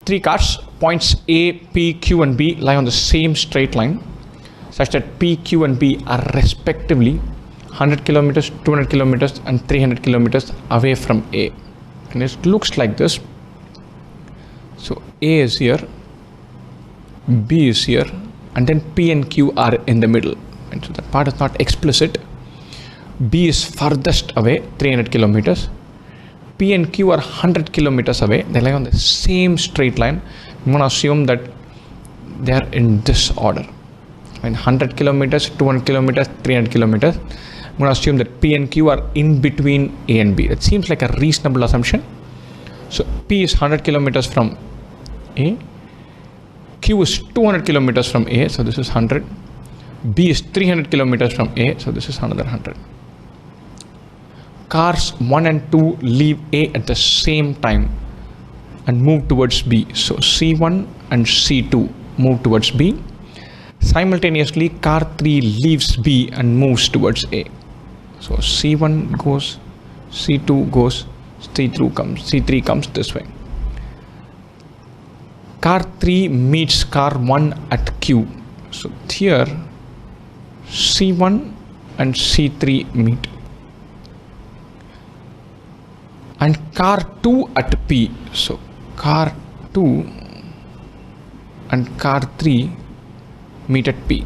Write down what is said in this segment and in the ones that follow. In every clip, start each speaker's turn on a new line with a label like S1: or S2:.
S1: Three cars, points A, P, Q and B lie on the same straight line such that P, Q and B are respectively 100 kilometers, 200 kilometers and 300 kilometers away from A. And it looks like this. So A is here, B is here, and then P and Q are in the middle. And so that part is not explicit. B is farthest away, 300 kilometers. P and Q are 100 kilometers away. They lie on the same straight line. I'm going to assume that they are in this order. 100 kilometers, 200 kilometers, 300 kilometers. I'm going to assume that P and Q are in between A and B. It seems like a reasonable assumption. So P is 100 kilometers from A. Q is 200 kilometers from A. So this is 100. B is 300 kilometers from A. So this is another 100. Cars 1 and 2 leave A at the same time and move towards B. So C1 and C2 move towards B. Simultaneously, car 3 leaves B and moves towards A. So C1 goes, C2 goes, C3 comes this way. Car 3 meets car 1 at Q. So here C1 and C3 meet. And car 2 at P. So car 2 and car 3 meet at P.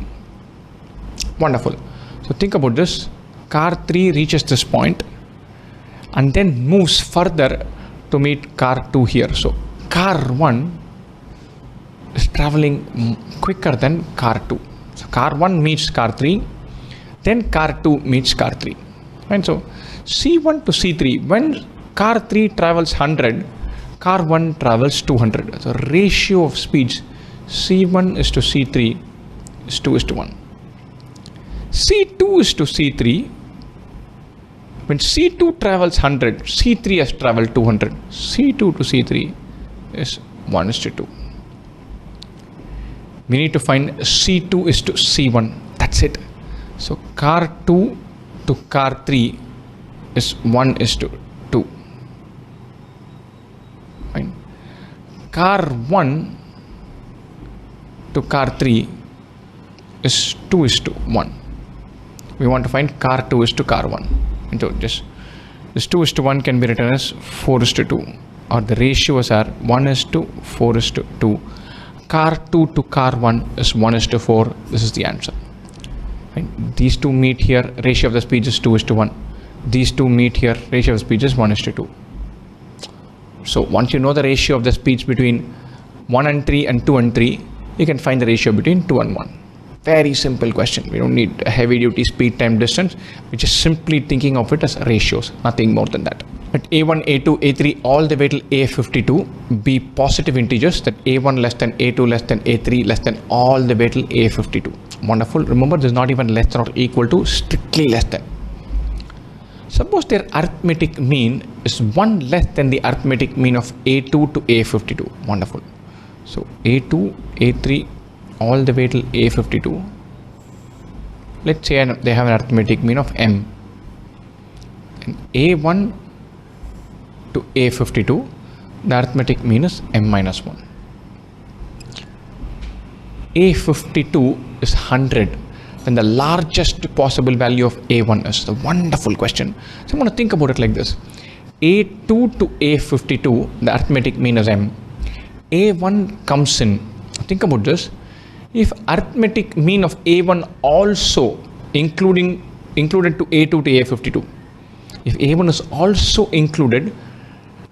S1: Wonderful. So think about this. Car 3 reaches this point and then moves further to meet car 2 here. So car 1 is traveling quicker than car 2. So car 1 meets car 3, then car 2 meets car 3. And so C1 to C3, when car 3 travels 100, car 1 travels 200. So ratio of speeds C1 is to C3 is 2:1. C2 is to C3. When C2 travels 100, C3 has traveled 200. C2 to C3 is 1:2. We need to find C2 is to C1. That's it. So car 2 to car 3 is 1:2. Fine. Car 1 to car 3 is 2:1. We want to find car 2 is to car 1. And so this 2:1 can be written as 4:2, or the ratios are 1:4:2. Car 2 to car 1 is 1:4. This is the answer. Right? These two meet here, ratio of the speeds is 2:1. These two meet here, ratio of the speeds is 1:2. So once you know the ratio of the speeds between 1 and 3 and 2 and 3, you can find the ratio between 2 and 1. Very simple question. We don't need a heavy duty speed time distance. We're just simply thinking of it as ratios, nothing more than that. At A1, A2, A3 all the way till A52 be positive integers, that A1 less than A2 less than A3 less than all the way till A52. Wonderful. Remember, this is not even less than or equal to, strictly less than. Suppose their arithmetic mean is 1 less than the arithmetic mean of A2 to A52. Wonderful. So A2, A3 all the way till A52. Let's say they have an arithmetic mean of M. And A1 to A52, the arithmetic mean is M minus 1. A52 is 100. Then the largest possible value of A1 is. The wonderful question. So I'm going to think about it like this. A2 to A52, the arithmetic mean is M. A1 comes in. Think about this. If arithmetic mean of A1 also included to A2 to A52, if A1 is also included,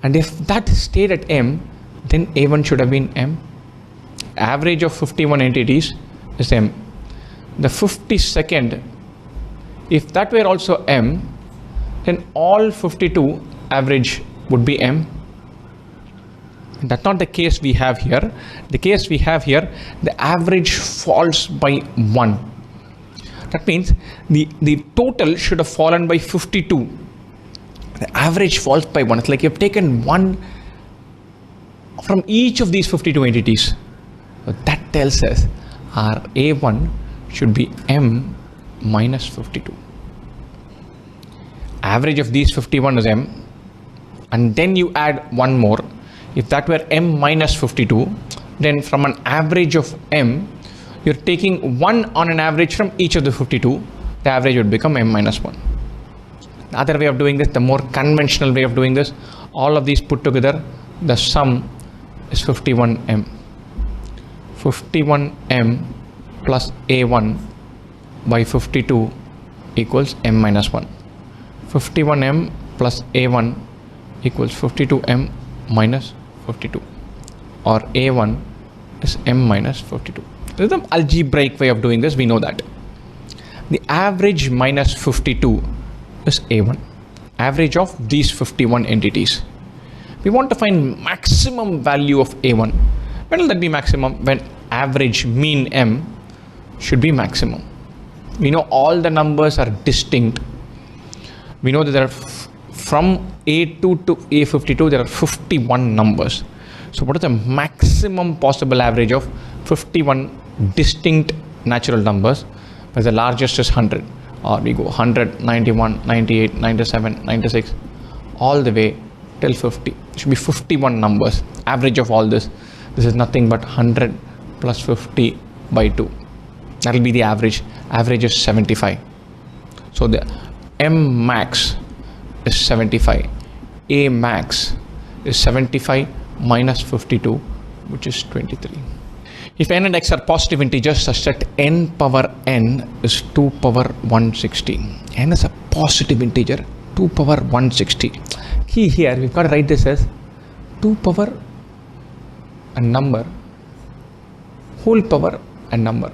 S1: and if that stayed at M, then A1 should have been M. Average of 51 entities is M. The 52nd, if that were also M, then all 52 average would be M. That's not the case we have here. The case we have here, the average falls by 1. That means the total should have fallen by 52. The average falls by 1. It's like you've taken 1 from each of these 52 entities. So that tells us our A1 should be M minus 52. Average of these 51 is M, and then you add one more. If that were m minus 52, then from an average of m, you're taking 1 on an average from each of the 52, the average would become m minus 1. The other way of doing this, the more conventional way of doing this, all of these put together, the sum is 51m. 51m plus a1 by 52 equals m minus 1. 51m plus a1 equals 52m minus 52, or a1 is m minus 52. This is the algebraic way of doing this, we know that. The average minus 52 is a1, average of these 51 entities. We want to find maximum value of a1. When will that be maximum? When average mean m should be maximum. We know all the numbers are distinct. We know that there are from a2 to a52 there are 51 numbers. So what is the maximum possible average of 51 distinct natural numbers, where the largest is 100, or we go 100, 91, 98, 97, 96, all the way till 50. It should be 51 numbers. Average of all this is nothing but 100 plus 50 by 2. That will be the average. Average is 75. So the m max is 75. A max is 75 minus 52, which is 23. If n and x are positive integers such that n power n is 2 power 160. N is a positive integer, 2 power 160. Key here, we've got to write this as 2 power a number, whole power a number,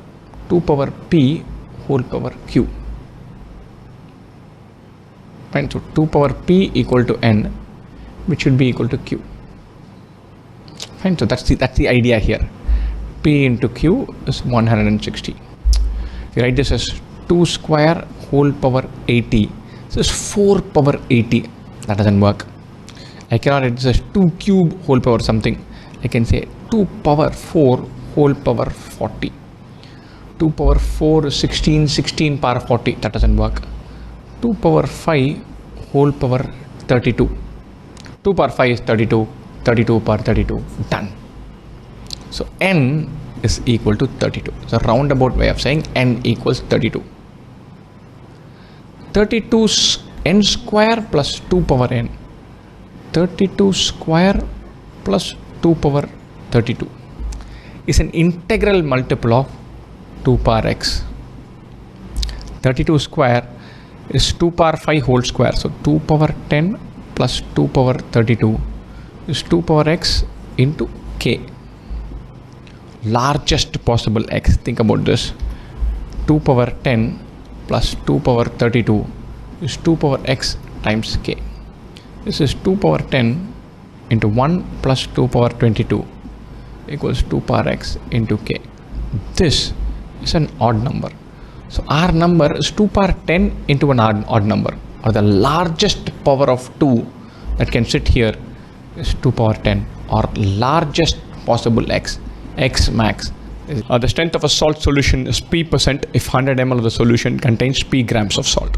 S1: 2 power p whole power q. Right, so 2 power p equal to n, which should be equal to q. Fine, so that's the idea here. P into q is 160. We write this as 2 square whole power 80. This is 4 power 80. That doesn't work. I cannot write this as 2 cube whole power something. I can say 2 power 4 whole power 40. 2 power 4 is 16, 16 power 40. That doesn't work. 2 power 5 whole power 32. 2 power 5 is 32. 32 power 32. Done. So n is equal to 32. So roundabout way of saying n equals 32. 32 n square plus 2 power n. 32 square plus 2 power 32 is an integral multiple of 2 power x. 32 square is 2 power 5 whole square. So 2 power 10 plus 2 power 32 is 2 power x into k. Largest possible x. Think about this. 2 power 10 plus 2 power 32 is 2 power x times k. This is 2 power 10 into 1 plus 2 power 22 equals 2 power x into k. This is an odd number. So our number is 2 power 10 into an odd number, or the largest power of 2 that can sit here is 2 power 10, or largest possible x. X max. The strength of a salt solution is p% if 100 ml of the solution contains p grams of salt.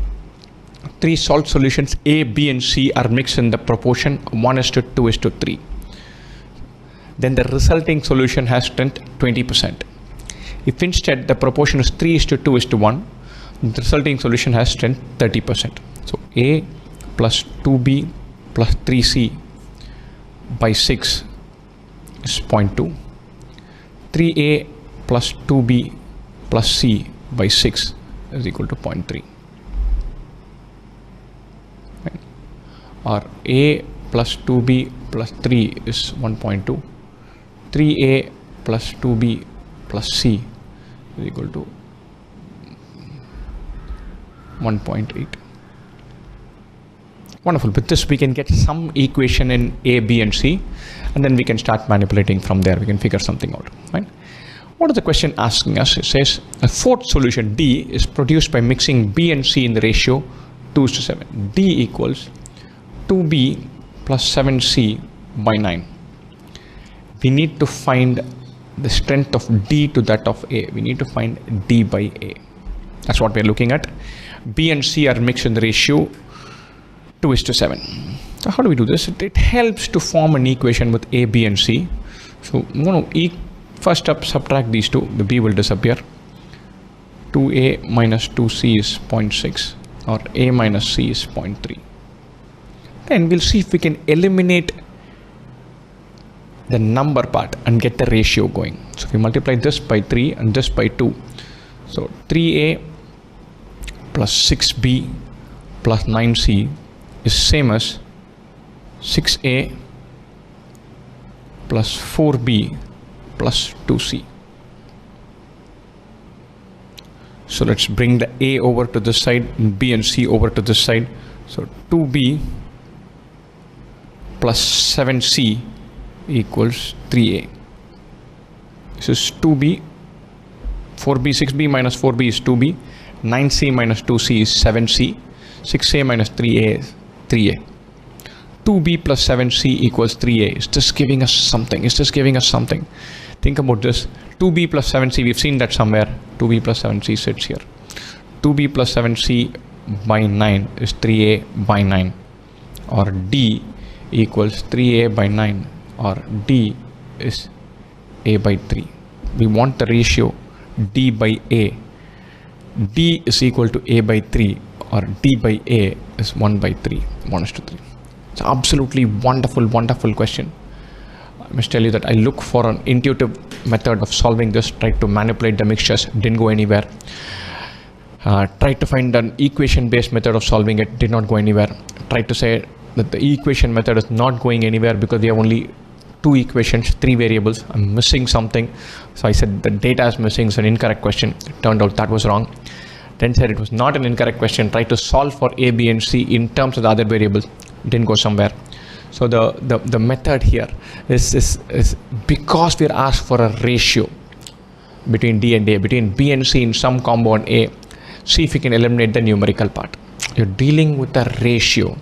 S1: 3 salt solutions A, B and C are mixed in the proportion 1:2:3. Then the resulting solution has strength 20%. If instead the proportion is 3:2:1, the resulting solution has strength 30%. So A plus 2B plus 3C by 6 is 0.2. 3A plus 2B plus C by 6 is equal to 0.3. Right. Or A plus 2B plus 3 is 1.2. 3A plus 2B plus C is equal to 1.8. Wonderful. With this we can get some equation in A, B and C, and then we can start manipulating from there. We can figure something out. Right? What is the question asking us? It says a fourth solution D is produced by mixing B and C in the ratio 2:7. D equals 2B plus 7C by 9. We need to find the strength of D to that of A. We need to find D by A. That's what we're looking at. B and C are mixed in the ratio 2:7. So how do we do this? It helps to form an equation with a, b and c. So I'm going to first up subtract these two, the b will disappear. 2a minus 2c is 0.6 or a minus c is 0.3. Then we'll see if we can eliminate the number part and get the ratio going. So if we multiply this by 3 and this by 2, so 3a plus 6b plus 9c is same as 6a plus 4b plus 2c. So let's bring the a over to this side and b and c over to this side. So 2b plus 7c equals 3a. This is 2b, 4b, 6b minus 4b is 2b, 9c minus 2c is 7c, 6a minus 3a is 3a. 2b plus 7c equals 3a. It's just giving us something. It's just giving us something. Think about this. 2b plus 7c, we've seen that somewhere. 2b plus 7c sits here. 2b plus 7c by 9 is 3a by 9. Or d equals 3a by 9. Or d is a by 3. We want the ratio d by a. D is equal to a by 3 or d by a is 1 by 3, 1:3. It's an absolutely wonderful question. I must tell you that I look for an intuitive method of solving this, tried to manipulate the mixtures, didn't go anywhere. Tried to find an equation based method of solving it, did not go anywhere. Tried to say that the equation method is not going anywhere because we have only 2 equations, 3 variables. I'm missing something. So I said the data is missing, it's an incorrect question. It turned out that was wrong. Then said it was not an incorrect question. Tried to solve for a, b and c in terms of the other variables. Didn't go somewhere. So the method here is because we're asked for a ratio between d and a, between b and c in some combo on a, see if you can eliminate the numerical part. You're dealing with a ratio.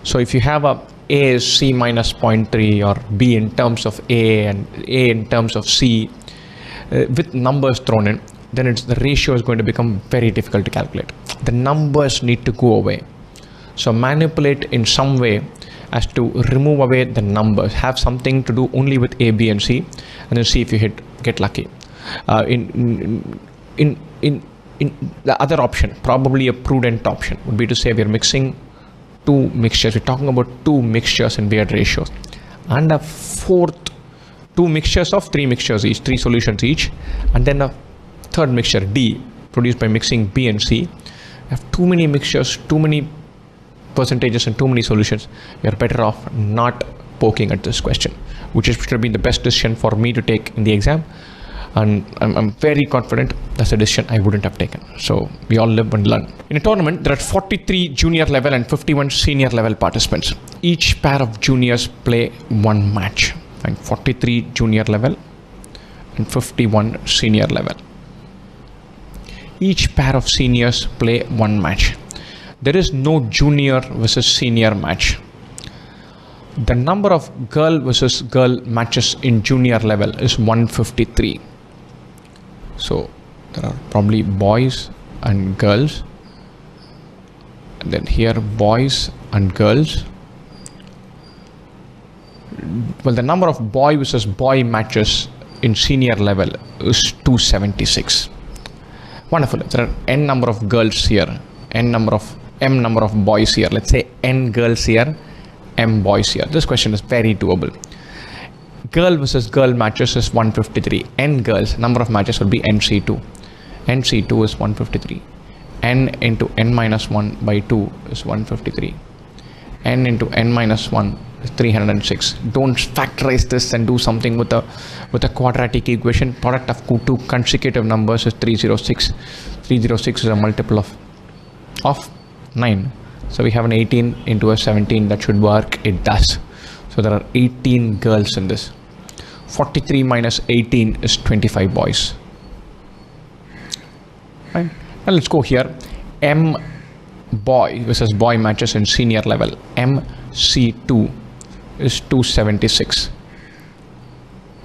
S1: So if you have a is c minus 0.3 or b in terms of a and a in terms of c with numbers thrown in, then the ratio is going to become very difficult to calculate. The numbers need to go away. So manipulate in some way as to remove away the numbers, have something to do only with a, b and c, and then see if you get lucky. In the other option, probably a prudent option would be to say we're mixing 2 mixtures. We're talking about 2 mixtures in weird ratios, and a fourth 2 mixtures of 3 mixtures each, 3 solutions each, and then a third mixture D produced by mixing B and C. You have too many mixtures, too many percentages and too many solutions. You're better off not poking at this question, which should have been the best decision for me to take in the exam, and I'm very confident that's a decision I wouldn't have taken. So we all live and learn. In a tournament, there are 43 junior level and 51 senior level participants. Each pair of juniors play 1 match. And 43 junior level and 51 senior level. Each pair of seniors play 1 match. There is no junior versus senior match. The number of girl versus girl matches in junior level is 153. So there are probably boys and girls, and then here boys and girls. Well, the number of boy versus boy matches in senior level is 276. Wonderful. There are n number of girls here, m number of boys here. Let's say n girls here, m boys here. This question is very doable. Girl versus girl matches is 153. N girls, number of matches will be NC2. NC2 is 153. N into n minus 1 by 2 is 153. N into n minus 1 is 306. Don't factorize this and do something with a quadratic equation. Product of 2 consecutive numbers is 306. 306 is a multiple of 9. So we have an 18 into a 17. That should work. It does. So there are 18 girls in this. 43 minus 18 is 25 boys. Right. Now let's go here. M boy versus boy matches in senior level. MC2 is 276.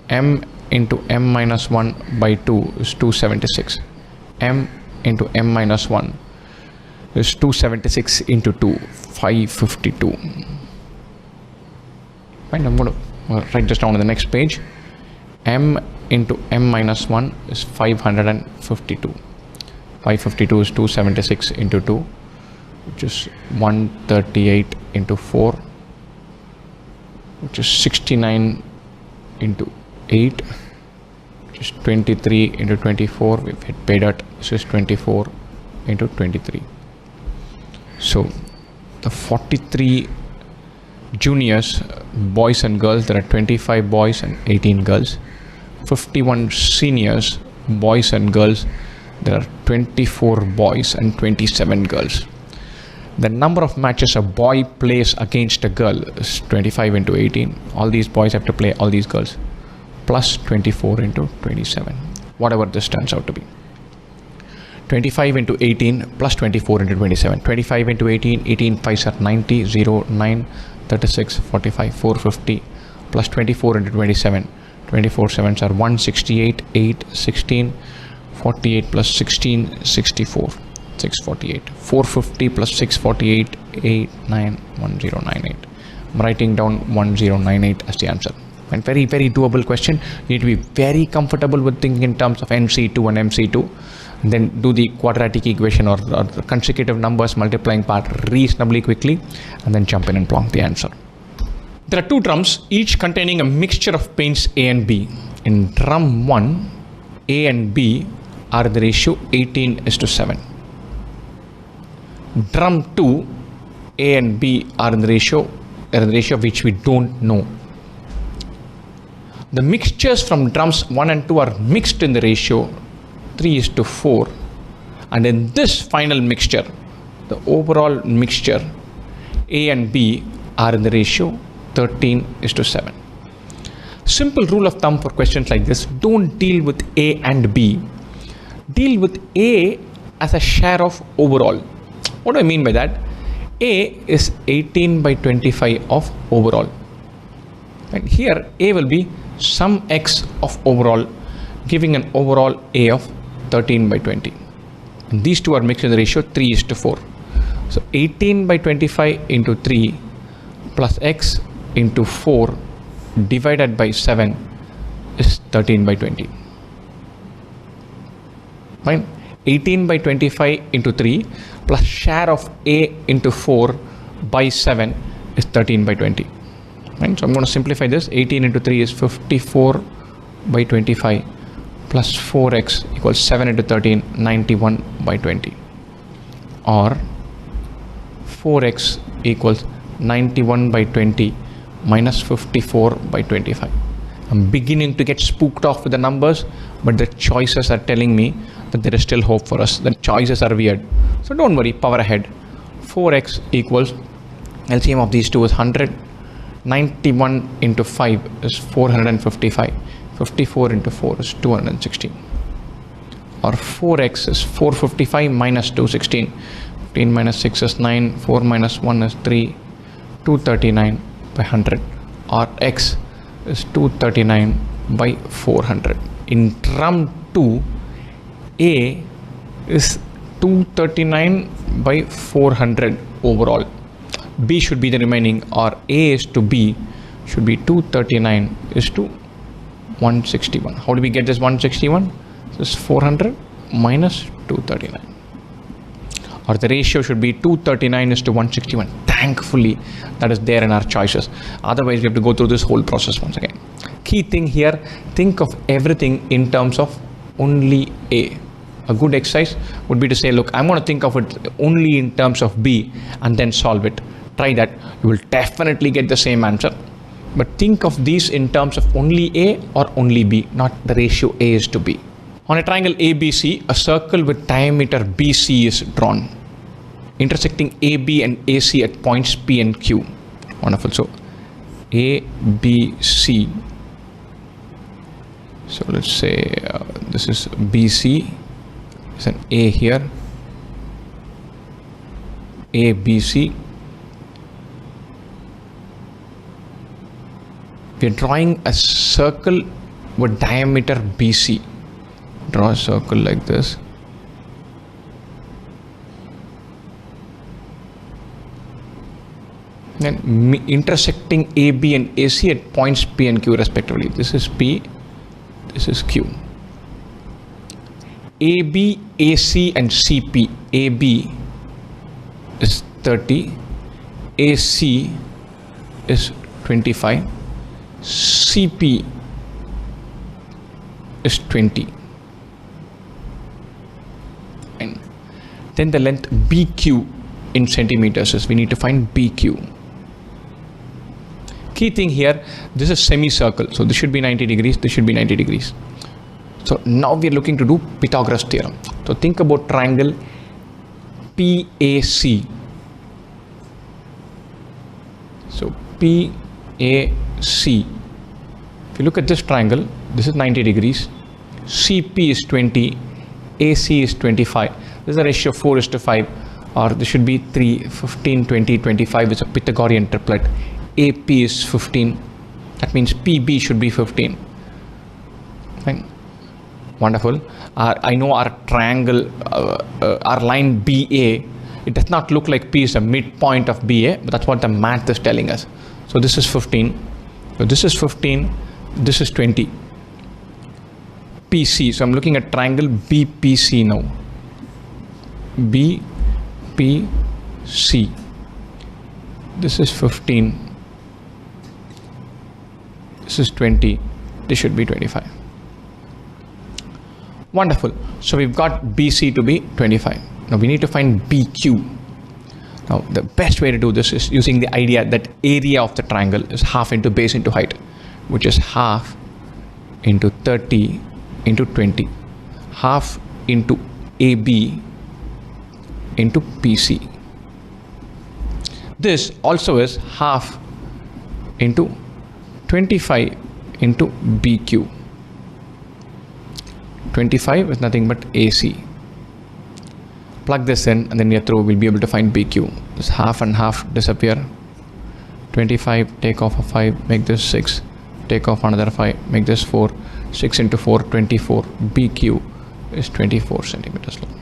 S1: M into m minus 1 by 2 is 276. M into m minus 1 is 276 into 2, 552. Fine, I'm going to write this down on the next page. M into m minus 1 is 552. 552 is 276 into 2, which is 138 into 4, which is 69 into 8, which is 23 into 24. We've hit pay dirt. This is 24 into 23. So the 43 juniors, boys and girls, there are 25 boys and 18 girls. 51 seniors, boys and girls, there are 24 boys and 27 girls. The number of matches a boy plays against a girl is 25 into 18. All these boys have to play all these girls, plus 24 into 27, whatever this turns out to be. 25 into 18 plus 24 into 27. 25 into 18, 18 5s are 90, 0, 9, 36, 45, 450, plus 24 into 27. 24 7s are 168, 8, 16, 48 plus 16, 64, 648, 450 plus 648, 8, 9, 1098. I'm writing down 1098 as the answer. And very, very doable question. You need to be very comfortable with thinking in terms of NC2 and MC2. And then do the quadratic equation or the consecutive numbers multiplying part reasonably quickly, and then jump in and plonk the answer. There are two drums, each containing a mixture of paints A and B. In drum 1, A and B are the ratio 18:7. Drum 2, A and B are in the ratio which we don't know. The mixtures from drums 1 and 2 are mixed in the ratio 3:4, and in this final mixture, the overall mixture, A and B are in the ratio 13:7. Simple rule of thumb for questions like this: don't deal with A and B. Deal with A as a share of overall. What do I mean by that? A is 18/25 of overall. And here A will be sum x of overall, giving an overall A of 13/20. And these two are mixed in the ratio 3:4. So 18/25 into 3 plus x into 4 divided by 7 is 13/20. Fine. 18/25 into 3 plus share of A into 4 by 7 is 13/20. Right? So I'm going to simplify this. 18 into 3 is 54/25 plus 4x equals 7 into 13, 91/20. Or 4x equals 91/20 minus 54/25. I'm beginning to get spooked off with the numbers, but the choices are telling me that there is still hope for us. The choices are weird. So don't worry, power ahead. 4x equals, LCM of these two is 100. 91 into 5 is 455. 54 into 4 is 216. Or 4x is 455 minus 216. 15 minus 6 is 9. 4 minus 1 is 3. 239 by 100. Or x is 239 by 400. In drum 2, A is 239 by 400 overall. B should be the remaining, or A is to B should be 239 is to 161. How do we get this 161? This is 400 minus 239. Or the ratio should be 239 is to 161. Thankfully, that is there in our choices. Otherwise, we have to go through this whole process once again. Key thing here, think of everything in terms of only A. A good exercise would be to say, look, I'm going to think of it only in terms of B and then solve it. Try that. You will definitely get the same answer. But think of these in terms of only A or only B, not the ratio A is to B. On a triangle ABC, a circle with diameter BC is drawn, intersecting AB and AC at points P and Q. Wonderful. So ABC. So let's say this is BC. There's an A here. ABC. We are drawing a circle with diameter BC. Draw a circle like this. then intersecting AB and AC at points P and Q respectively. This is P, this is Q. AB, AC and CP. AB is 30, AC is 25, CP is 20. And then the length BQ in centimeters is, we need to find BQ. Key thing here, this is semicircle, so this should be 90 degrees, this should be 90 degrees. So now we are looking to do Pythagoras theorem. So think about triangle PAC. So PAC. If you look at this triangle, this is 90 degrees, CP is 20, AC is 25. This is a ratio of 4:5, or this should be 3, 15, 20, 25 is a Pythagorean triplet. AP is 15. That means PB should be 15. Fine. Wonderful. I know our triangle, our line BA, it does not look like P is a midpoint of BA, but that's what the math is telling us. So this is 15. So this is 15. This is 20. PC. So I'm looking at triangle BPC now. BPC. This is 15. This is 20. This should be 25. Wonderful. So we've got BC to be 25. Now we need to find BQ. Now the best way to do this is using the idea that area of the triangle is half into base into height, which is half into 30 into 20, half into AB into PC. This also is half into 25 into BQ. 25 is nothing but AC. Plug this in and then we are through. We'll be able to find BQ. This half and half disappear. 25, take off a 5, make this 6. Take off another 5, make this 4. 6 into 4, 24. BQ is 24 centimeters long.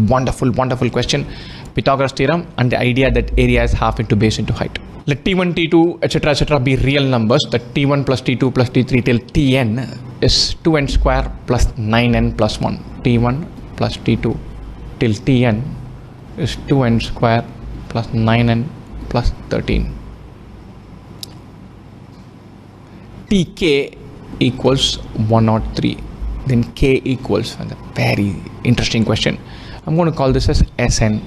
S1: Wonderful, wonderful question. Pythagoras theorem and the idea that area is half into base into height. Let T1, T2, etc. be real numbers. That T1 plus T2 plus T3 till Tn is 2n square plus 9n plus 1. T1 plus T2 till Tn is 2n square plus 9n plus 13. Tk equals 103. Then k equals, and a very interesting question. I'm going to call this as Sn,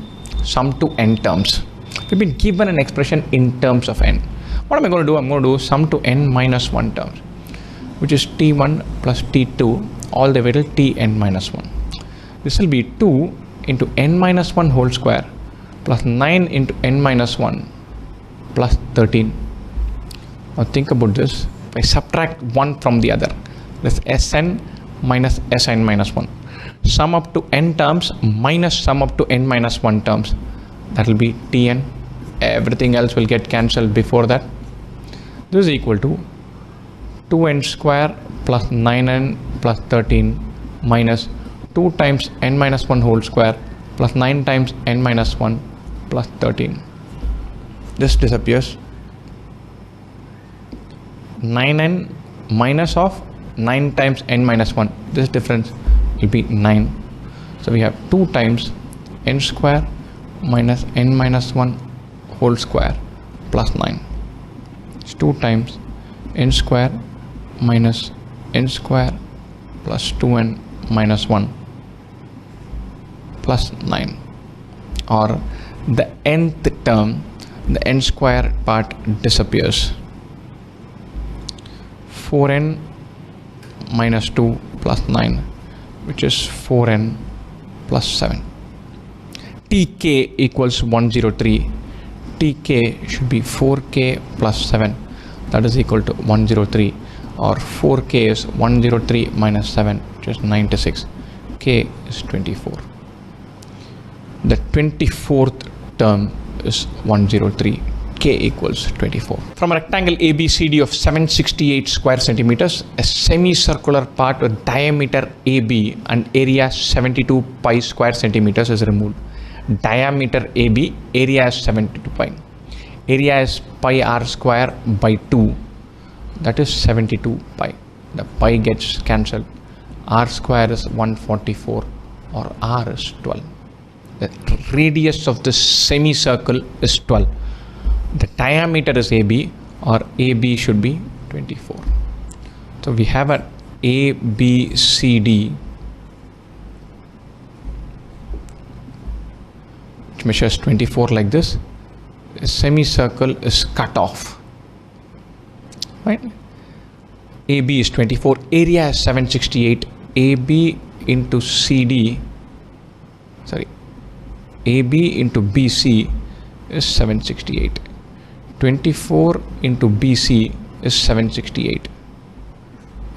S1: sum to n terms. We've been given an expression in terms of n. What am I going to do? I'm going to do sum to n minus 1 terms, which is T1 plus T2 all the way till Tn minus 1. This will be 2 into n minus 1 whole square plus 9 into n minus 1 plus 13. Now think about this. If I subtract one from the other, this Sn minus Sn minus 1. Sum up to n terms minus sum up to n minus 1 terms. That will be Tn. Everything else will get cancelled before that. This is equal to 2n square plus 9n plus 13 minus 2 times n minus 1 whole square plus 9 times n minus 1 plus 13. This disappears. 9n minus of 9 times n minus 1. This difference will be 9. So we have 2 times n square minus n minus 1 whole square plus 9. It's 2 times n square minus n square plus 2n minus 1 plus 9. Or the nth term, the n square part disappears. 4n minus 2 plus 9, which is 4n plus 7. Tk equals 103. Tk should be 4k plus 7. That is equal to 103. Or 4k is 103 minus 7, which is 96. K is 24. The 24th term is 103. K equals 24. From a rectangle ABCD of 768 square centimeters, a semicircular part with diameter AB and area 72 pi square centimeters is removed. Diameter AB, area is 72 pi. Area is pi r square by 2. That is 72 pi. The pi gets cancelled. R square is 144 or r is 12. The radius of this semicircle is 12. The diameter is AB, or AB should be 24. So we have an ABCD which measures 24 like this. A semicircle is cut off, right? AB is 24, area is 768. AB into CD, sorry, AB into BC is 768. 24 into BC is 768.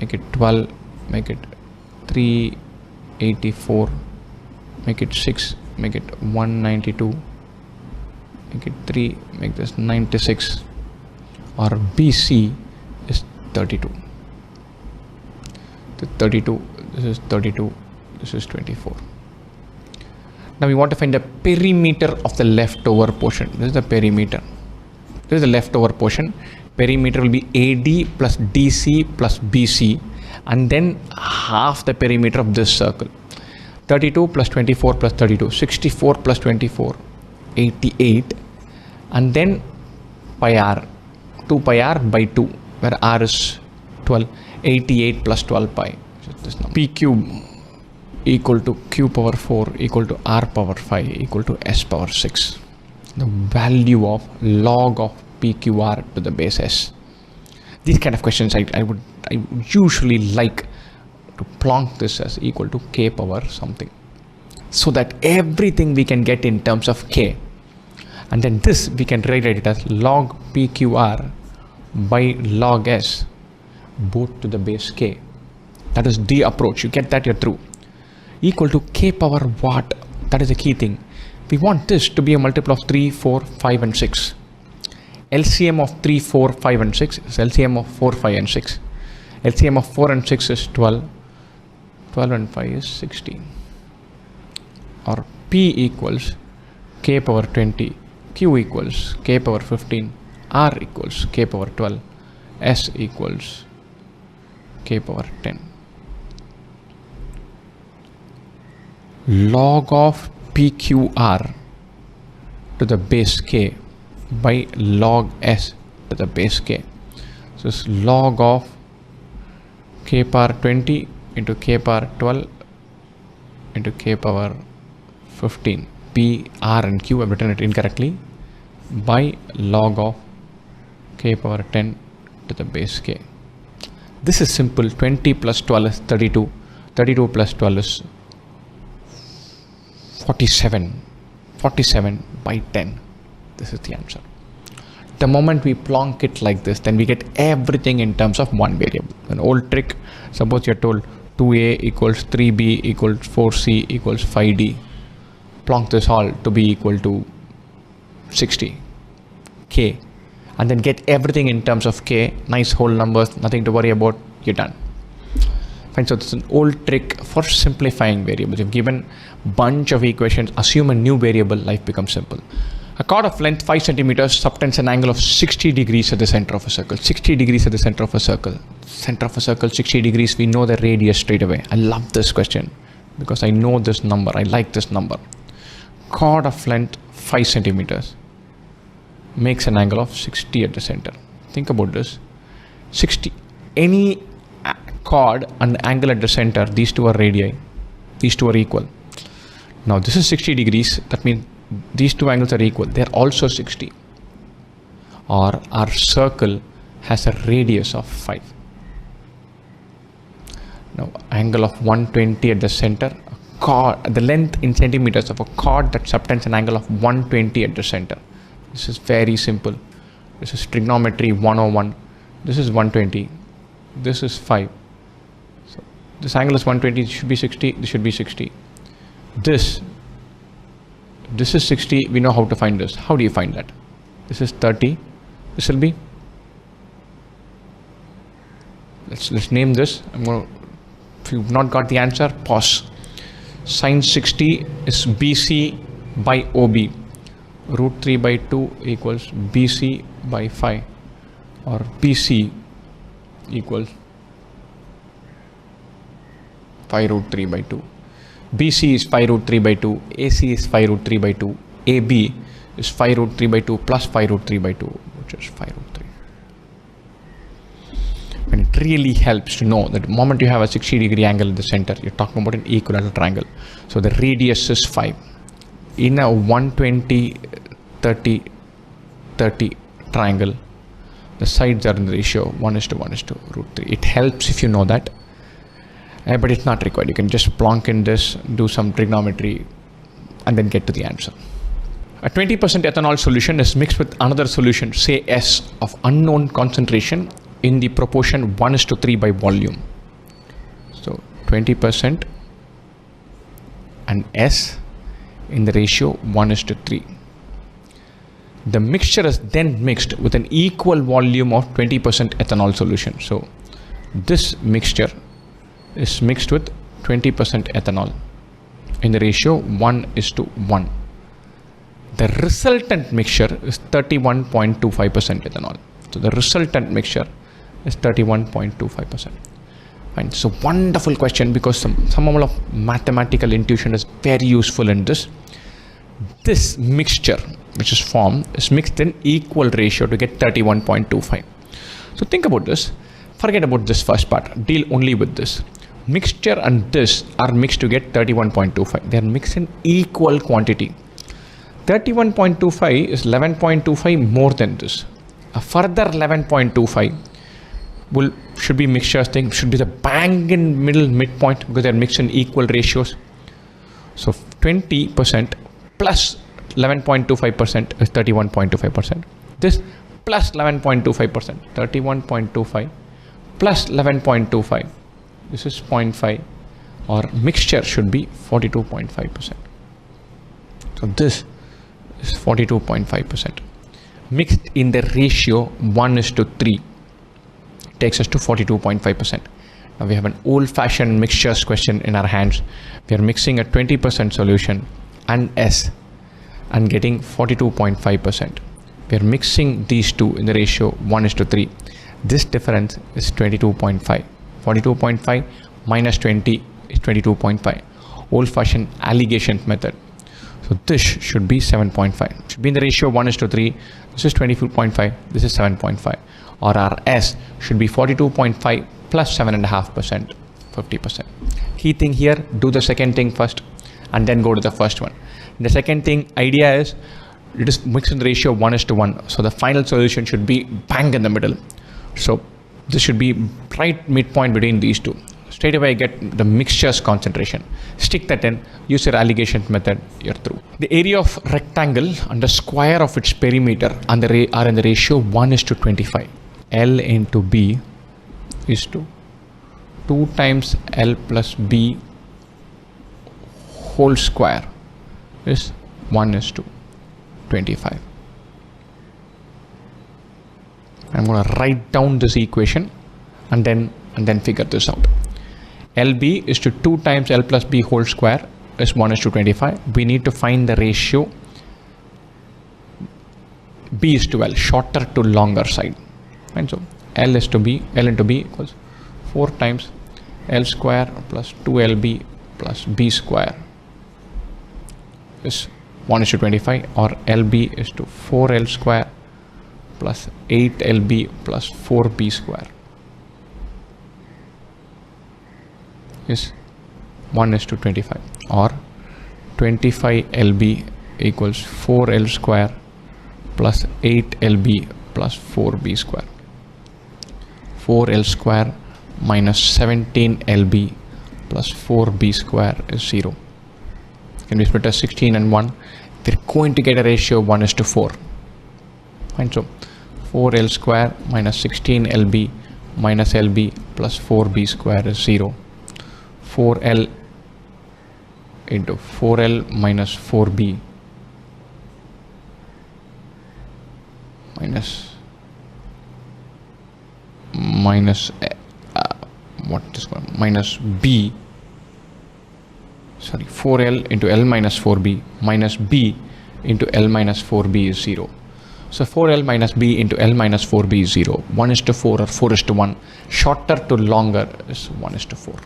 S1: Make it 12, make it 384, make it 6, make it 192, make it 3, make this 96, or BC is 32. The 32, this is 32, this is 24. Now we want to find the perimeter of the leftover portion. This is the perimeter. This is the leftover portion. Perimeter will be AD plus DC plus BC, and then half the perimeter of this circle. 32 plus 24 plus 32, 64 plus 24, 88, and then pi r, 2 pi r by 2, where r is 12, 88 plus 12 pi. So this number. P cube equal to q power 4 equal to r power 5 equal to s power 6. The value of log of PQR to the base s. These kind of questions I would usually like to plonk this as equal to k power something, so that everything we can get in terms of k, and then this we can write it as log PQR by log s, both to the base k. That is the approach. You get that, you're through. Equal to k power what? That is the key thing. We want this to be a multiple of 3, 4, 5 and 6. LCM of 3, 4, 5 and 6 is LCM of 4, 5 and 6. LCM of 4 and 6 is 12. 12 and 5 is 16. Or P equals k power 20, Q equals k power 15, R equals k power 12, S equals k power 10. Log of PQR to the base k by log s to the base k. So it's log of k power 20 into k power 12 into k power 15. P, R and Q, I've written it incorrectly, by log of k power 10 to the base k. This is simple. 20 plus 12 is 32. 32 plus 12 is 47. 47 by 10. This is the answer. The moment we plonk it like this, then we get everything in terms of one variable. An old trick, suppose you're told 2a equals 3b equals 4c equals 5d. Plonk this all to be equal to 60 k, and then get everything in terms of k. Nice whole numbers, nothing to worry about, you're done. Fine. So this is an old trick for simplifying variables. You've given bunch of equations, assume a new variable, life becomes simple. A chord of length 5 centimeters subtends an angle of 60 degrees at the center of a circle. 60 degrees at the center of a circle. Center of a circle, 60 degrees, we know the radius straight away. I love this question because I know this number, I like this number. Chord of length 5 centimeters makes an angle of 60 at the center. Think about this. 60, any chord and angle at the center, these two are radii, these two are equal. Now this is 60 degrees, that means these two angles are equal, they are also 60. Or our circle has a radius of 5. Now angle of 120 at the center, chord, the length in centimeters of a chord that subtends an angle of 120 at the center. This is very simple. This is trigonometry 101. This is 120. This is 5. So this angle is 120. This should be 60. This should be 60. This is 60. We know how to find this. How do you find that? This is 30. This will be. Let's name this. I'm going to. If you've not got the answer, pause. Sin 60 is BC by OB. root 3 by 2 equals BC by 5, or BC equals 5 root 3 by 2. BC is 5 root 3 by 2, AC is 5 root 3 by 2, AB is 5 root 3 by 2 plus 5 root 3 by 2, which is 5 root 3. And it really helps to know that the moment you have a 60-degree angle in the center, you're talking about an equilateral triangle. So the radius is 5. In a 120, 30, 30 triangle, the sides are in the ratio 1:1 root 3. It helps if you know that, but it's not required. You can just plonk in this, do some trigonometry, and then get to the answer. A 20% ethanol solution is mixed with another solution, say S, of unknown concentration in the proportion 1:3 by volume. So 20% and S in the ratio 1:3. The mixture is then mixed with an equal volume of 20% ethanol solution. So this mixture is mixed with 20% ethanol in the ratio 1:1. The resultant mixture is 31.25% ethanol. So the resultant mixture is 31.25%. Fine. So wonderful question, because some amount of mathematical intuition is very useful in this. This mixture which is formed is mixed in equal ratio to get 31.25. So think about this. Forget about this first part. Deal only with this. Mixture and this are mixed to get 31.25. They are mixed in equal quantity. 31.25 is 11.25 more than this. A further 11.25 should be mixture thing, should be the bang in middle midpoint, because they are mixed in equal ratios. So 20% plus 11.25% is 31.25%. This plus 11.25%, 31.25 plus 11.25, this is 0.5, or mixture should be 42.5%. So this is 42.5%. Mixed in the ratio 1:3 takes us to 42.5%. Now we have an old-fashioned mixtures question in our hands. We are mixing a 20% solution and S and getting 42.5%. We are mixing these two in the ratio 1:3. This difference is 22.5. 42.5 minus 20 is 22.5. Old-fashioned alligation method. So this should be 7.5. Should be in the ratio 1:3. This is 24.5. This is 7.5. Or our S should be 42.5 plus 7.5%, 50%. Key thing here, do the second thing first and then go to the first one. The second thing idea is it is mixed in the ratio 1:1. So the final solution should be bang in the middle. So this should be right midpoint between these two. Straight away get the mixtures concentration. Stick that in, use your alligation method, you're through. The area of rectangle and the square of its perimeter are in the ratio 1:25. L into B is to 2 times L plus B whole square is 1:25. I'm going to write down this equation and then figure this out. LB is to 2 times L plus B whole square is 1:25. We need to find the ratio B is to L, shorter to longer side. And so L into B equals 4 times L square plus 2LB plus B square is 1:25, or LB is to 4L square plus 8LB plus 4B square is 1:25, or 25LB equals 4L square plus 8LB plus 4B square. 4L square minus 17LB plus 4B square is 0. Can be split as 16 and 1. We're going to get a ratio 1:4. Fine. So 4L square minus 16LB minus LB plus 4B square is 0. 4L into 4L minus 4B minus B, sorry, 4L into L minus 4B minus B into L minus 4b is 0. So 4L minus b into L minus 4b is 0. 1:4 or 4:1. Shorter to longer is 1:4.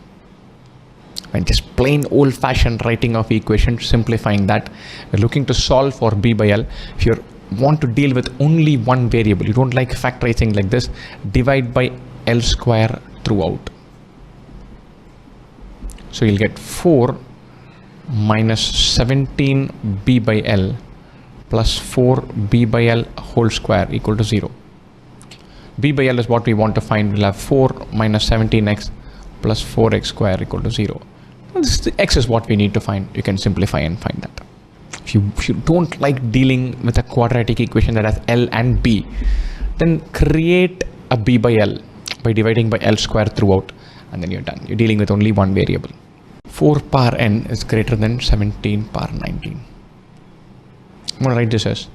S1: And just plain old-fashioned writing of equations, simplifying that. We're looking to solve for b by L. If you want to deal with only one variable, you don't like factorizing like this, divide by L square throughout. So you'll get 4 minus 17b by L plus 4b by L whole square equal to 0. b by L is what we want to find. We'll have 4 minus 17x plus 4x square equal to 0. X is what we need to find. You can simplify and find that. If you don't like dealing with a quadratic equation that has L and b, then create a b by L by dividing by L square throughout, and then you're done. You're dealing with only one variable. 4 power n is greater than 17 power 19. I'm going to write this as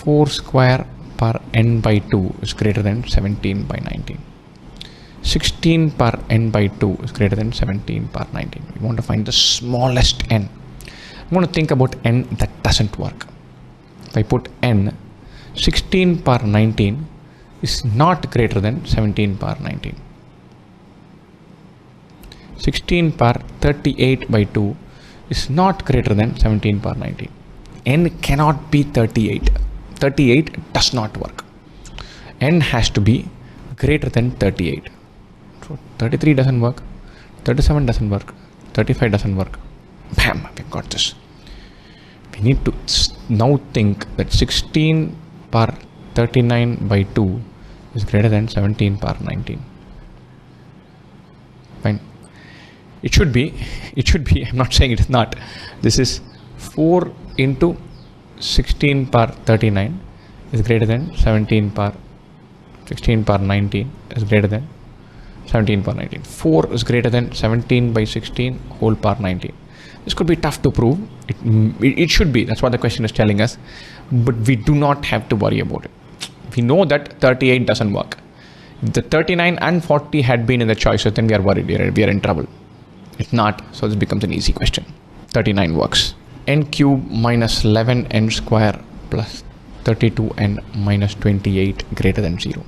S1: 4 square power n by 2 is greater than 17 by 19. 16 power n by 2 is greater than 17 power 19. We want to find the smallest n. I'm going to think about n that doesn't work. If I put n, 16 power 19 is not greater than 17 power 19. 16 power 38 by 2 is not greater than 17 power 19. N cannot be 38. 38 does not work. N has to be greater than 38. So 33 doesn't work. 37 doesn't work. 35 doesn't work. Bam, we've got this. We need to now think that 16 power 39 by 2 is greater than 17 power 19. Fine. It should be, I'm not saying it is not. This is 4 into 16 power 39 is greater than 16 power 19 is greater than 17 power 19. 4 is greater than 17 by 16 whole power 19. This could be tough to prove. It should be. That's what the question is telling us. But we do not have to worry about it. We know that 38 doesn't work. If the 39 and 40 had been in the choices, then we are worried. We are in trouble. It's not. So this becomes an easy question. 39 works. N cube minus 11n square plus 32n minus 28 greater than 0.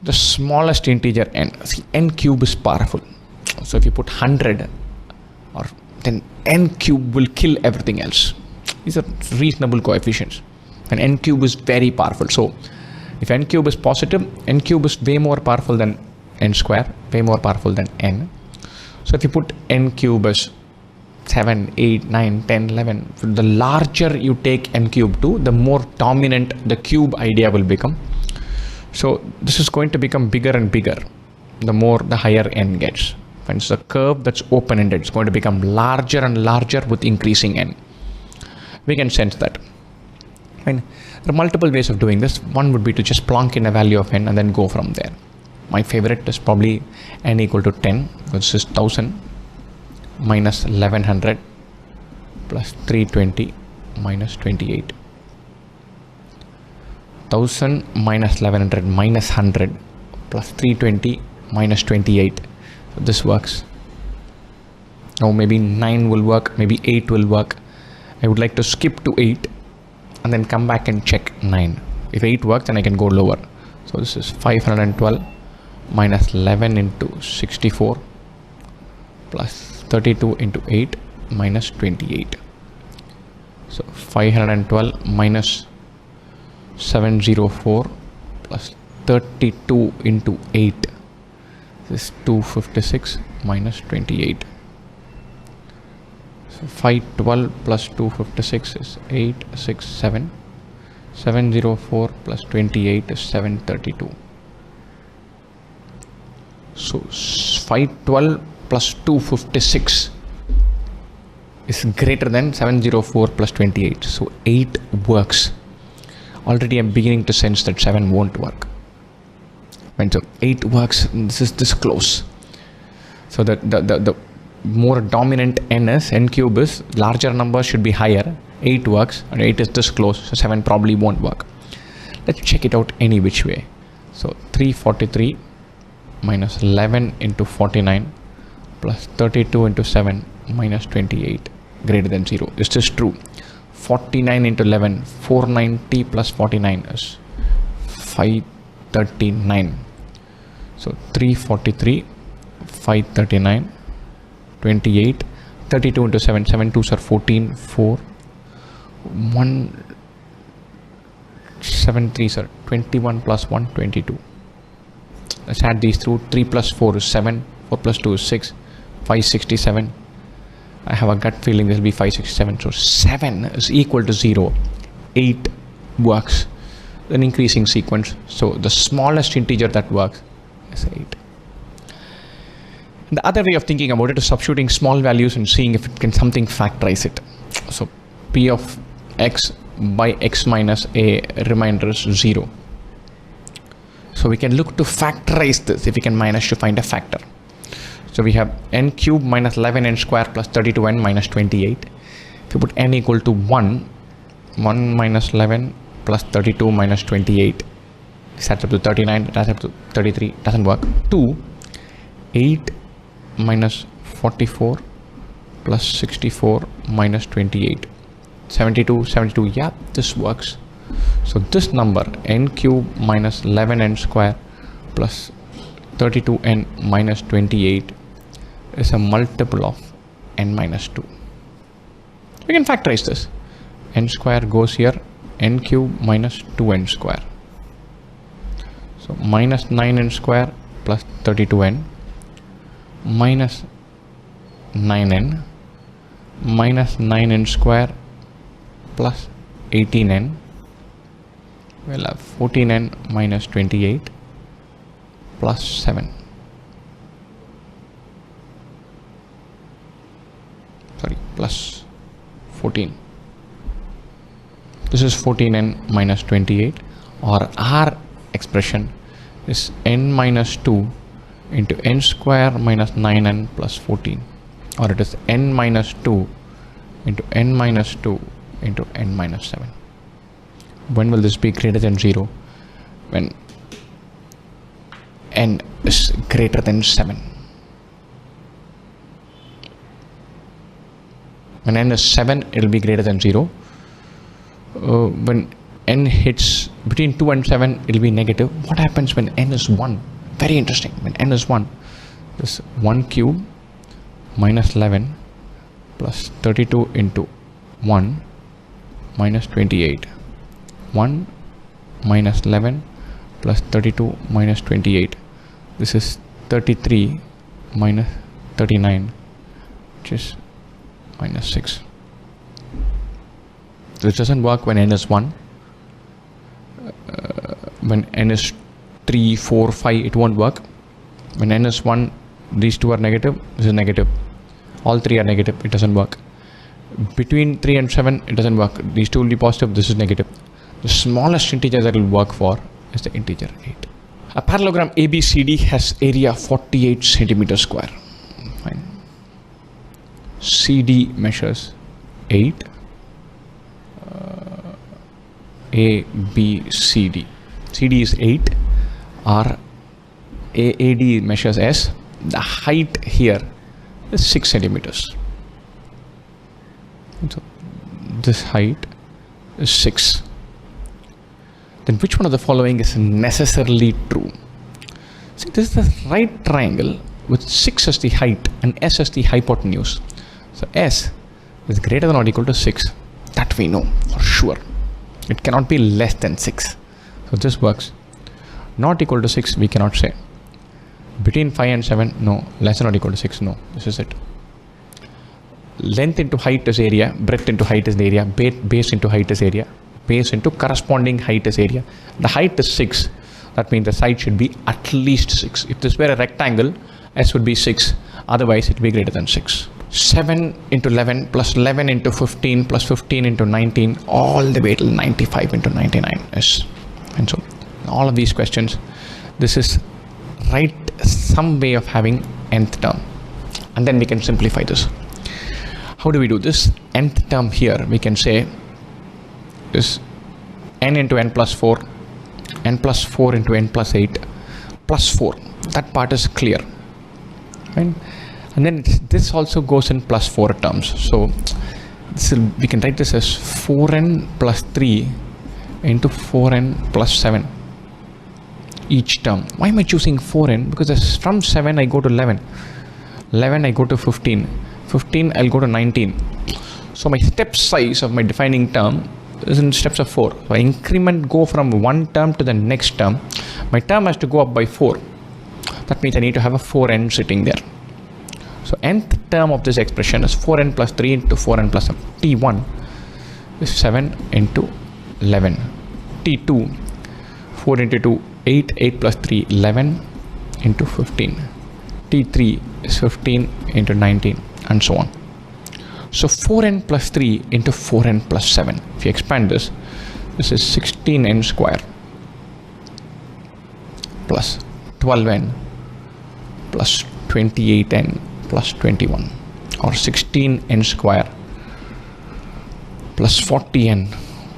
S1: The smallest integer n. See, n cube is powerful. So if you put 100, or then n cube will kill everything else. These are reasonable coefficients. And n cube is very powerful. So if n cube is positive, n cube is way more powerful than n square, way more powerful than n. So if you put n cube as 7, 8, 9, 10, 11, the larger you take n cube to, the more dominant the cube idea will become. So this is going to become bigger and bigger the higher n gets. And it's a curve that's open-ended. It's going to become larger and larger with increasing n. We can sense that. And there are multiple ways of doing this. One would be to just plonk in a value of n and then go from there. My favorite is probably n equal to 10, which is 1000 minus 1100 plus 320 minus 28. 1000 minus 1100 minus 100 plus 320 minus 28. So this works. Now maybe 9 will work, maybe 8 will work. I would like to skip to 8 and then come back and check 9. If 8 works, then I can go lower. So this is 512 minus 11 into 64 plus 32 into 8 minus 28. So 512 minus 704 plus 32 into 8. This is 256 minus 28. So 512 plus 256 is 867. 704 plus 28 is 732. So 512 plus 256 is greater than 704 plus 28. So 8 works. Already I'm beginning to sense that 7 won't work. When so 8 works, this is this close. So the more dominant n is, n cube is, larger number should be higher. 8 works, and 8 is this close, so 7 probably won't work. Let's check it out any which way. So 343 minus 11 into 49 plus 32 into 7 minus 28 greater than 0. Is this true? 49 into 11, 490 plus 49 is 539. So 343, 539, 28, 32 into 7, 7 2s are 14, 4, 1, 7 3s are 21 plus 1, 22. Let's add these through. 3 plus 4 is 7, 4 plus 2 is 6, 567. I have a gut feeling this will be 567. So 7 is equal to 0. 8 works. An increasing sequence. So the smallest integer that works is 8. The other way of thinking about it is substituting small values and seeing if it can something factorize it. So p of x by x minus a remainder is 0. So we can look to factorize this if we can manage to find a factor. So we have n cube minus 11n square plus 32n minus 28. If you put n equal to 1, 1 minus 11 plus 32 minus 28. This adds up to 39, it adds up to 33, doesn't work. 2, 8 minus 44 plus 64 minus 28. 72, 72, yeah, this works. So this number, n cube minus 11n square plus 32n minus 28 is a multiple of n minus 2. We can factorize this. N square goes here, n cube minus 2n square. So minus 9n square plus 32n minus 9n minus 9n square plus 18n. We'll have 14n minus 28 plus 7. Sorry, plus 14. This is 14n minus 28, or our expression is n minus 2 into n square minus 9n plus 14, or it is n minus 2 into n minus 2 into n minus 7. When will this be greater than 0? When n is greater than 7. When n is 7, it will be greater than 0. When n hits between 2 and 7, it will be negative. What happens when n is 1? Very interesting. When n is 1, this 1 cube minus 11 plus 32 into 1 minus 28. 1 minus 11 plus 32 minus 28. This is 33 minus 39, which is minus 6. This doesn't work when n is 1. When n is 3, 4, 5, it won't work. When n is 1, these two are negative, this is negative. All three are negative, it doesn't work. Between 3 and 7, it doesn't work. These two will be positive, this is negative. The smallest integer that will work for is the integer 8. A parallelogram ABCD has area 48 centimeters square. Fine. CD measures 8. ABCD. CD is 8. Our AD measures S. The height here is 6 centimeters. So this height is 6. Then which one of the following is necessarily true? See, this is the right triangle with 6 as the height and S as the hypotenuse. So S is greater than or equal to 6. That we know for sure. It cannot be less than 6. So this works. Not equal to 6, we cannot say. Between 5 and 7, no. Less than or equal to 6, no. This is it. Length into height is area. Breadth into height is the area. Base into height is area. Base into corresponding height is area. The height is 6. That means the side should be at least 6. If this were a rectangle, S would be 6. Otherwise, it will be greater than 6. 7 into 11 plus 11 into 15 plus 15 into 19 all the way till 95 into 99 is. And so all of these questions, this is right some way of having nth term. And then we can simplify this. How do we do this? Nth term here we can say is n into n plus 4, n plus 4 into n plus 8 plus 4. That part is clear. Right? And then this also goes in plus 4 terms. So we can write this as 4n plus 3 into 4n plus 7 each term. Why am I choosing 4n? Because from 7 I go to 11, 11 I go to 15, 15 I'll go to 19. So my step size of my defining term is in steps of 4. So I increment, go from one term to the next term. My term has to go up by 4. That means I need to have a 4n sitting there. So nth term of this expression is 4n plus 3 into 4n plus 7. T1 is 7 into 11. T2, 4 into 2, 8, 8 plus 3, 11 into 15. T3 is 15 into 19 and so on. So 4n plus 3 into 4n plus 7. If you expand this, this is 16n square plus 12n plus 28n plus 21, or 16n square plus 40n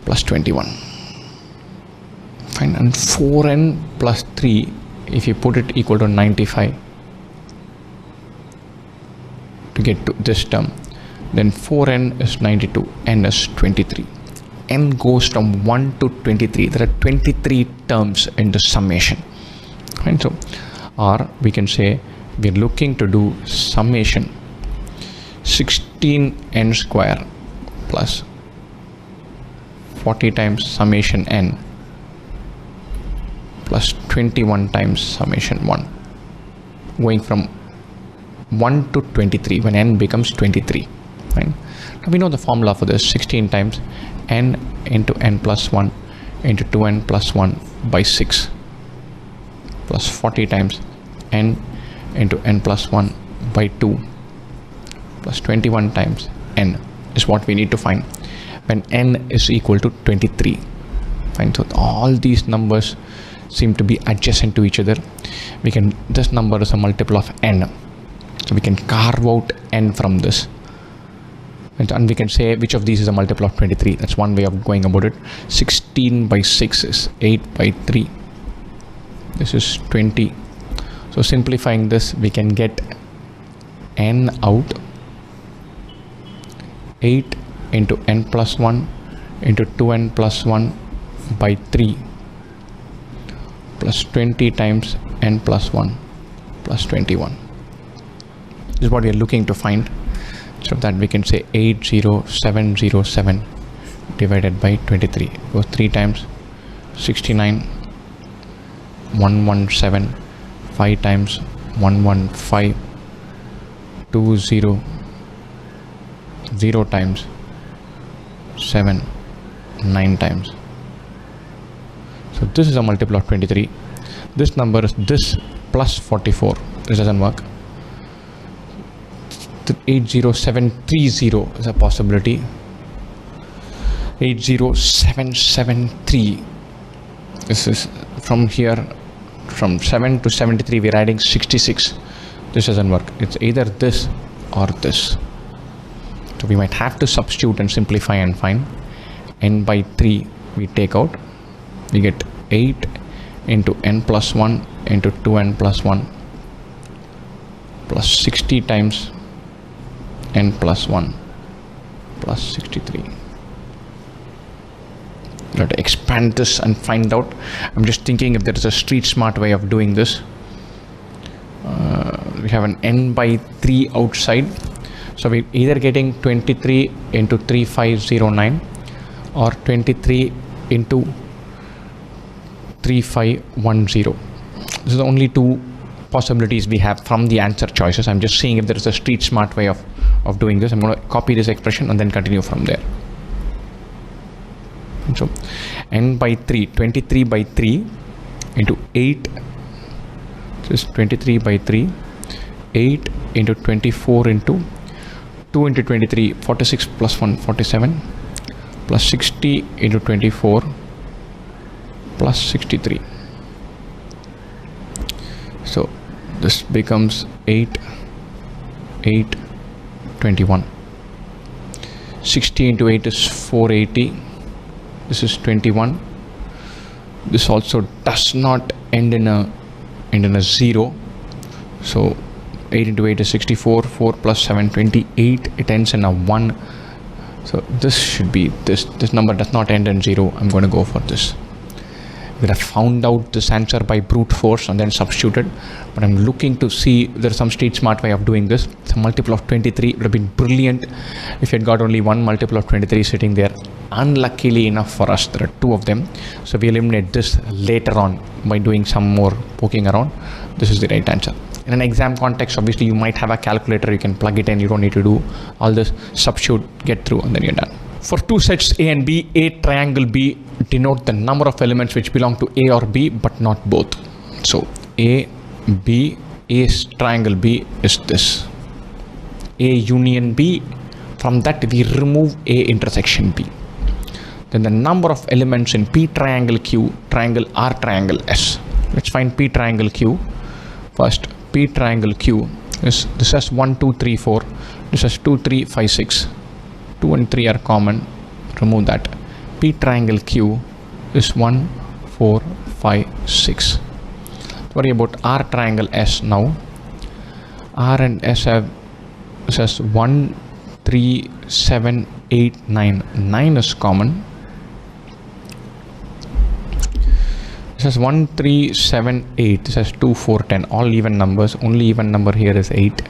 S1: plus 21. Fine. And 4n plus 3, if you put it equal to 95 to get to this term, then 4n is 92, n is 23. N goes from 1 to 23. There are 23 terms in the summation. And so, or we can say we're looking to do summation 16n square plus 40 times summation n plus 21 times summation 1, going from 1 to 23 when n becomes 23. Fine. Now we know the formula for this: 16 times n into n plus 1 into 2n plus 1 by 6 plus 40 times n into n plus 1 by 2 plus 21 times n is what we need to find when n is equal to 23. Fine. So all these numbers seem to be adjacent to each other. This number is a multiple of n, so we can carve out n from this, and we can say which of these is a multiple of 23. That's one way of going about it. 16 by 6 is 8 by 3. This is 20. So simplifying this, we can get n out 8 into n plus 1 into 2n plus 1 by 3 plus 20 times n plus 1 plus 21. This is what we are looking to find. So that we can say 80707 divided by 23. It goes 3 times 69, 117, 5 times 115, 20, 0 times 7, 9 times. So this is a multiple of 23. This number is this plus 44. This doesn't work. 80730 is a possibility. 80773. This is from here, from 7 to 73 we're adding 66. This doesn't work. It's either this or this. So we might have to substitute and simplify and find n by 3 we take out. We get 8 into n plus 1 into 2n plus 1 plus 60 times n plus 1 plus 63. You have to expand this and find out. I'm just thinking if there is a street smart way of doing this. We have an n by 3 outside, so we're either getting 23 into 3509 or 23 into 3510. This is the only two possibilities we have from the answer choices. I'm just seeing if there is a street smart way of doing this. I'm going to copy this expression and then continue from there. So n by 3, 23 by 3 into 8, this is 23 by 3, 8 into 24 into 2 into 23, 46 plus 1, 47, plus 60 into 24 plus 63. So this becomes 8, 8, 21. 60 into 8 is 480. This is 21. This also does not end in a 0. So 8 into 8 is 64. 4 plus 7, 28. It ends in a 1. So this should be this number does not end in 0. I'm going to go for this. We have found out this answer by brute force and then substituted, but I'm looking to see there's some street smart way of doing this. It's a multiple of 23. It would have been brilliant if you had got only one multiple of 23 sitting there. Unluckily enough for us, there are two of them, so we eliminate this later on by doing some more poking around. This is the right answer. In an exam context, obviously you might have a calculator, you can plug it in, you don't need to do all this, substitute, get through, and then you're done. For two sets A and B, A triangle B denote the number of elements which belong to A or B but not both. So A, B, A's triangle B is this. A union B, from that we remove A intersection B. Then the number of elements in P triangle Q, triangle R triangle S. Let's find P triangle Q. First, P triangle Q is, this has 1, 2, 3, 4. This has 2, 3, 5, 6. 2 and 3 are common. Remove that. P triangle Q is 1, 4, 5, 6. Worry about R triangle S now. R and S have, this has 1, 3, 7, 8, 9. 9 is common. This has 1, 3, 7, 8. This has 2, 4, 10. All even numbers. Only even number here is 8.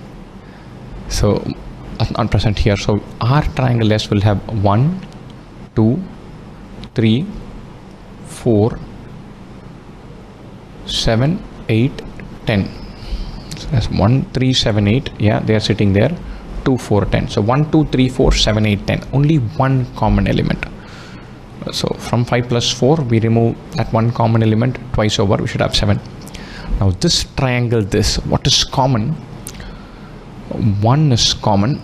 S1: So not present here. So R triangle S will have 1, 2, 3, 4, 7, 8, 10. So that's 1, 3, 7, 8. Yeah, they are sitting there. 2, 4, 10. So 1, 2, 3, 4, 7, 8, 10. Only one common element. So from 5 plus 4, we remove that one common element twice over. We should have 7. Now this triangle, this, what is common? 1 is common.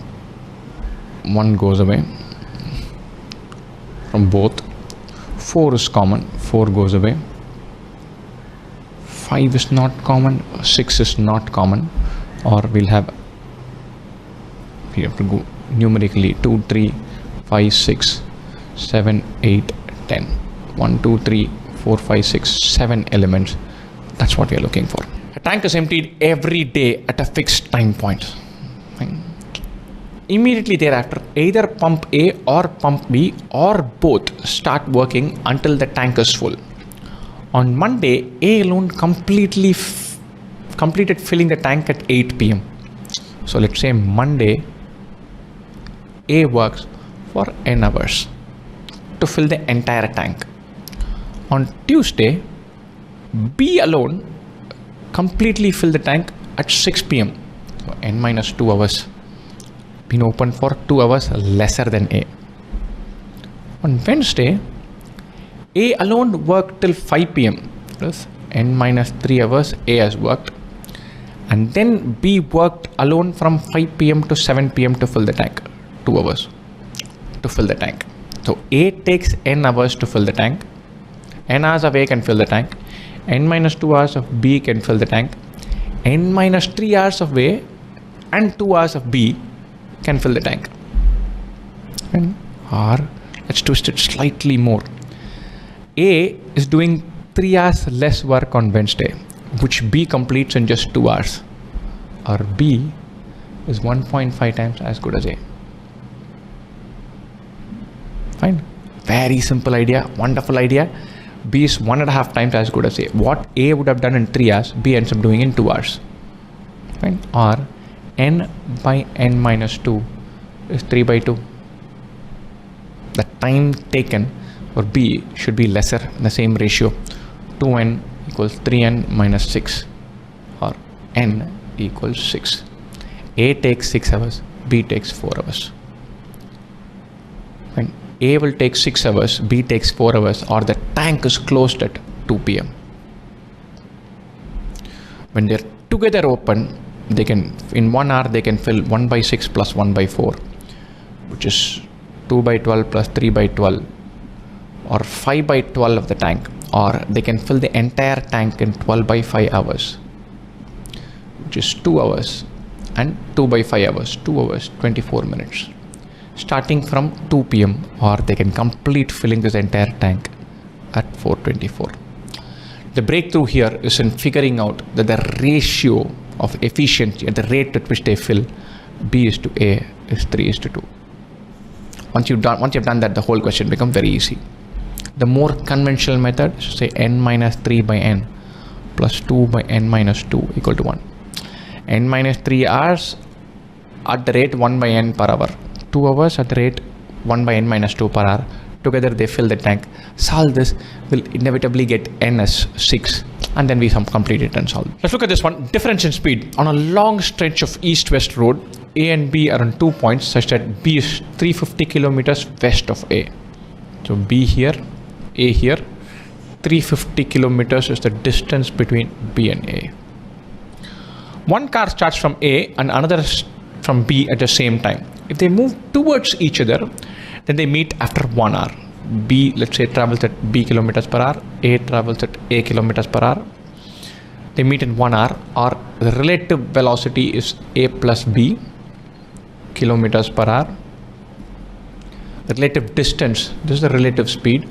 S1: 1 goes away from both. 4 is common. 4 goes away. 5 is not common. 6 is not common. Or we'll have, we have to go numerically 2, 3, 5, 6, 7, 8, 10. 1, 2, 3, 4, 5, 6, 7 elements. That's what we are looking for. A tank is emptied every day at a fixed time point. Fine. Immediately thereafter, either pump A or pump B or both start working until the tank is full. On Monday, A alone completed filling the tank at 8 p.m. So let's say Monday, A works for n hours to fill the entire tank. On Tuesday, B alone completely filled the tank at 6 p.m. So n minus 2 hours. Been open for 2 hours lesser than A. On Wednesday, A alone worked till 5 p.m. Plus n minus 3 hours A has worked. And then B worked alone from 5 p.m. to 7 p.m. to fill the tank. 2 hours to fill the tank. So A takes n hours to fill the tank. N hours of A can fill the tank. N minus 2 hours of B can fill the tank. N minus 3 hours of A and 2 hours of B can fill the tank. Or let's twist it slightly more. A is doing 3 hours less work on Wednesday, which B completes in just 2 hours. Or B is 1.5 times as good as A. Fine. Very simple idea, wonderful idea. B is 1.5 times as good as A. What A would have done in 3 hours, B ends up doing in 2 hours. Fine. Or n by n minus 2 is 3 by 2. The time taken for B should be lesser in the same ratio. 2n equals 3n minus 6, or n equals 6. A takes 6 hours, B takes 4 hours. When A will take 6 hours, B takes 4 hours, or the tank is closed at 2 p.m. When they're together open, they can, in 1 hour, they can fill 1 by 6 plus 1 by 4, which is 2 by 12 plus 3 by 12, or 5 by 12 of the tank, or they can fill the entire tank in 12 by 5 hours, which is 2 hours, and 2 by 5 hours, 2 hours, 24 minutes, starting from 2 p.m. or they can complete filling this entire tank at 4:24. The breakthrough here is in figuring out that the ratio of efficiency at the rate at which they fill B is to A is 3:2. Once you've done that, the whole question becomes very easy. The more conventional method is to say n minus 3 by n plus 2 by n minus 2 equal to 1. N minus 3 hours at the rate 1 by n per hour. 2 hours at the rate 1 by n minus 2 per hour. Together they fill the tank. Solve this, will inevitably get n as 6, and then we complete it and solve. Let's look at this one. Difference in speed. On a long stretch of east-west road, A and B are on 2 points such that B is 350 kilometers west of A. So B here, A here, 350 kilometers is the distance between B and A. One car starts from A and another from B at the same time. If they move towards each other, then they meet after 1 hour. B, let's say, travels at B kilometers per hour. A travels at A kilometers per hour. They meet in 1 hour. Or the relative velocity is A plus B kilometers per hour. The relative distance, this is the relative speed.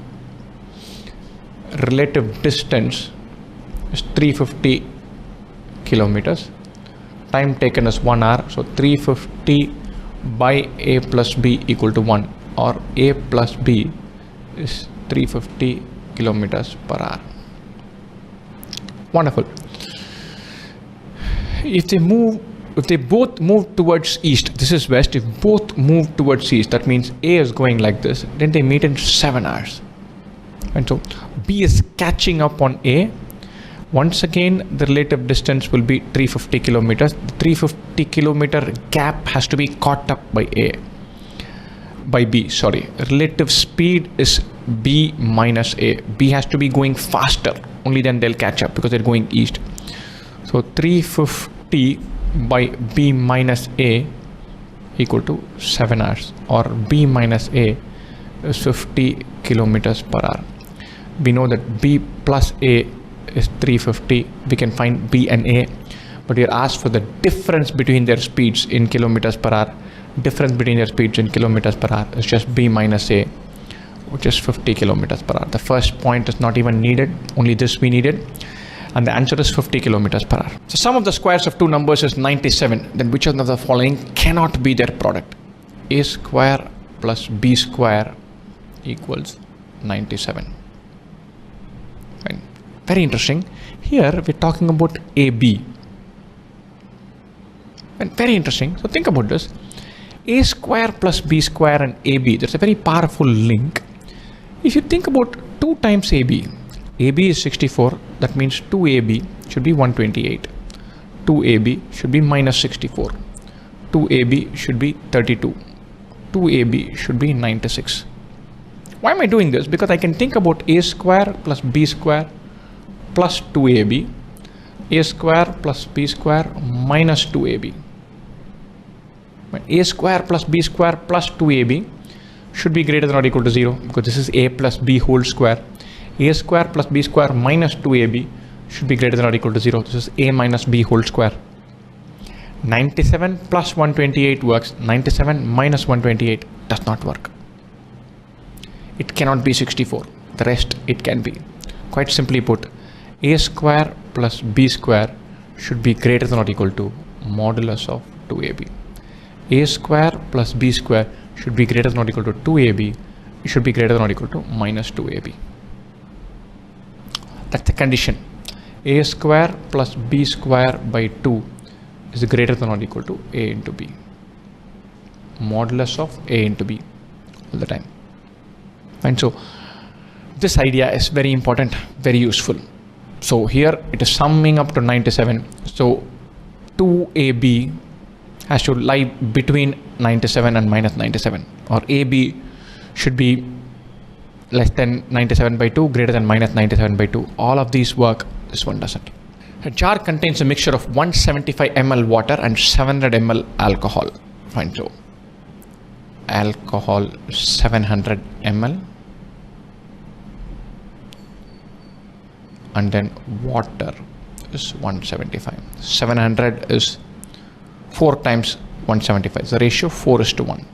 S1: Relative distance is 350 kilometers. Time taken is 1 hour. So 350 by A plus B equal to 1. Or A plus B is 350 kilometers per hour. Wonderful. If they both move towards east, this is west. If both move towards east, that means A is going like this, then they meet in 7 hours. And so B is catching up on A. Once again, the relative distance will be 350 kilometers. The 350 kilometer gap has to be caught up by B. Relative speed is B minus A. B has to be going faster. Only then they'll catch up because they're going east. So 350 by B minus A equal to 7 hours. Or B minus A is 50 kilometers per hour. We know that B plus A is 350. We can find B and A. But we are asked for the difference between their speeds in kilometers per hour. Difference between their speeds in kilometers per hour is just B minus A, which is 50 kilometers per hour. The first point is not even needed, only this we needed, and the answer is 50 kilometers per hour. So sum of the squares of two numbers is 97. Then which one of the following cannot be their product? A square plus B square equals 97. Fine. Very interesting. Here we're talking about AB. And very interesting. So think about this. A square plus B square and AB, that's a very powerful link. If you think about 2 times AB, AB is 64, that means 2AB should be 128. 2AB should be minus 64. 2AB should be 32. 2AB should be 96. Why am I doing this? Because I can think about A square plus B square plus 2AB, A square plus B square minus 2AB. A square plus B square plus 2AB should be greater than or equal to 0 because this is A plus B whole square. A square plus B square minus 2AB should be greater than or equal to 0. This is A minus B whole square. 97 plus 128 works. 97 minus 128 does not work. It cannot be 64. The rest it can be. Quite simply put, A square plus B square should be greater than or equal to modulus of 2AB. A square plus B square should be greater than or equal to 2AB. It should be greater than or equal to minus 2AB. That's the condition. A square plus B square by 2 is greater than or equal to A into B. Modulus of A into B all the time. And so this idea is very important, very useful. So here it is summing up to 97. So 2AB has to lie between 97 and minus 97, or AB should be less than 97 by 2, greater than minus 97 by 2. All of these work, this one doesn't. A jar contains a mixture of 175 ml water and 700 ml alcohol. Fine, so alcohol 700 ml and then water is 175. 700 is 4 times 175. The ratio 4:1.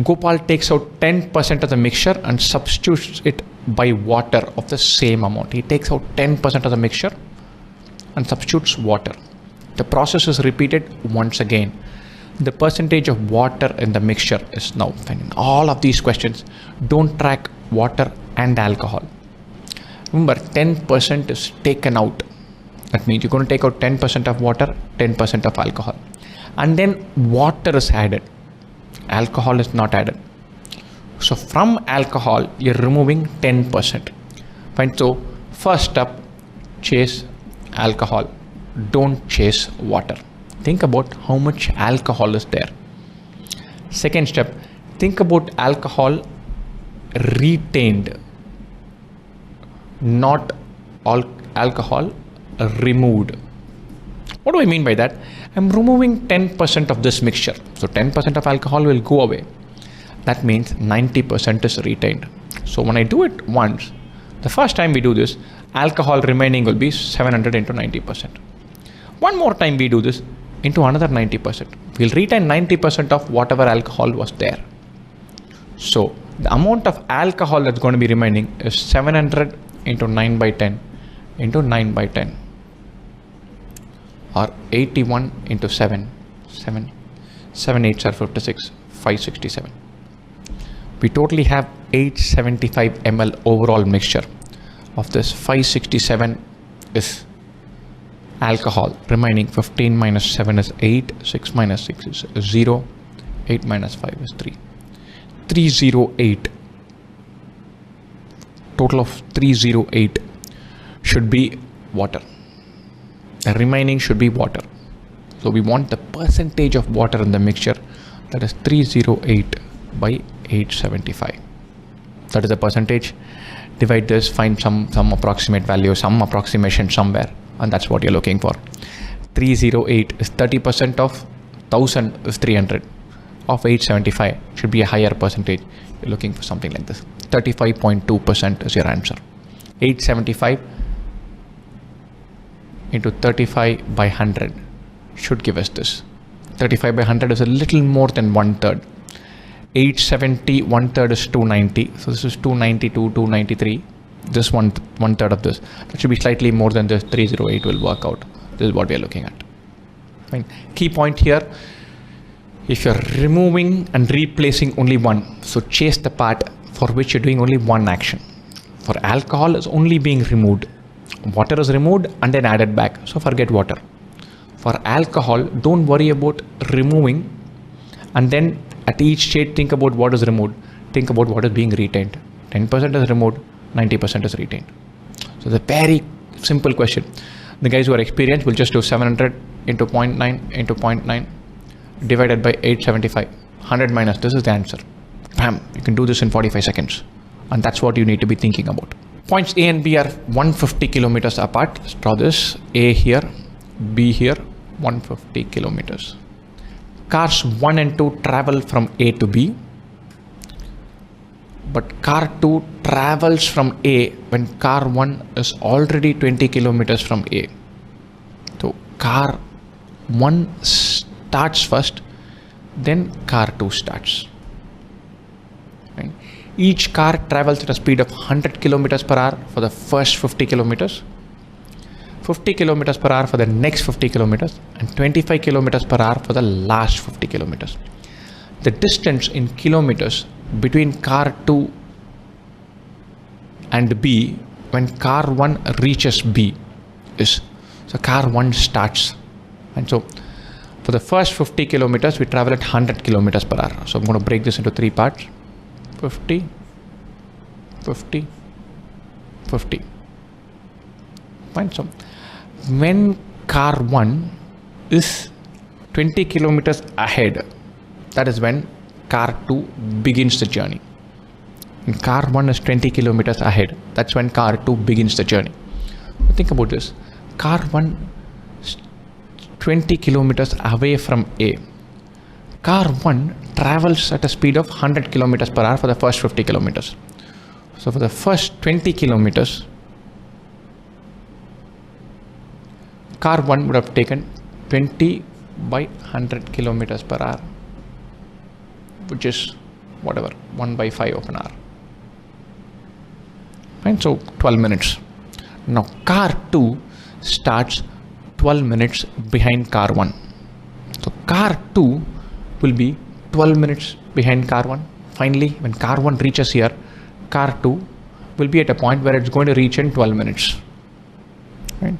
S1: Gopal takes out 10% of the mixture and substitutes it by water of the same amount. He takes out 10% of the mixture and substitutes water. The process is repeated once again. The percentage of water in the mixture is now fine. In all of these questions, don't track water and alcohol. Remember, 10% is taken out. That means you're going to take out 10% of water, 10% of alcohol. And then water is added. Alcohol is not added. So from alcohol, you're removing 10%. Fine. So first step, chase alcohol. Don't chase water. Think about how much alcohol is there. Second step, think about alcohol retained, not all alcohol removed. What do I mean by that? I'm removing 10% of this mixture. So 10% of alcohol will go away. That means 90% is retained. So when I do it once, the first time we do this, alcohol remaining will be 700 into 90%. One more time we do this into another 90%. We'll retain 90% of whatever alcohol was there. So the amount of alcohol that's going to be remaining is 700 into 9 by 10 into 9 by 10, or 81 into 7 8s are 56, 567. We totally have 875 ml overall mixture. Of this, 567 is alcohol. Remaining 15 minus 7 is 8, 6 minus 6 is 0, 8 minus 5 is 3. 308. Total of 308 should be water. The remaining should be water. So we want the percentage of water in the mixture, that is 308 by 875. That is the percentage. Divide this, find some approximate value, some approximation somewhere, and that's what you're looking for. 308 is 30% of 1000 is 300. Of 875 should be a higher percentage. You're looking for something like this. 35.2% is your answer. 875 into 35 by 100 should give us this. 35 by 100 is a little more than 1/3. 870, 1/3 is 290. So this is 292, 293. This one third of this. That should be slightly more than this. 308 will work out. This is what we are looking at. Fine. Key point here, if you're removing and replacing only one, so chase the part for which you're doing only one action. For alcohol, is only being removed. Water is removed and then added back. So forget water. For alcohol, don't worry about removing and then at each stage think about what is removed. Think about what is being retained. 10% is removed, 90% is retained. So the very simple question. The guys who are experienced will just do 700 into 0.9 into 0.9 divided by 875. 100 minus, this is the answer. Bam, you can do this in 45 seconds. And that's what you need to be thinking about. Points A and B are 150 kilometers apart. Let's draw this. A here, B here, 150 kilometers. Cars 1 and 2 travel from A to B. But car 2 travels from A when car 1 is already 20 kilometers from A. So car 1 starts first, then car 2 starts. Right? Each car travels at a speed of 100 kilometers per hour for the first 50 kilometers, 50 kilometers per hour for the next 50 kilometers, and 25 kilometers per hour for the last 50 kilometers. The distance in kilometers between car 2 and B when car 1 reaches B is, so car 1 starts, and so for the first 50 kilometers we travel at 100 kilometers per hour. So I'm going to break this into 3 parts. 50, 50, 50. Fine. So when car 1 is 20 kilometers ahead, that is when car 2 begins the journey. And car 1 is 20 kilometers ahead, that's when car 2 begins the journey. Think about this. Car 1 is 20 kilometers away from A. Car 1 travels at a speed of 100 kilometers per hour for the first 50 kilometers. So for the first 20 kilometers, car 1 would have taken 20 by 100 kilometers per hour, which is whatever, 1 by 5 of an hour. Fine, so 12 minutes. Now car 2 starts 12 minutes behind car 1. So car 2 will be 12 minutes behind car 1. Finally, when car 1 reaches here, car 2 will be at a point where it's going to reach in 12 minutes. Right?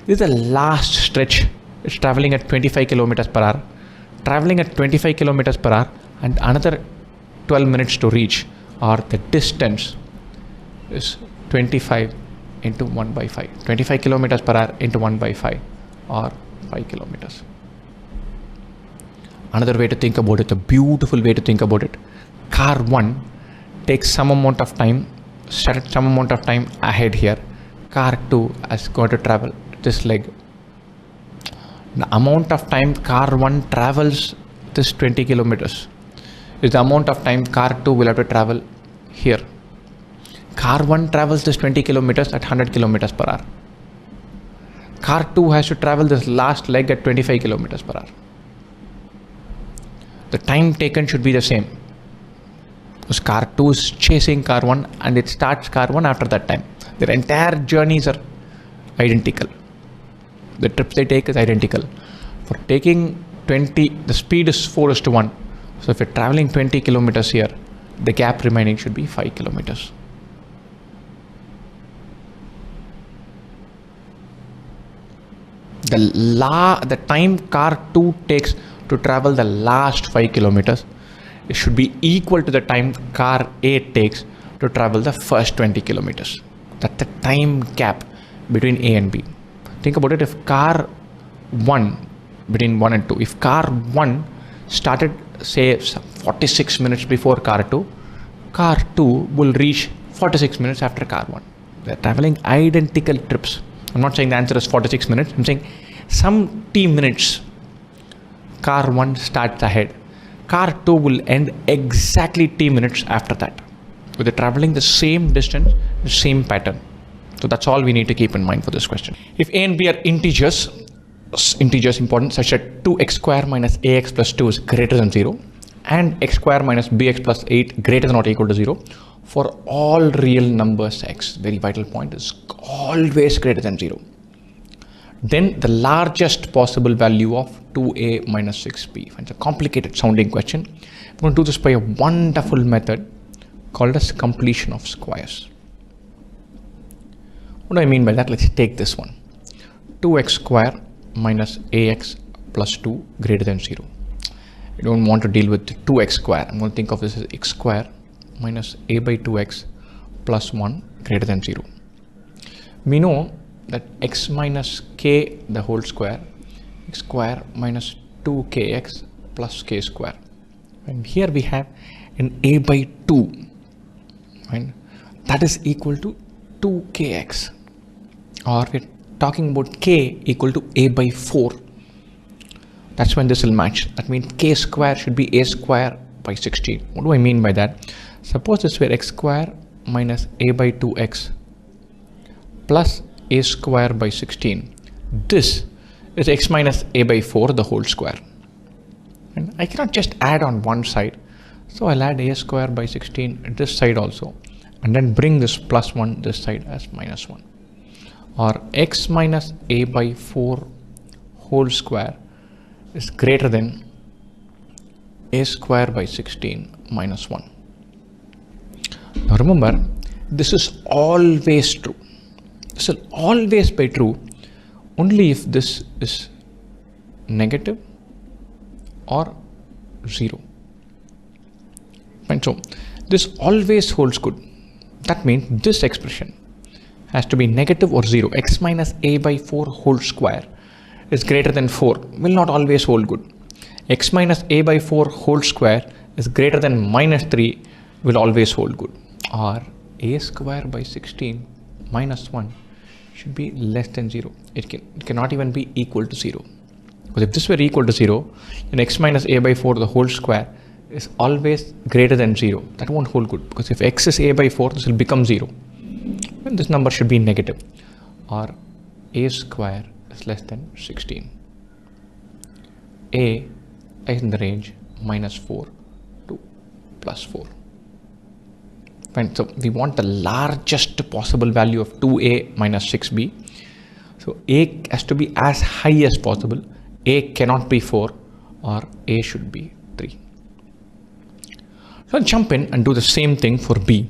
S1: This is the last stretch. It's traveling at 25 kilometers per hour. Traveling at 25 kilometers per hour and another 12 minutes to reach, or the distance is 25 into 1 by 5. 25 kilometers per hour into 1 by 5, or 5 kilometers. Another way to think about it, a beautiful way to think about it, car 1 takes some amount of time, started some amount of time ahead here. Car 2 is going to travel this leg. The amount of time car 1 travels this 20 kilometers is the amount of time car 2 will have to travel here. Car 1 travels this 20 kilometers at 100 kilometers per hour. Car 2 has to travel this last leg at 25 kilometers per hour. The time taken should be the same, because car 2 is chasing car 1 and it starts car 1 after that time. Their entire journeys are identical. The trips they take is identical. For taking 20, the speed is 4:1. So if you're traveling 20 kilometers here, the gap remaining should be 5 kilometers. The time car 2 takes to travel the last 5 kilometers, it should be equal to the time car A takes to travel the first 20 kilometers. That's the time gap between A and B. Think about it, if car 1, between 1 and 2, if car 1 started say 46 minutes before car 2, car 2 will reach 46 minutes after car 1. They're traveling identical trips. I'm not saying the answer is 46 minutes. I'm saying some t minutes car 1 starts ahead. Car 2 will end exactly t minutes after that. So they're traveling the same distance, the same pattern. So that's all we need to keep in mind for this question. If a and b are integers important, such that 2x square minus ax plus 2 is greater than 0 and x square minus bx plus 8 greater than or equal to 0, for all real numbers x, very vital point, is always greater than 0. Then the largest possible value of 2a minus 6b. It's a complicated sounding question. I'm going to do this by a wonderful method called as completion of squares. What do I mean by that? Let's take this one. 2x square minus ax plus 2 greater than 0. I don't want to deal with 2x square. I'm going to think of this as x square minus a by 2x plus 1 greater than 0. We know that x minus k the whole square, x square minus 2kx plus k square. And here we have an a by 2, right? That is equal to 2kx. Or we're talking about k equal to a by 4. That's when this will match. That means k square should be a square by 16. What do I mean by that? Suppose this were x square minus a by 2x plus a square by 16. This is x minus a by 4 the whole square. And I cannot just add on one side. So I'll add a square by 16 at this side also. And then bring this plus 1 this side as minus 1. Or x minus a by 4 whole square is greater than a square by 16 minus 1. Now remember, this is always true. This will always be true only if this is negative or 0. Right, so this always holds good. That means this expression has to be negative or 0. X minus a by 4 whole square is greater than 4 will not always hold good. X minus a by 4 whole square is greater than minus 3 will always hold good. Or a square by 16 minus 1 should be less than 0. It cannot even be equal to 0. Because if this were equal to 0, then x minus a by 4 the whole square is always greater than 0. That won't hold good, because if x is a by 4, this will become 0. And this number should be negative. Or a square is less than 16. A is in the range minus 4 to plus 4. Fine. So we want the largest possible value of 2a minus 6b. So a has to be as high as possible. A cannot be 4 or a should be 3. So I'll jump in and do the same thing for b.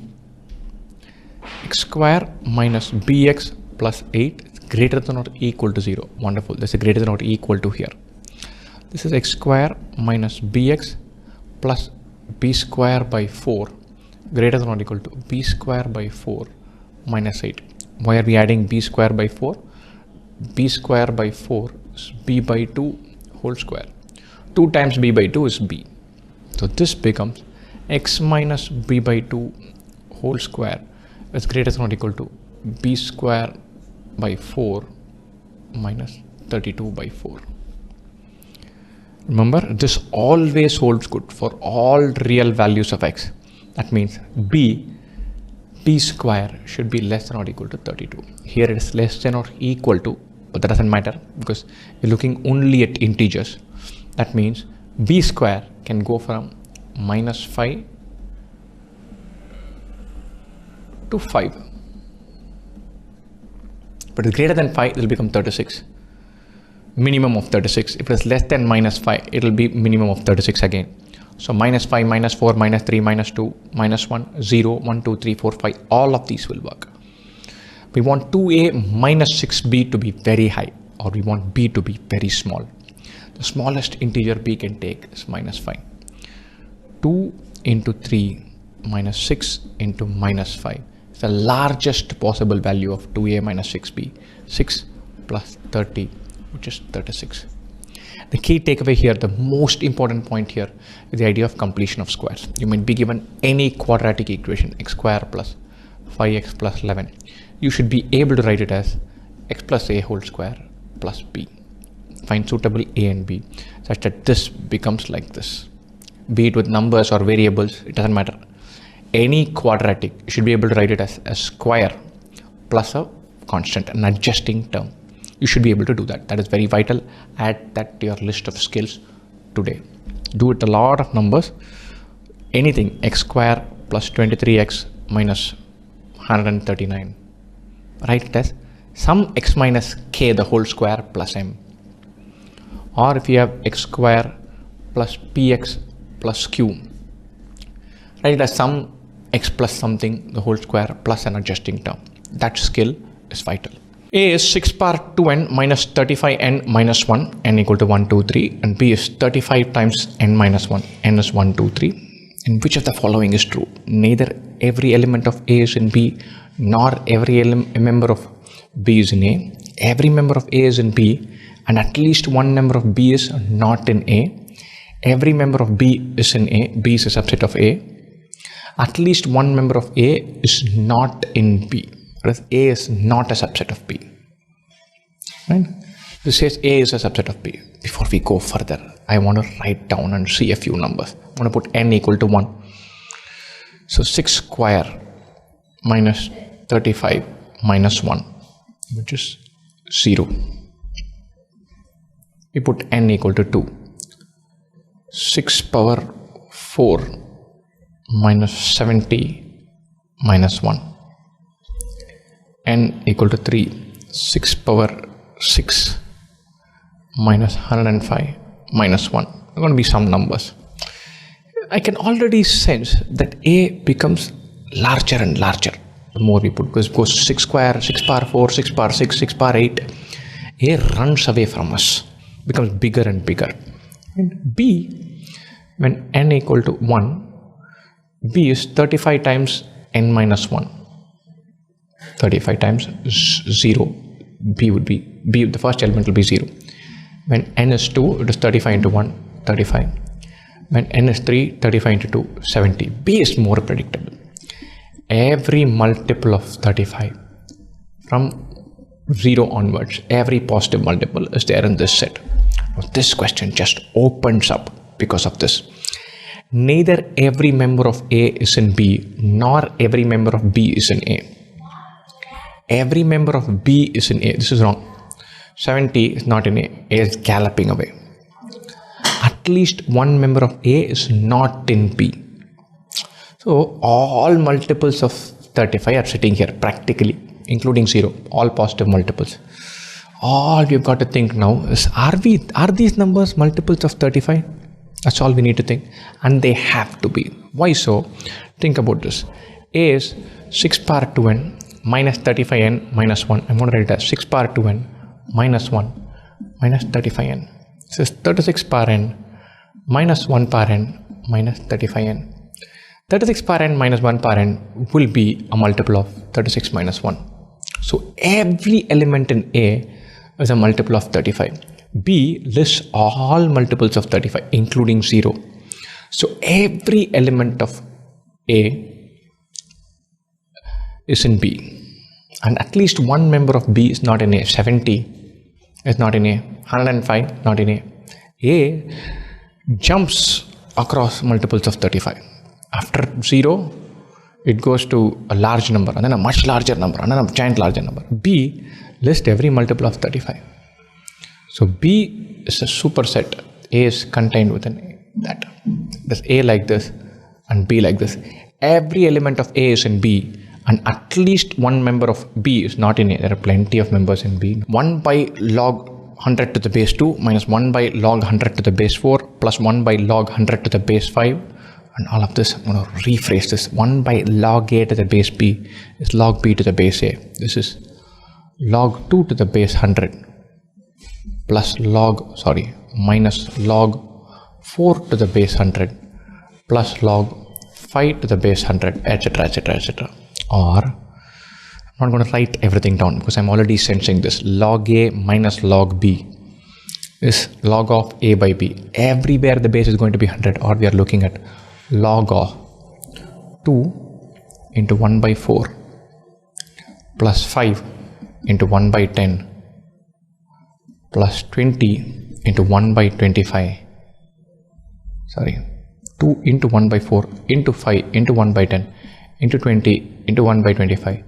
S1: X square minus bx plus 8 is greater than or equal to 0. Wonderful. This is greater than or equal to here. This is x square minus bx plus b square by 4 greater than or equal to b square by 4 minus 8. Why are we adding b square by 4? B square by 4 is b by 2 whole square. 2 times b by 2 is b. So this becomes x minus b by 2 whole square is greater than or equal to b square by 4 minus 32 by 4. Remember, this always holds good for all real values of x. That means b square should be less than or equal to 32. Here it is less than or equal to, but that doesn't matter because you're looking only at integers. That means b square can go from minus 5 to 5. But if it's greater than 5, it will become 36. Minimum of 36. If it is less than minus 5, it will be minimum of 36 again. So minus 5, minus 4, minus 3, minus 2, minus 1, 0, 1, 2, 3, 4, 5. All of these will work. We want 2a minus 6b to be very high, or we want b to be very small. The smallest integer b can take is minus 5. 2 into 3 minus 6 into minus 5 is the largest possible value of 2a minus 6b. 6 plus 30, which is 36. The key takeaway here, the most important point here, is the idea of completion of squares. You might be given any quadratic equation, x square plus 5x plus 11. You should be able to write it as x plus a whole square plus b. Find suitable a and b such that this becomes like this. Be it with numbers or variables, it doesn't matter. Any quadratic, you should be able to write it as a square plus a constant, an adjusting term. You should be able to do that. That is very vital. Add that to your list of skills today. Do it a lot of numbers. Anything x square plus 23x minus 139. Write it as some x minus k the whole square plus m. Or if you have x square plus px plus q, write it as some x plus something the whole square plus an adjusting term. That skill is vital. A is 6 power 2n minus 35n minus 1, n equal to 1, 2, 3, and b is 35 times n minus 1, n is 1, 2, 3. And which of the following is true? Neither every element of A is in B, nor every member of B is in A. Every member of A is in B, and at least one member of B is not in A. Every member of B is in A, B is a subset of A. At least one member of A is not in B. Whereas A is not a subset of B. Right? This says A is a subset of B. Before we go further, I want to write down and see a few numbers. I want to put n equal to 1. So 6 square minus 35 minus 1, which is 0. We put n equal to 2. 6 power 4 minus 70 minus 1. N equal to 3, 6 power 6 minus 105 minus 1. There are going to be some numbers. I can already sense that A becomes larger and larger the more we put, because it goes 6 square, 6 power 4, 6 power 6, 6 power 8. A runs away from us, becomes bigger and bigger. And B, when n equal to 1, B is 35 times n minus 1. 35 times 0, B would be, B, the first element will be 0. When n is 2, it is 35 into 1, 35. When n is 3, 35 into 2, 70. B is more predictable. Every multiple of 35 from 0 onwards, every positive multiple is there in this set. Now, this question just opens up because of this. Neither every member of A is in B, nor every member of B is in A. Every member of B is in A. This is wrong. 70 is not in A. A is galloping away. At least one member of A is not in B. So all multiples of 35 are sitting here practically, including 0, all positive multiples. All we've got to think now is, are these numbers multiples of 35? That's all we need to think. And they have to be. Why so? Think about this. A is 6 power 2n minus 35n minus 1. I'm going to write it as 6 power 2n minus 1 minus 35n. This is 36 power n minus 1 power n minus 35n. 36 power n minus 1 power n will be a multiple of 36 minus 1. So every element in A is a multiple of 35. B lists all multiples of 35 including 0. So every element of A is in B. And at least one member of B is not in A. 70 is not in A. 105 not in A. A jumps across multiples of 35. After 0, it goes to a large number, and then a much larger number, and then a giant larger number. B lists every multiple of 35. So B is a superset. A is contained within that. There's A like this and B like this. Every element of A is in B, and at least one member of B is not in A. There are plenty of members in B. 1 by log 100 to the base 2 minus 1 by log 100 to the base 4 plus 1 by log 100 to the base 5. And all of this, I'm going to rephrase this. 1 by log A to the base B is log B to the base A. This is log 2 to the base 100 plus minus log 4 to the base 100 plus log 5 to the base 100, etc., etc., etc. Or I'm not going to write everything down because I'm already sensing this. Log A minus log B is log of A by B. Everywhere the base is going to be 100, or we are looking at log of 2 into 1 by 4 plus 5 into 1 by 10 plus 20 into 1 by 25. 2 into 1 by 4 into 5 into 1 by 10 into 20 into 1 by 25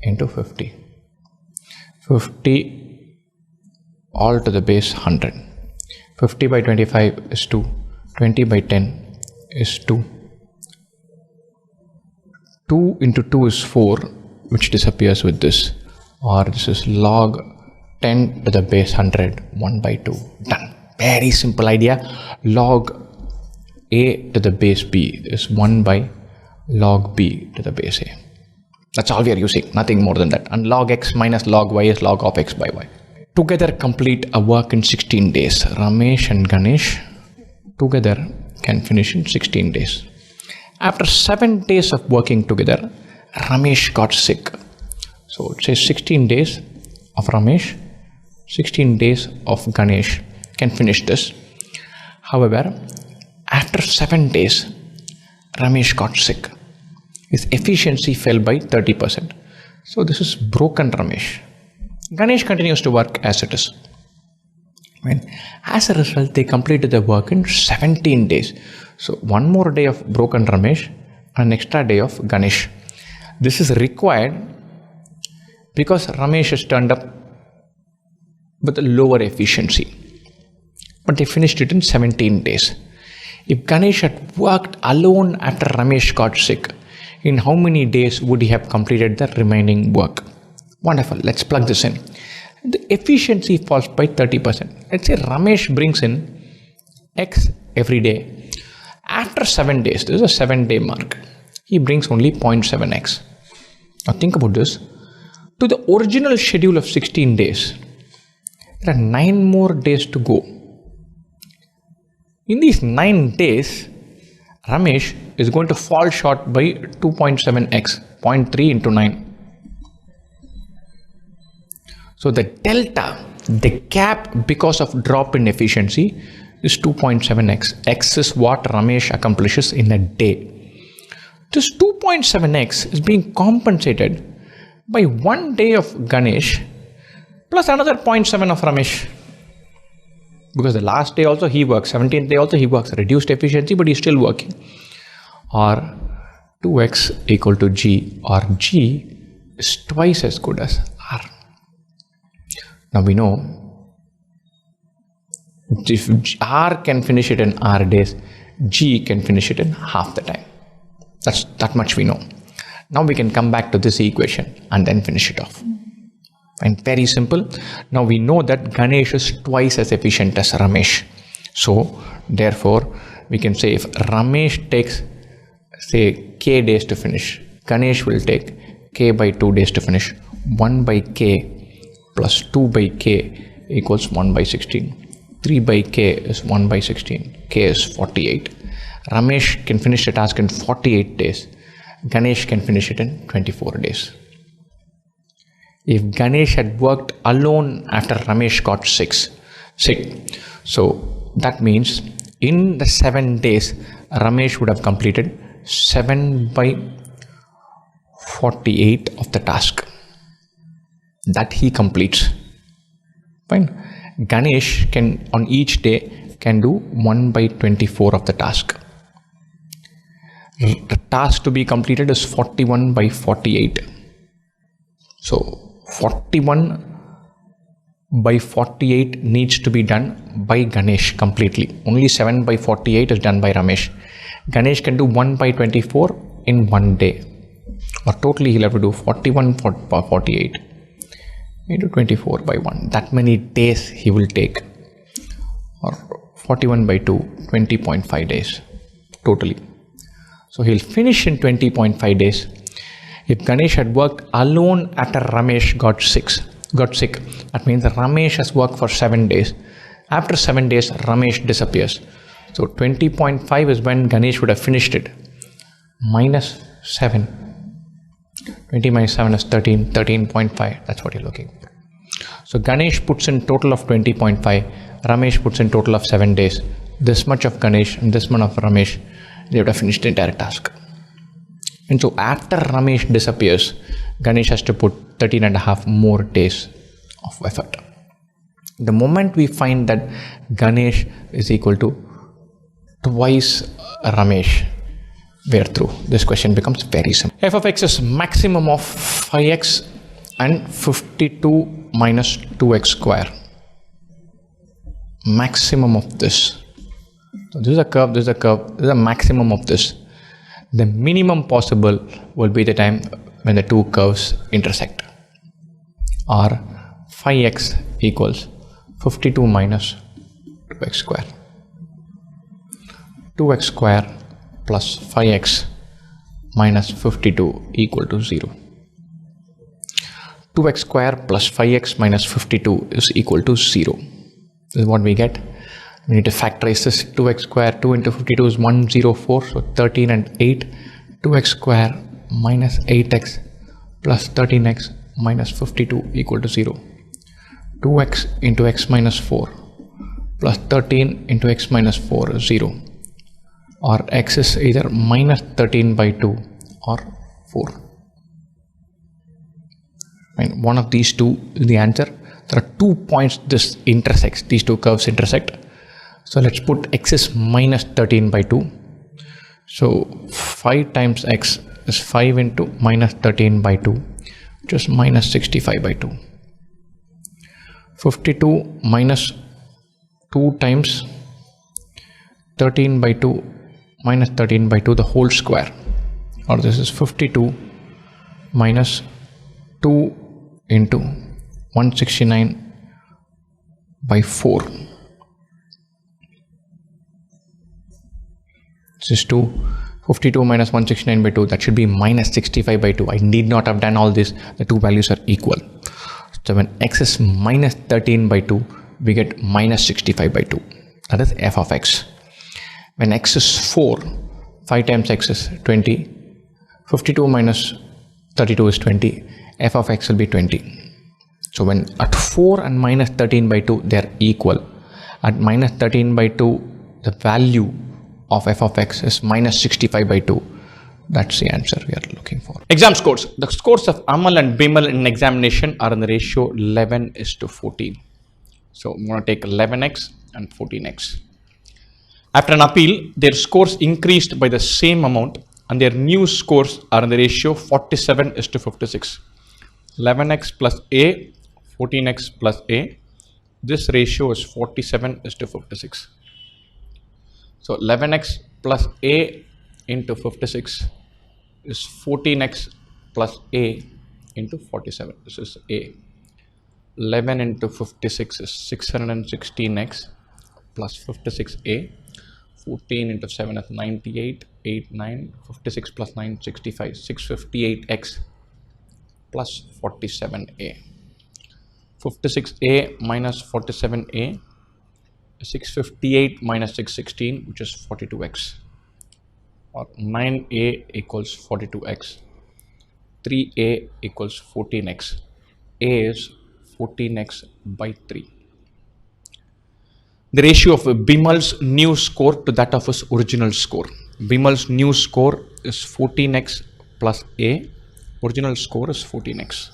S1: into 50. 50 all to the base 100. 50 by 25 is 2. 20 by 10 is 2. 2 into 2 is 4, which disappears with this. Or this is log 10 to the base 100, 1 by 2. Done. Very simple idea. Log A to the base B is 1 by log B to the base A. That's all we are using, nothing more than that. And log x minus log y is log of x by y. Together complete a work in 16 days. Ramesh and Ganesh together can finish in 16 days. After 7 days of working together, Ramesh got sick. So it says 16 days of Ramesh, 16 days of Ganesh can finish this. However, after 7 days, Ramesh got sick. His efficiency fell by 30%. So this is broken Ramesh. Ganesh continues to work as it is. As a result, they completed the work in 17 days. So one more day of broken Ramesh and an extra day of Ganesh. This is required because Ramesh has turned up with a lower efficiency. But they finished it in 17 days. If Ganesh had worked alone after Ramesh got sick, in how many days would he have completed the remaining work? Wonderful. Let's plug this in. The efficiency falls by 30%. Let's say Ramesh brings in X every day. After 7 days, this is a 7-day mark, he brings only 0.7x. Now think about this. To the original schedule of 16 days, there are 9 more days to go. In these 9 days, Ramesh is going to fall short by 2.7x, 0.3 into 9. So the delta, the gap because of drop in efficiency is 2.7x. X is what Ramesh accomplishes in a day. This 2.7x is being compensated by 1 day of Ganesh plus another 0.7 of Ramesh. Because the last day also he works, 17th day also he works, reduced efficiency, but he's still working. Or 2x equal to g, or g is twice as good as r. Now we know if r can finish it in r days, g can finish it in half the time. That much we know. Now we can come back to this equation and then finish it off. And very simple. Now we know that Ganesh is twice as efficient as Ramesh. So therefore we can say if Ramesh takes say k days to finish, Ganesh will take k by 2 days to finish. 1 by k plus 2 by k equals 1 by 16. 3 by k is 1 by 16. K is 48. Ramesh can finish the task in 48 days. Ganesh can finish it in 24 days. If Ganesh had worked alone after Ramesh got sick, so that means in the 7 days, Ramesh would have completed 7 by 48 of the task that he completes. Fine. Ganesh can on each day can do 1 by 24 of the task. The task to be completed is 41 by 48. So 41 by 48 needs to be done by Ganesh completely. Only 7 by 48 is done by Ramesh. Ganesh can do 1 by 24 in 1 day. Or totally he'll have to do 41 by 48 into 24 by 1. That many days he will take. Or 41 by 2, 20.5 days totally. So he'll finish in 20.5 days. If Ganesh had worked alone after Ramesh got sick, that means Ramesh has worked for 7 days. After 7 days, Ramesh disappears. So 20.5 is when Ganesh would have finished it. Minus 7. 20 minus 7 is 13, 13.5. That's what you're looking for. So Ganesh puts in total of 20.5. Ramesh puts in total of 7 days. This much of Ganesh and this much of Ramesh, they would have finished the entire task. And so after Ramesh disappears, Ganesh has to put 13.5 more days of effort. The moment we find that Ganesh is equal to twice Ramesh, we're through. This question becomes very simple. F of x is maximum of 5x and 52 minus 2x square. Maximum of this. So this is a curve, this is a curve, this is a maximum of this. The minimum possible will be the time when the two curves intersect. Or 5x equals 52 minus 2x square. 2x square plus 5x minus 52 equal to 0. 2x square plus 5x minus 52 is equal to 0. This is what we get. We need to factorize this. 2x square, 2 into 52 is 104, so 13 and 8. 2x square minus 8x plus 13x minus 52 equal to 0. 2x into x minus 4 plus 13 into x minus 4 is 0. Or x is either minus 13 by 2 or 4. And one of these two is the answer. There are 2 points this intersects, these two curves intersect. So let's put x is minus 13 by 2. So 5 times x is 5 into minus 13 by 2, which is minus 65 by 2. 52 minus 2 times 13 by 2 minus 13 by 2 the whole square. Or this is 52 minus 2 into 169 by 4. This is 2. 52 minus 169 by 2, that should be minus 65 by 2. I need not have done all this. The two values are equal. So when x is minus 13 by 2, we get minus 65 by 2. That is f of x. When x is 4, 5 times x is 20. 52 minus 32 is 20. F of x will be 20. So when at 4 and minus 13 by 2, they are equal. At minus 13 by 2, the value of f of x is minus 65 by 2. That's the answer we are looking for. Exam scores. The scores of Amal and Bimal in examination are in the ratio 11:14. So I'm going to take 11x and 14x. After an appeal, their scores increased by the same amount and their new scores are in the ratio 47:56. 11x plus a, 14x plus a. This ratio is 47:56. So 11x plus a into 56 is 14x plus a into 47. This is a. 11 into 56 is 616x plus 56a. 14 into 7 is 98, 8, 9, 56 plus 9, 65, 658x plus 47a. 56a minus 47a, 658 minus 616, which is 42x, or 9a equals 42x, 3a equals 14x, a is 14x by 3. The ratio of Bimal's new score to that of his original score. Bimal's new score is 14x plus a, original score is 14x.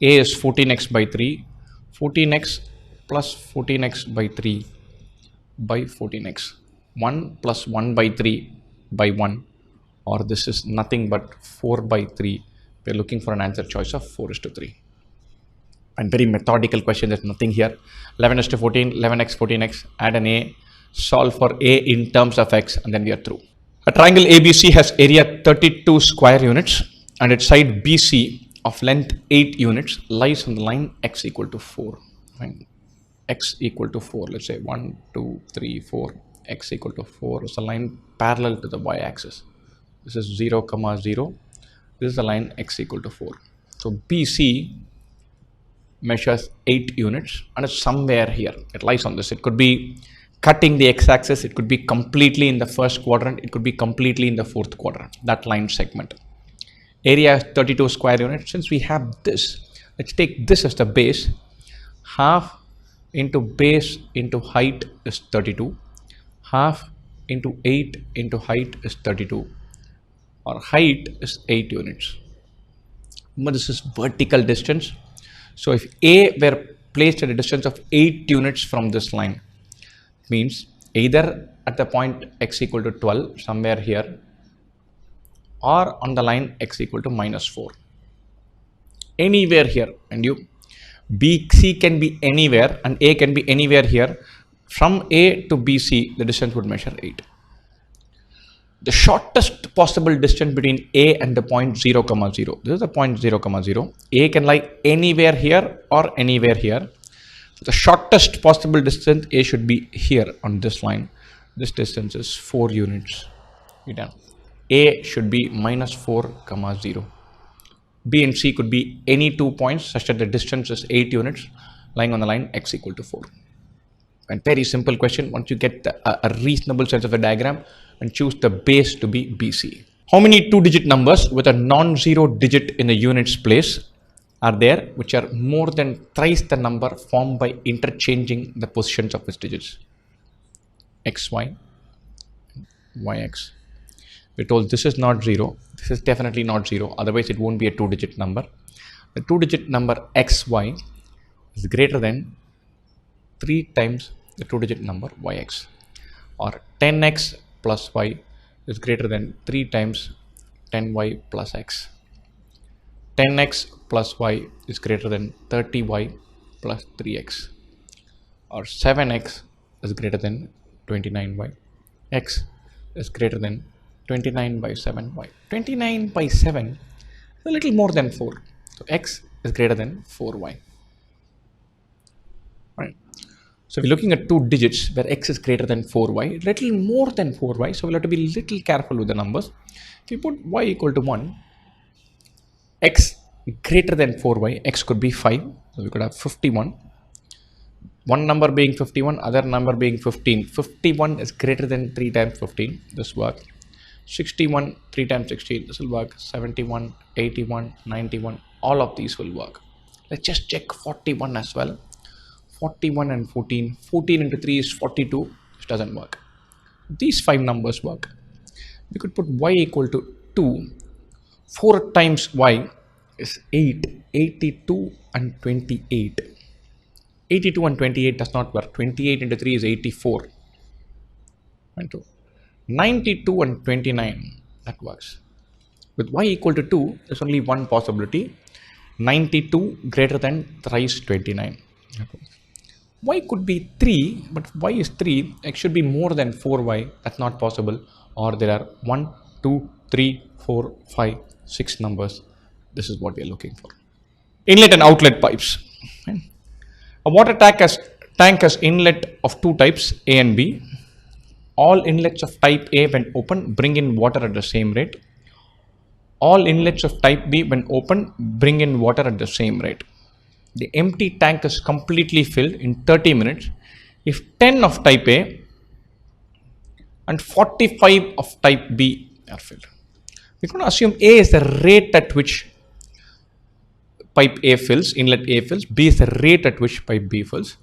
S1: A is 14x by 3, 14x plus 14x by 3 by 14x. 1 plus 1 by 3 by 1, or this is nothing but 4 by 3. We are looking for an answer choice of 4:3. And very methodical question, there's nothing here. 11:14, 11x, 14x, add an a, solve for a in terms of x, and then we are through. A triangle ABC has area 32 square units and its side BC of length 8 units lies on the line x equal to 4. Fine. X equal to 4, let's say 1, 2, 3, 4, x equal to 4 is a line parallel to the y-axis. This is 0, 0. This is the line x equal to 4. So BC measures 8 units and it's somewhere here. It lies on this. It could be cutting the x-axis. It could be completely in the first quadrant. It could be completely in the fourth quadrant. That line segment. Area is 32 square units. Since we have this, let's take this as the base. Half into base into height is 32. Half into 8 into height is 32. Or height is 8 units. Remember, this is vertical distance. So if A were placed at a distance of 8 units from this line, means either at the point x equal to 12, somewhere here, or on the line x equal to minus 4. Anywhere here, and BC can be anywhere and A can be anywhere here. From A to BC, the distance would measure 8. The shortest possible distance between A and the point 0, 0. This is the point 0, 0. A can lie anywhere here or anywhere here. So the shortest possible distance A should be here on this line. This distance is 4 units. Be done. A should be minus 4, 0. B and C could be any 2 points such that the distance is 8 units lying on the line x equal to 4. And very simple question. Once you get a reasonable sense of the diagram, and choose the base to be BC. How many 2-digit numbers with a non-zero digit in the units place are there which are more than thrice the number formed by interchanging the positions of its digits? XY, YX. We told this is not 0. This is definitely not 0. Otherwise, it won't be a 2-digit number. The 2-digit number XY is greater than 3 times the 2-digit number YX, or 10x plus y is greater than 3 times 10y plus x. 10x plus y is greater than 30y plus 3x, or 7x is greater than 29y. X is greater than 29 by 7y. 29 by 7 is a little more than 4. So x is greater than 4y. Right. So we're looking at 2 digits where x is greater than 4y, little more than 4y. So we'll have to be a little careful with the numbers. If you put y equal to 1, x greater than 4y, x could be 5. So we could have 51. One number being 51, other number being 15. 51 is greater than 3 times 15. This works. 61, 3 times 16. This will work. 71, 81, 91. All of these will work. Let's just check 41 as well. 41 and 14. 14 into 3 is 42. This doesn't work. These 5 numbers work. We could put y equal to 2. 4 times y is 8. 82 and 28. 82 and 28 does not work. 28 into 3 is 84. 92 and 29. That works. With y equal to 2, there's only one possibility. 92 greater than thrice 29. Y could be 3, but y is 3. X should be more than 4y. That's not possible. Or there are 1, 2, 3, 4, 5, 6 numbers. This is what we are looking for. Inlet and outlet pipes. A water Tank has inlet of two types, A and B. All inlets of type A when open bring in water at the same rate. All inlets of type B when open bring in water at the same rate. The empty tank is completely filled in 30 minutes if 10 of type A and 45 of type B are filled. We're going to assume A is the rate at which pipe A fills, inlet A fills, B is the rate at which pipe B fills.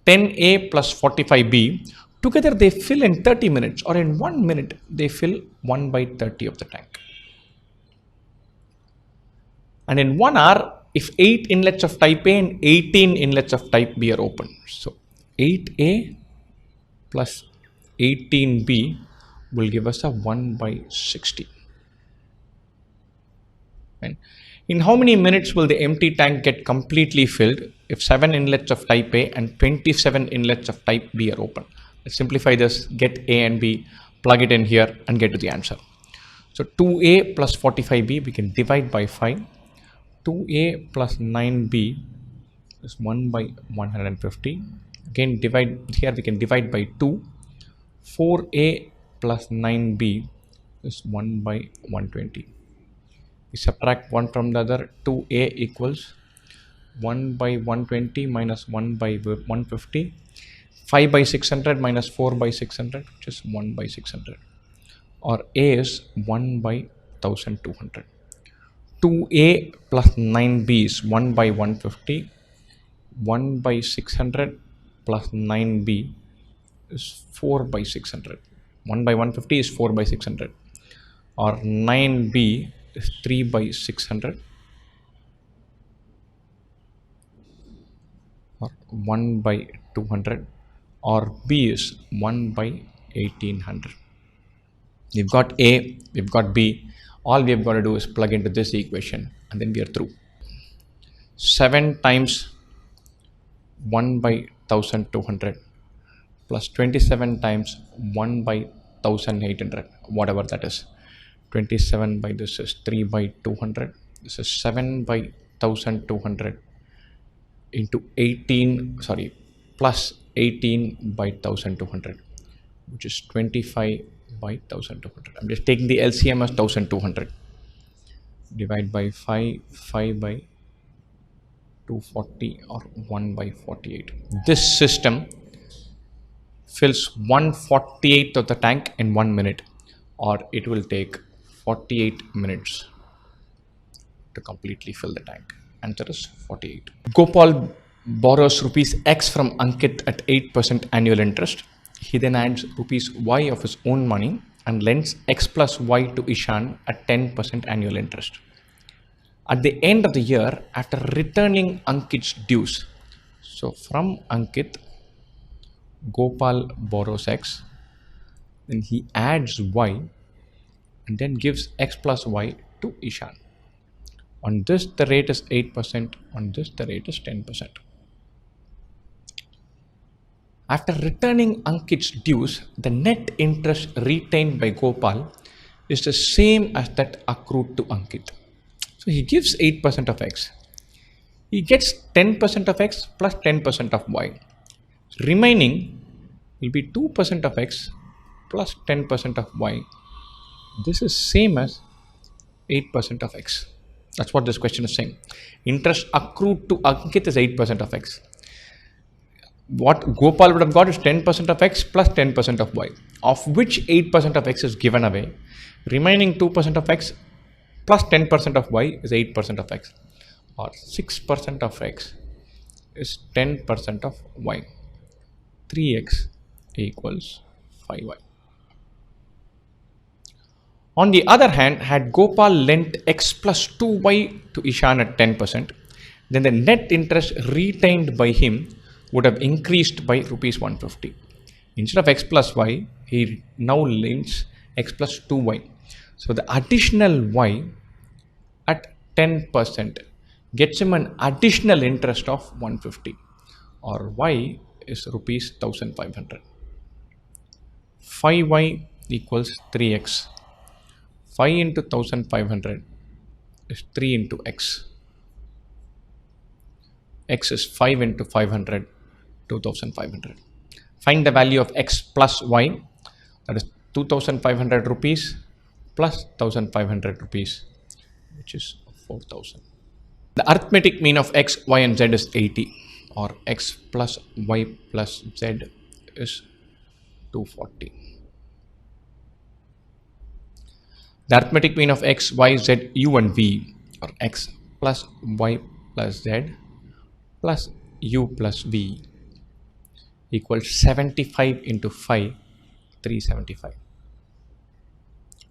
S1: 10A plus 45B, together they fill in 30 minutes, or in 1 minute they fill 1 by 30 of the tank. And in 1 hour, if 8 inlets of type A and 18 inlets of type B are open, so 8A plus 18B will give us a 1 by 60. And in how many minutes will the empty tank get completely filled if 7 inlets of type A and 27 inlets of type B are open? Let's simplify this, get A and B, plug it in here and get to the answer. So 2A plus 45B we can divide by 5. 2A plus 9B is 1 by 150. Again divide here, we can divide by 2. 4A plus 9B is 1 by 120. We subtract one from the other. 2A equals 1 by 120 minus 1 by 150. 5 by 600 minus 4 by 600, which is 1 by 600. Or A is 1 by 1200. 2A plus 9B is 1 by 150. 1 by 600 plus 9B is 4 by 600. 1 by 150 is 4 by 600. Or 9B is 3 by 600. Or 1 by 200. Or B is 1 by 1800. We've got A, we've got B. All we have got to do is plug into this equation and then we are through. 7 times 1 by 1200 plus 27 times 1 by 1800, whatever that is. 27 by this is 3 by 200. This is 7 by 1200 into 18, sorry, plus 18 by 1200, which is 25 by 1200. I'm just taking the LCM as 1200. Divide by 5, 5 by 240 or 1 by 48. This system fills 1/48 of the tank in 1 minute, or it will take 48 minutes to completely fill the tank. Answer is 48. Gopal borrows rupees X from Ankit at 8% annual interest. He then adds rupees Y of his own money and lends X plus Y to Ishan at 10% annual interest. At the end of the year, after returning Ankit's dues, so from Ankit, Gopal borrows X, then he adds Y and then gives X plus Y to Ishan. On this, the rate is 8%. On this, the rate is 10%. After returning Ankit's dues, the net interest retained by Gopal is the same as that accrued to Ankit. So he gives 8% of X. He gets 10% of X plus 10% of Y. Remaining will be 2% of X plus 10% of Y. This is same as 8% of X. That's what this question is saying. Interest accrued to Ankit is 8% of X. What Gopal would have got is 10% of X plus 10% of Y, of which 8% of X is given away. Remaining 2% of X plus 10% of Y is 8% of X, or 6% of X is 10% of Y. 3X equals 5Y. On the other hand, had Gopal lent X plus 2Y to Ishan at 10%, then the net interest retained by him would have increased by rupees 150. Instead of X plus Y, he now lends X plus 2Y. So the additional Y at 10% gets him an additional interest of 150, or Y is rupees 1500. 5Y equals 3X. 5 into 1500 is 3 into X. X is 5 into 500, 2,500. Find the value of x plus y, that is 2,500 rupees plus 1,500 rupees, which is 4,000. The arithmetic mean of x, y and z is 80, or x plus y plus z is 240. The arithmetic mean of x, y, z, u and v, or x plus y plus z plus u plus v equals 75 into 5, 375.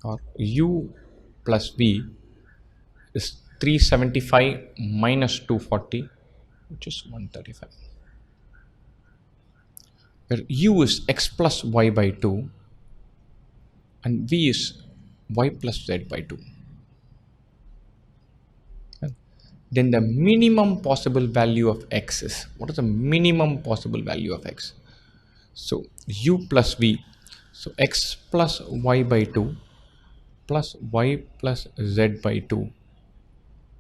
S1: Or u plus v is 375 minus 240, which is 135. Where u is x plus y by 2 and v is y plus z by 2. Then the minimum possible value of x is, what is the minimum possible value of x? So u plus v, so x plus y by 2 plus y plus z by 2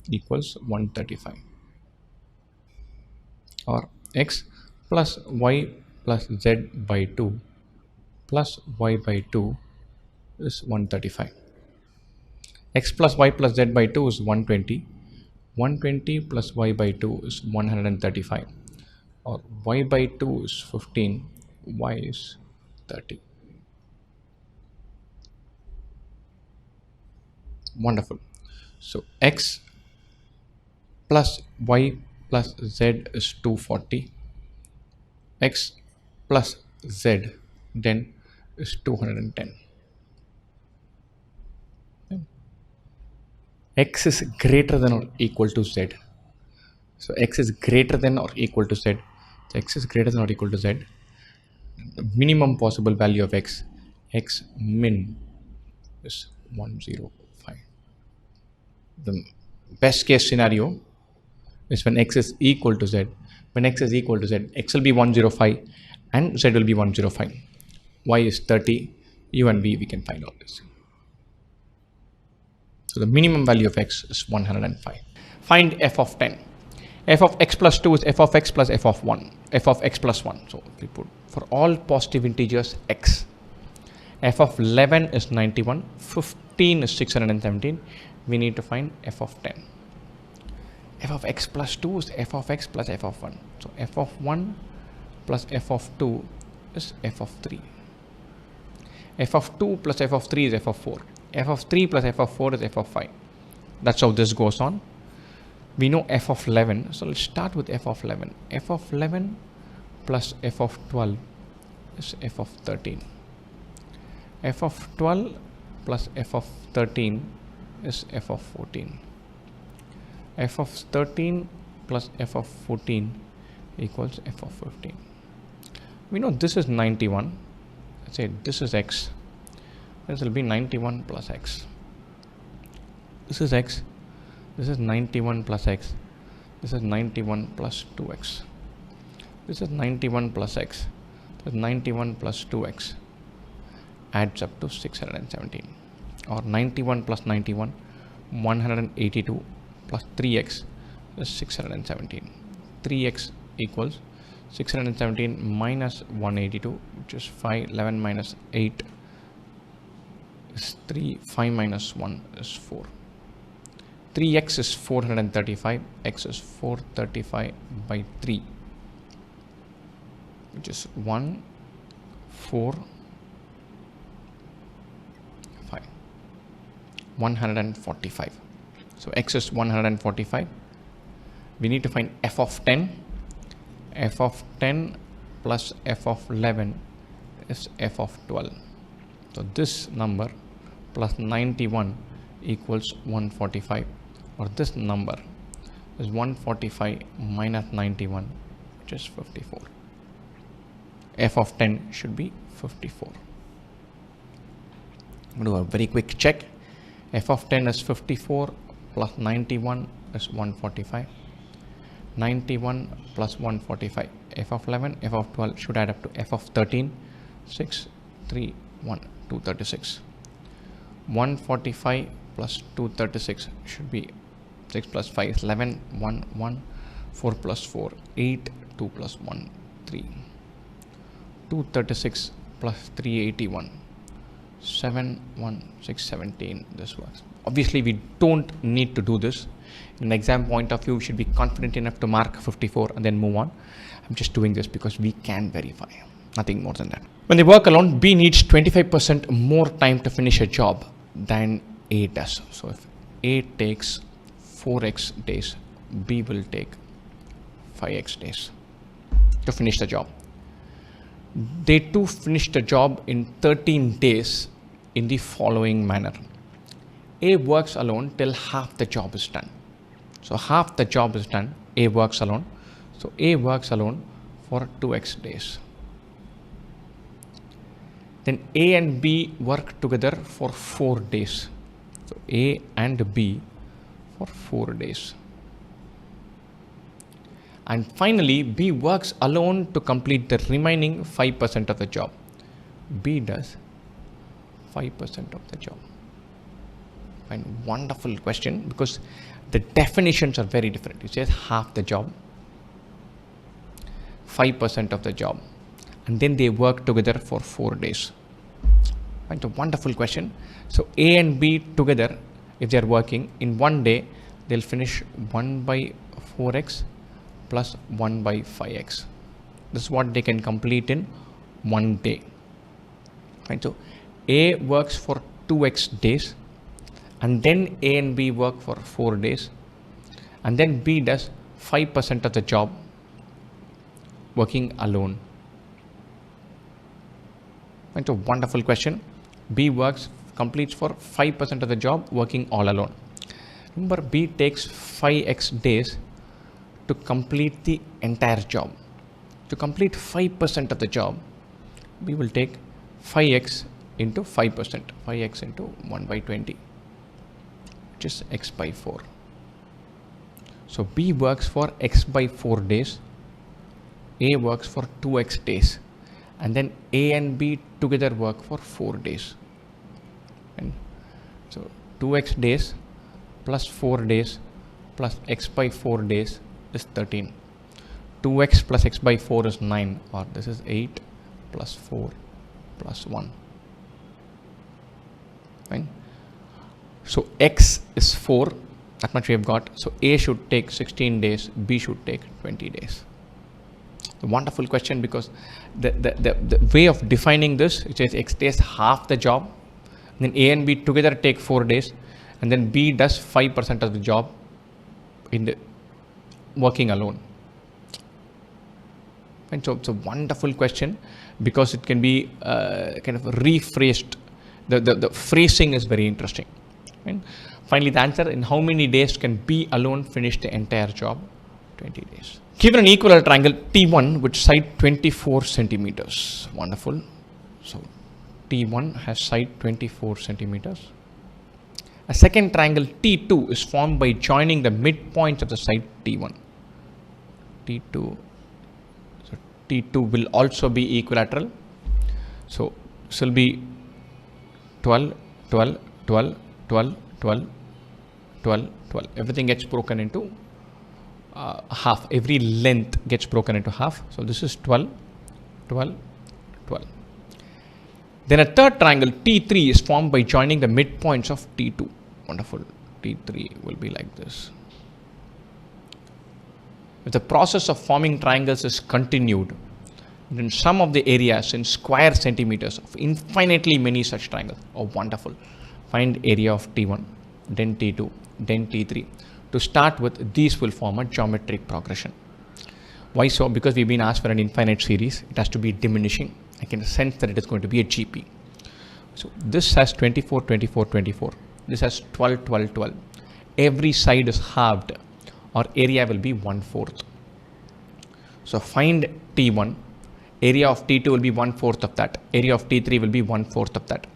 S1: equals 135. Or x plus y plus z by 2 plus y by 2 is 135. X plus y plus z by 2 is 120. 120 plus y by 2 is 135. Or y by 2 is 15, y is 30. Wonderful. So x plus y plus z is 240. X plus z then is 210. X is greater than or equal to z. So x is greater than or equal to z. So x is greater than or equal to z. The minimum possible value of x, x min is 105. The best case scenario is when x is equal to z. When x is equal to z, x will be 105 and z will be 105. Y is 30, u and v we can find all this. So the minimum value of x is 105. Find f of 10. F of x plus 2 is f of x plus f of 1. F of x plus 1. So we put for all positive integers x. F of 11 is 91. 15 is 617. We need to find f of 10. F of x plus 2 is f of x plus f of 1. So f of 1 plus f of 2 is f of 3. F of 2 plus f of 3 is f of 4. F of 3 plus f of 4 is f of 5. That's how this goes on. We know f of 11. So let's start with f of 11. F of 11 plus f of 12 is f of 13. F of 12 plus f of 13 is f of 14. F of 13 plus f of 14 equals f of 15. We know this is 91. Let's say this is x. This will be 91 plus x. This is x. This is 91 plus x. This is 91 plus 2x. This is 91 plus x. This is 91 plus 2x. Adds up to 617. Or 91 plus 91, 182 plus 3x is 617. 3x equals 617 minus 182, which is 5. 11 minus 8 is 3. 5 minus 1 is 4. 3x is 435. X is 435 by 3, which is 1, 4, 5. 145. So x is 145. We need to find f of 10. F of 10 plus f of 11 is f of 12. So this number plus 91 equals 145, or this number is 145 minus 91, which is 54. F of 10 should be 54. We'll do a very quick check. F of 10 is 54 plus 91 is 145. 91 plus 145. F of 11, F of 12 should add up to F of 13. 6, 3, 1, 236. 145 plus 236 should be 6 plus 5 is 11, 1, 1, 4 plus 4, 8, 2 plus 1, 3. 236 plus 381. 71617. This works. Obviously, we don't need to do this. In an exam point of view, we should be confident enough to mark 54 and then move on. I'm just doing this because we can verify. Nothing more than that. When they work alone, B needs 25% more time to finish a job than A does. So if A takes 4x days, B will take 5x days to finish the job. They too finish the job in 13 days in the following manner. A works alone till half the job is done. So half the job is done, A works alone. So A works alone for 2x days. Then A and B work together for 4 days. So A and B for 4 days. And finally, B works alone to complete the remaining 5% of the job. B does 5% of the job. And wonderful question, because the definitions are very different. It says half the job, 5% of the job, and then they work together for 4 days. And a wonderful question. So A and B together, if they are working in one day, they'll finish 1 by 4x plus 1 by 5x. This is what they can complete in one day. Right? So A works for 2x days, and then A and B work for 4 days, and then B does 5% of the job working alone. It's a wonderful question. B completes for 5% of the job working all alone. Remember, B takes 5x days to complete the entire job. To complete 5% of the job, B will take 5x into 5%, 5x into 1 by 20, which is x by 4. So B works for x by 4 days, A works for 2x days, and then A and B together work for 4 days. And so 2x days plus 4 days plus x by 4 days is 13. 2x plus x by 4 is 9, or this is 8 plus 4 plus 1. Fine. So x is 4, that much we have got. So A should take 16 days, B should take 20 days. A wonderful question, because the way of defining this, it says x takes half the job, and then A and B together take 4 days, and then B does 5% of the job in the working alone. And so it's a wonderful question, because it can be kind of rephrased. The phrasing is very interesting. And finally, the answer: in how many days can B alone finish the entire job? 20 days. Given an equilateral triangle T1 with side 24 centimeters. Wonderful. So T1 has side 24 centimeters. A second triangle T2 is formed by joining the midpoints of the side T1. T2. So T2 will also be equilateral. So this will be 12, 12, 12, 12, 12, 12, 12. Everything gets broken into half. Every length gets broken into half. So this is 12, 12, 12. Then a third triangle T3 is formed by joining the midpoints of T2. Wonderful. T3 will be like this. If the process of forming triangles is continued, then sum of the areas in square centimeters of infinitely many such triangles. Oh, wonderful. Find area of T1, then T2, then T3. To start with, these will form a geometric progression. Why so? Because we've been asked for an infinite series. It has to be diminishing. I can sense that it is going to be a GP. So this has 24, 24, 24. This has 12, 12, 12. Every side is halved, or area will be 1/4. So find T1. Area of T2 will be 1/4 of that. Area of T3 will be 1/4 of that.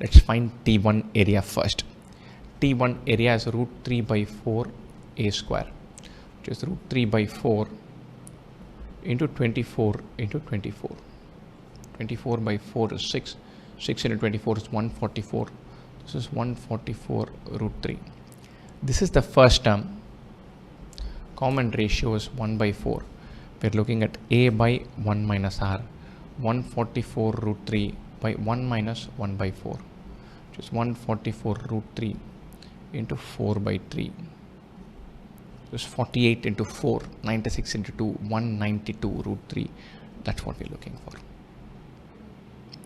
S1: Let's find T1 area first. T1 area is root 3 by 4 a square, which is root 3 by 4 into 24 into 24. 24 by 4 is 6. 6 into 24 is 144. This is 144 root 3. This is the first term. Common ratio is 1 by 4. we're looking at a by 1 minus r, 144 root 3 by 1 minus 1 by 4, which is 144 root 3 into 4 by 3. It's 48 into 4, 96 into 2, 192 root 3. That's what we're looking for.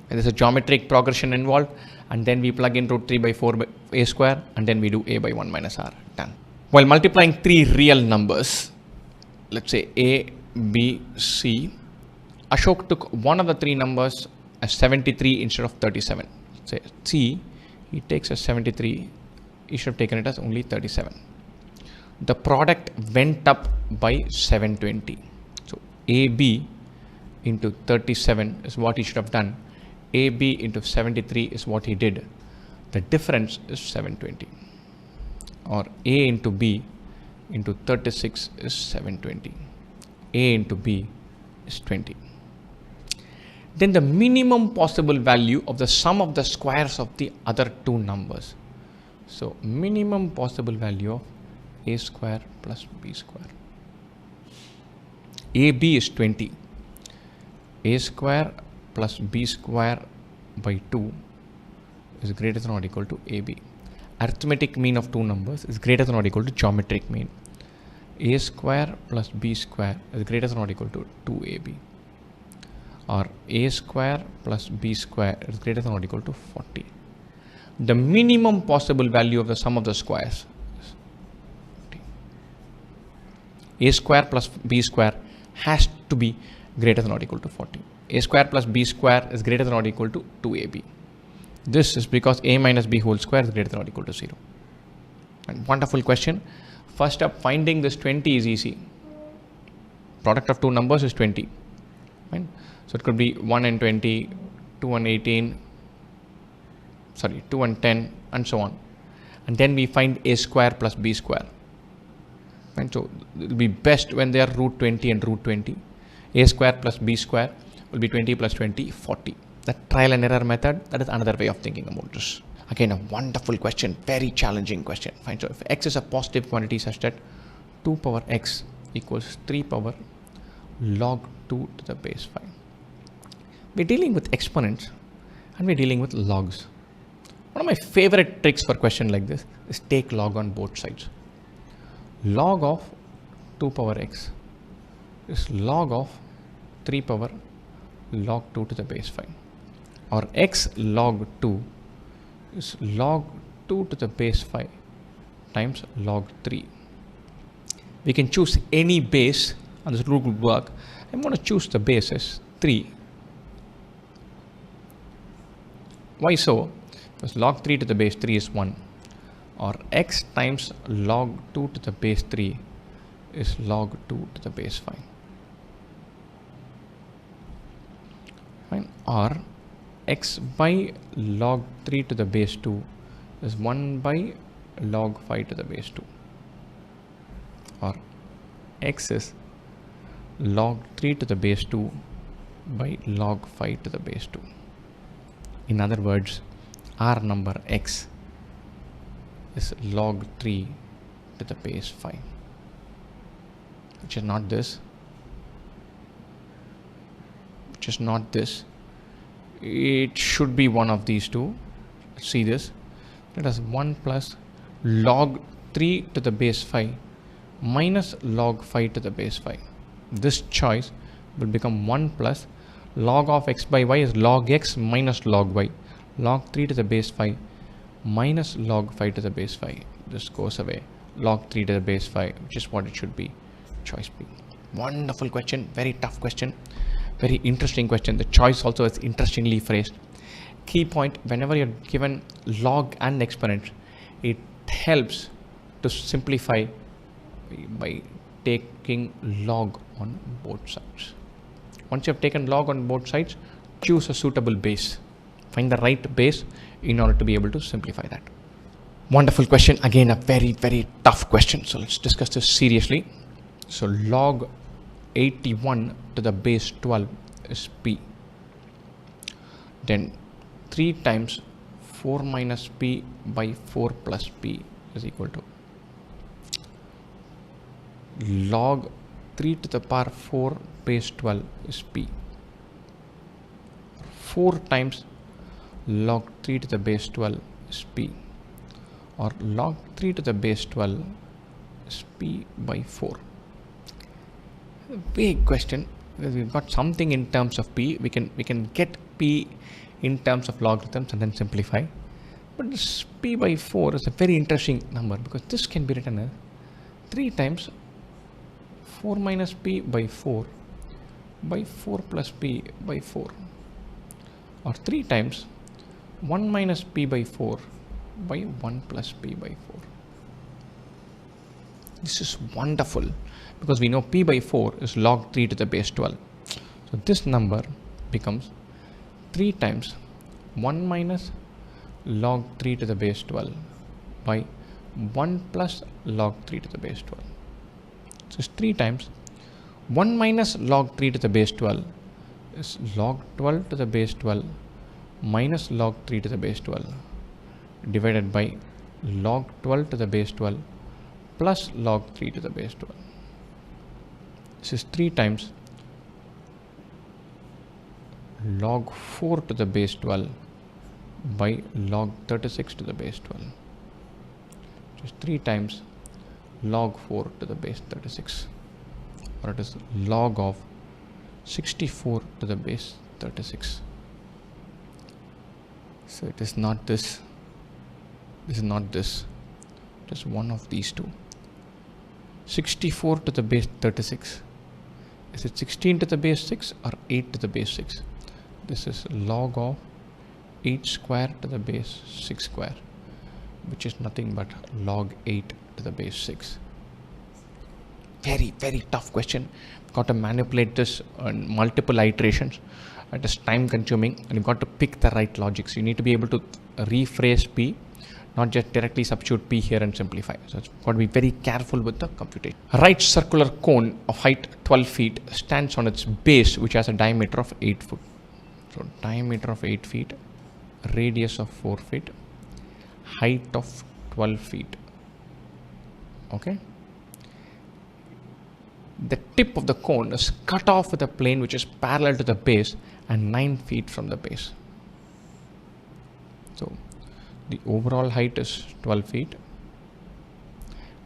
S1: And there's a geometric progression involved, and then we plug in root 3 by 4 by a square, and then we do a by 1 minus r. Done. While multiplying three real numbers, let's say a, b, c, Ashok took one of the three numbers as 73 instead of 37. Say c, he takes as 73, he should have taken it as only 37. The product went up by 720. So AB into 37 is what he should have done. AB into 73 is what he did. The difference is 720. Or A into B into 36 is 720. A into B is 20. Then the minimum possible value of the sum of the squares of the other two numbers. So minimum possible value of a square plus b square. AB is 20. A square plus b square by 2 is greater than or equal to AB. Arithmetic mean of two numbers is greater than or equal to geometric mean. A square plus b square is greater than or equal to 2AB. Or a square plus b square is greater than or equal to 40. The minimum possible value of the sum of the squares is 40. A square plus b square has to be greater than or equal to 40. A square plus b square is greater than or equal to 2ab. This is because a minus b whole square is greater than or equal to 0. And wonderful question. First up, finding this 20 is easy. Product of two numbers is 20. Right? So it could be 1 and 20, 2 and 18, 2 and 10, and so on. And then we find a square plus b square. Right? So it will be best when they are root 20 and root 20. A square plus b square will be 20 plus 20, 40. That trial and error method, that is another way of thinking about this. Again, a wonderful question, very challenging question. Fine. So if x is a positive quantity such that 2 power x equals 3 power log 2 to the base 5. We're dealing with exponents and we're dealing with logs. One of my favorite tricks for a question like this is take log on both sides. Log of 2 power x is log of 3 power log 2 to the base 5. Or x log 2 is log 2 to the base 5 times log 3. We can choose any base, and this rule will work. I'm going to choose the base as 3. Why so? Because log 3 to the base 3 is 1. Or x times log 2 to the base 3 is log 2 to the base 5. Fine. Or x by log 3 to the base 2 is 1 by log 5 to the base 2. Or x is log 3 to the base 2 by log 5 to the base 2. In other words, our number x is log 3 to the base 5, which is not this, which is not this. It should be one of these two. See this. Let us 1 plus log 3 to the base 5 minus log 5 to the base 5. This choice will become 1 plus log of x by y is log x minus log y. Log 3 to the base 5 minus log 5 to the base 5. This goes away. Log 3 to the base 5, which is what it should be. Choice B. Wonderful question. Very tough question. Very interesting question. The choice also is interestingly phrased. Key point, whenever you're given log and exponent, it helps to simplify by taking log on both sides. Once you have taken log on both sides, choose a suitable base. Find the right base in order to be able to simplify that. Wonderful question. Again, a very, very tough question. So let's discuss this seriously. So log 81 to the base 12 is p. Then 3 times 4 minus p by 4 plus p is equal to log 3 to the power 4 base 12 is p. 4 times log 3 to the base 12 is p, or log 3 to the base 12 is p by 4. Big question, because we've got something in terms of p. We can get p in terms of logarithms and then simplify. But this p by 4 is a very interesting number, because this can be written as 3 times 4 minus p by 4 by 4 plus p by 4, or 3 times 1 minus p by 4 by 1 plus p by 4. This is wonderful, because we know p by 4 is log 3 to the base 12. So this number becomes 3 times 1 minus log 3 to the base 12 by 1 plus log 3 to the base 12. So it's 3 times 1 minus log 3 to the base 12 is log 12 to the base 12 minus log 3 to the base 12 divided by log 12 to the base 12 plus log 3 to the base 12. This is 3 times log 4 to the base 12 by log 36 to the base 12, which is 3 times log 4 to the base 36, or it is log of 64 to the base 36. So it is not this, this is not this, it is one of these two. 64 to the base 36, is it 16 to the base 6 or 8 to the base 6? This is log of 8 square to the base 6 square, which is nothing but log 8 to the base 6. Very, very tough question. Got to manipulate this on multiple iterations. It is time consuming, and you've got to pick the right logics. You need to be able to rephrase p, not just directly substitute p here and simplify. So it's got to be very careful with the computation. A right circular cone of height 12 feet stands on its base, which has a diameter of 8 foot. So diameter of 8 feet, radius of 4 feet, height of 12 feet. Okay. The tip of the cone is cut off with a plane which is parallel to the base and 9 feet from the base. So the overall height is 12 feet.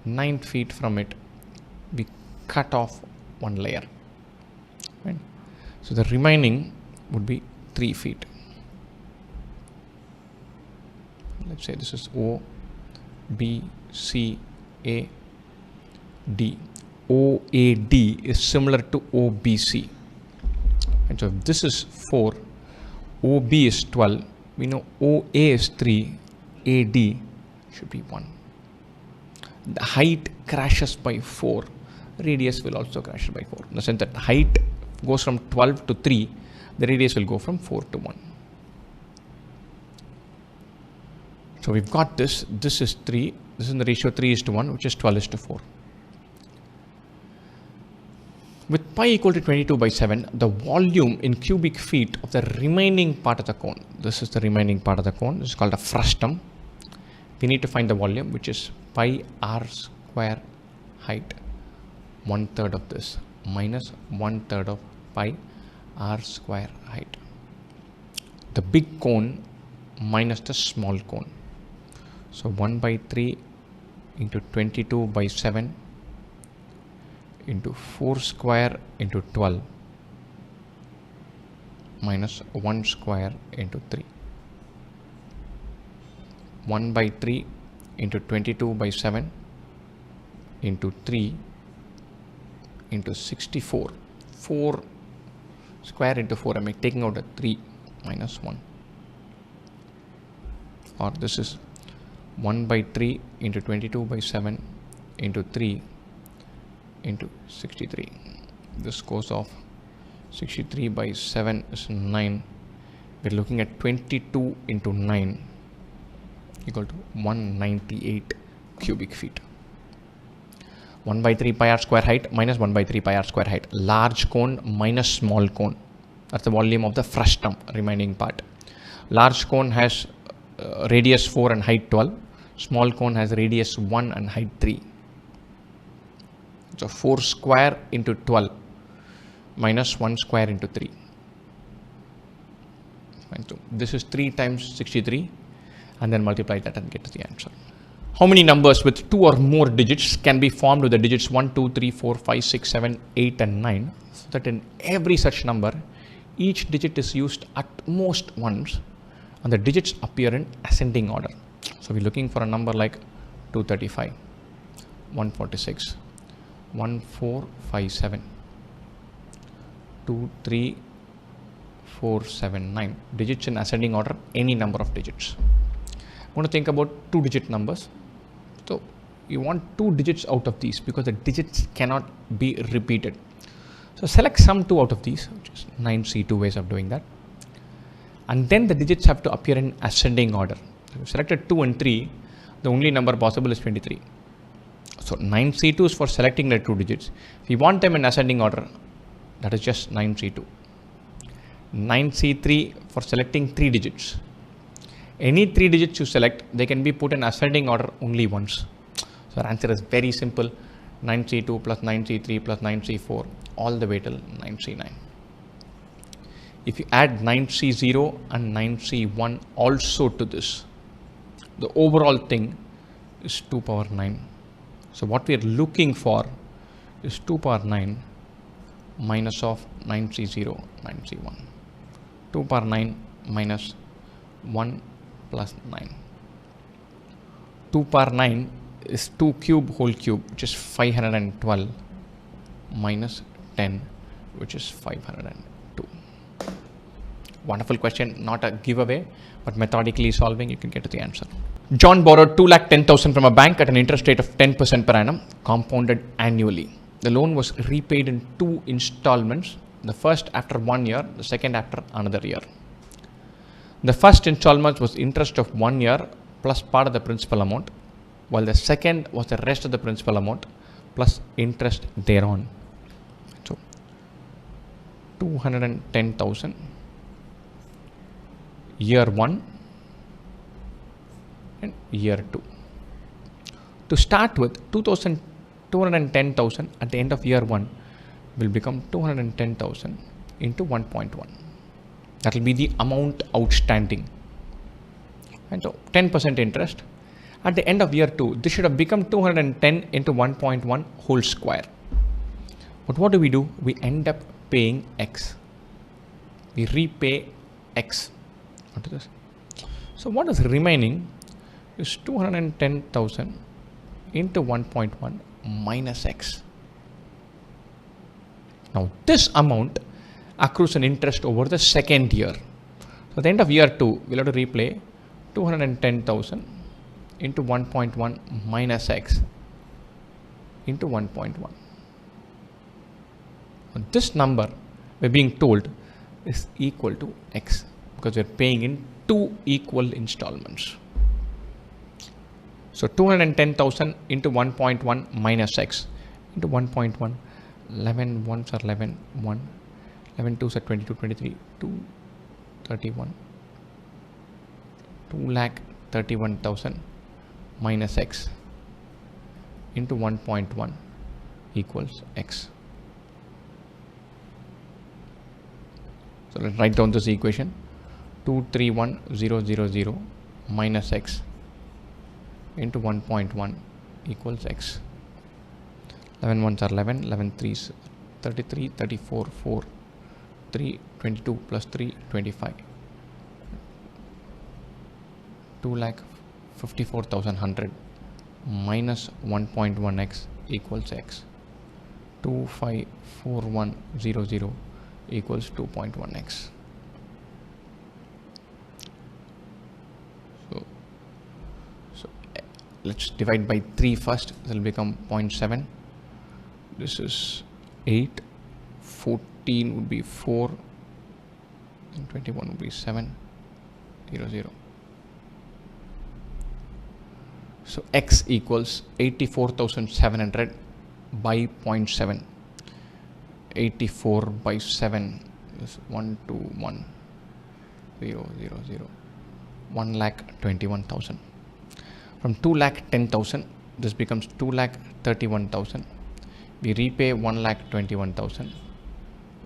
S1: 9 feet from it, we cut off one layer. Right? So the remaining would be 3 feet. Let's say this is O, B, C, A, D. OAD is similar to OBC. And so if this is 4, OB is 12, we know OA is 3, AD should be 1. The height crashes by 4, radius will also crash by 4. In the sense that height goes from 12 to 3, the radius will go from 4 to 1. So we've got this, this is 3, this is in the ratio 3:1, which is 12:4. With pi equal to 22/7, the volume in cubic feet of the remaining part of the cone, this is the remaining part of the cone, this is called a frustum. We need to find the volume, which is pi r square height, 1/3 of this, minus 1/3 of pi r square height. The big cone minus the small cone. So 1/3 into 22/7 into 4 square into 12 minus 1 square into 3. 1/3 into 22/7 into 3 into 64. 4 square into 4, I'm taking out a 3 minus 1. Or this is 1/3 into 22/7 into 3 into 63. This goes off. 63/7 is 9. We're looking at 22 into 9 equal to 198 cubic feet. 1/3 pi r square height minus 1/3 pi r square height. Large cone minus small cone. That's the volume of the frustum, remaining part. Large cone has radius 4 and height 12. Small cone has radius 1 and height 3. So 4 square into 12 minus 1 square into 3. Fine. So this is 3 times 63 and then multiply that and get to the answer. How many numbers with 2 or more digits can be formed with the digits 1, 2, 3, 4, 5, 6, 7, 8 and 9? So that in every such number, each digit is used at most once and the digits appear in ascending order. So we're looking for a number like 235, 146, 1457, 23479. Digits in ascending order, any number of digits. I'm going to think about 2-digit numbers. So you want 2 digits out of these because the digits cannot be repeated. So select some 2 out of these, which is 9C, 2 ways of doing that. And then the digits have to appear in ascending order. If you selected 2 and 3, the only number possible is 23. So 9C2 is for selecting the 2 digits. If you want them in ascending order, that is just 9C2. 9C3 for selecting 3 digits. Any 3 digits you select, they can be put in ascending order only once. So our answer is very simple. 9C2 plus 9C3 plus 9C4 all the way till 9C9. If you add 9C0 and 9C1 also to this, the overall thing is 2 power 9. So what we are looking for is 2 power 9 minus of 9C0, 9C1. 2 power 9 minus 1 plus 9. 2 power 9 is 2 cube whole cube, which is 512 minus 10, which is 502. Wonderful question, not a giveaway, but methodically solving, you can get to the answer. John borrowed 2,10,000 from a bank at an interest rate of 10% per annum, compounded annually. The loan was repaid in 2 installments, the first after 1 year, the second after another year. The first installment was interest of 1 year plus part of the principal amount, while the second was the rest of the principal amount plus interest thereon. So 210,000 year 1 and year 2. To start with, 210,000 at the end of year 1 will become 210,000 into 1.1. That will be the amount outstanding. And so 10% interest. At the end of year 2, this should have become 210 into 1.1 whole square. But what do? We end up paying X. We repay X. What is this? So what is remaining is 210,000 into 1.1 minus X. Now this amount accrues an interest over the second year. So at the end of year 2, we'll have to replay 210,000 into 1.1 minus X into 1.1. This number we're being told is equal to X because we're paying in 2 equal installments. So 210,000 into 1.1 minus X into 1.1. 11 ones are 11, 1. 11 twos are 22, 23, 2, 31. 2,31,000 minus X into 1.1 equals X. So let's write down this equation. 231,000 minus X into 1.1 equals X. 11 ones are 11, 11 threes 33, 34, 4, 3, 22 plus 3, 25. 2,54,100 minus 1.1x equals X. 254100 equals 2.1x. So let's divide by 3 first. This will become 0.7. This is 8. 14 would be 4. And 21 would be 7. 0. So X equals 84,700 by 0.7. 84 by 7 is 121,000. 1,21,000. From 2,10,000, this becomes 2,31,000 we repay 1,21,000,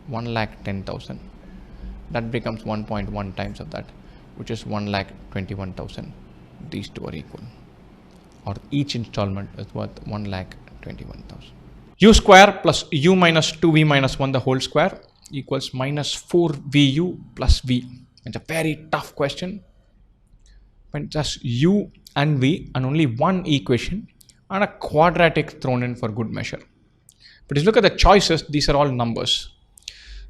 S1: 1,10,000. That becomes 1.1 times of that, which is 1,21,000. These two are equal, or each installment is worth 1,21,000. U square plus u minus 2v minus 1 the whole square equals minus 4vu plus v. It's a very tough question. When just u and v and only one equation and a quadratic thrown in for good measure. But if you look at the choices, these are all numbers.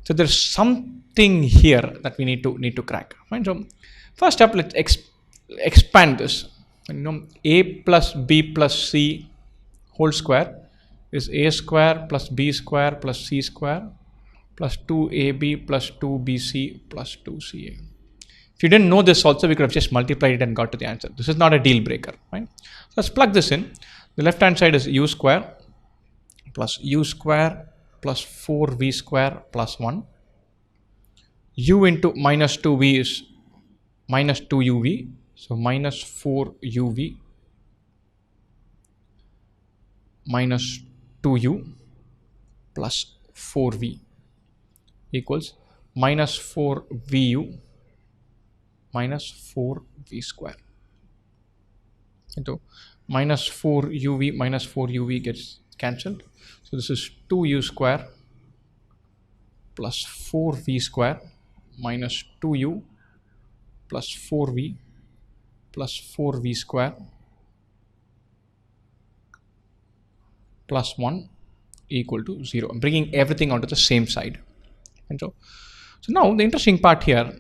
S1: So there's something here that we need to crack. Right? So first up, let's expand this. A plus b plus c whole square is a square plus b square plus c square plus 2ab plus 2bc plus 2ca. If you didn't know this also, we could have just multiplied it and got to the answer. This is not a deal breaker, right? So let's plug this in. The left hand side is u square plus 4v square plus 1. U into minus 2v is minus 2uv. So minus 4uv minus 2u plus 4v equals minus 4vu minus 4v square into minus 4uv minus 4uv gets cancelled. So this is 2u square plus 4v square minus 2u plus 4v plus 4v square plus 1 equal to 0. I'm bringing everything onto the same side. And so now the interesting part here,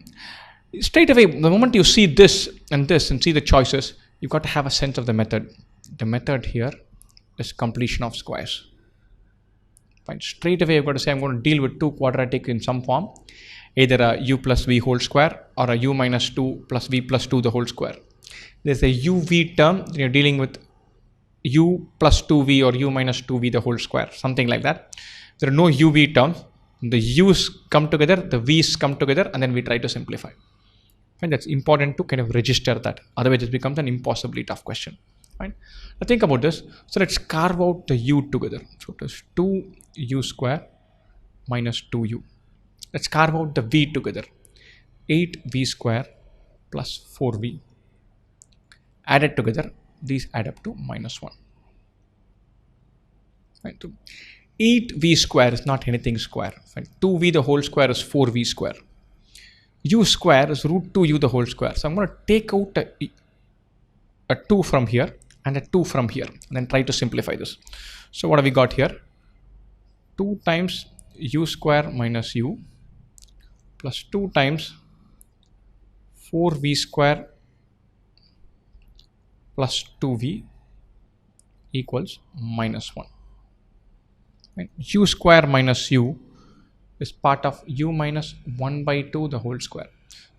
S1: straight away, the moment you see this and see the choices, you've got to have a sense of the method. The method here is completion of squares. Fine. Straight away, you've got to say, I'm going to deal with two quadratic in some form, either a u plus v whole square or a u minus 2 plus v plus 2 the whole square. There's a uv term, you're dealing with u plus 2v or u minus 2v the whole square, something like that. There are no uv terms. The u's come together, the v's come together, and then we try to simplify. And that's important to kind of register that. Otherwise, it becomes an impossibly tough question. Right? Now think about this. So let's carve out the u together. So it is 2u square minus 2u. Let's carve out the v together. 8v square plus 4v. Added together, these add up to minus 1. Right? So 8v square is not anything square. Right? 2v the whole square is 4v square. U square is root 2u the whole square. So I'm going to take out a 2 from here and a 2 from here and then try to simplify this. So what have we got here? 2 times u square minus u plus 2 times 4v square plus 2v equals minus 1. Right? U square minus u is part of u minus 1 by 2 the whole square.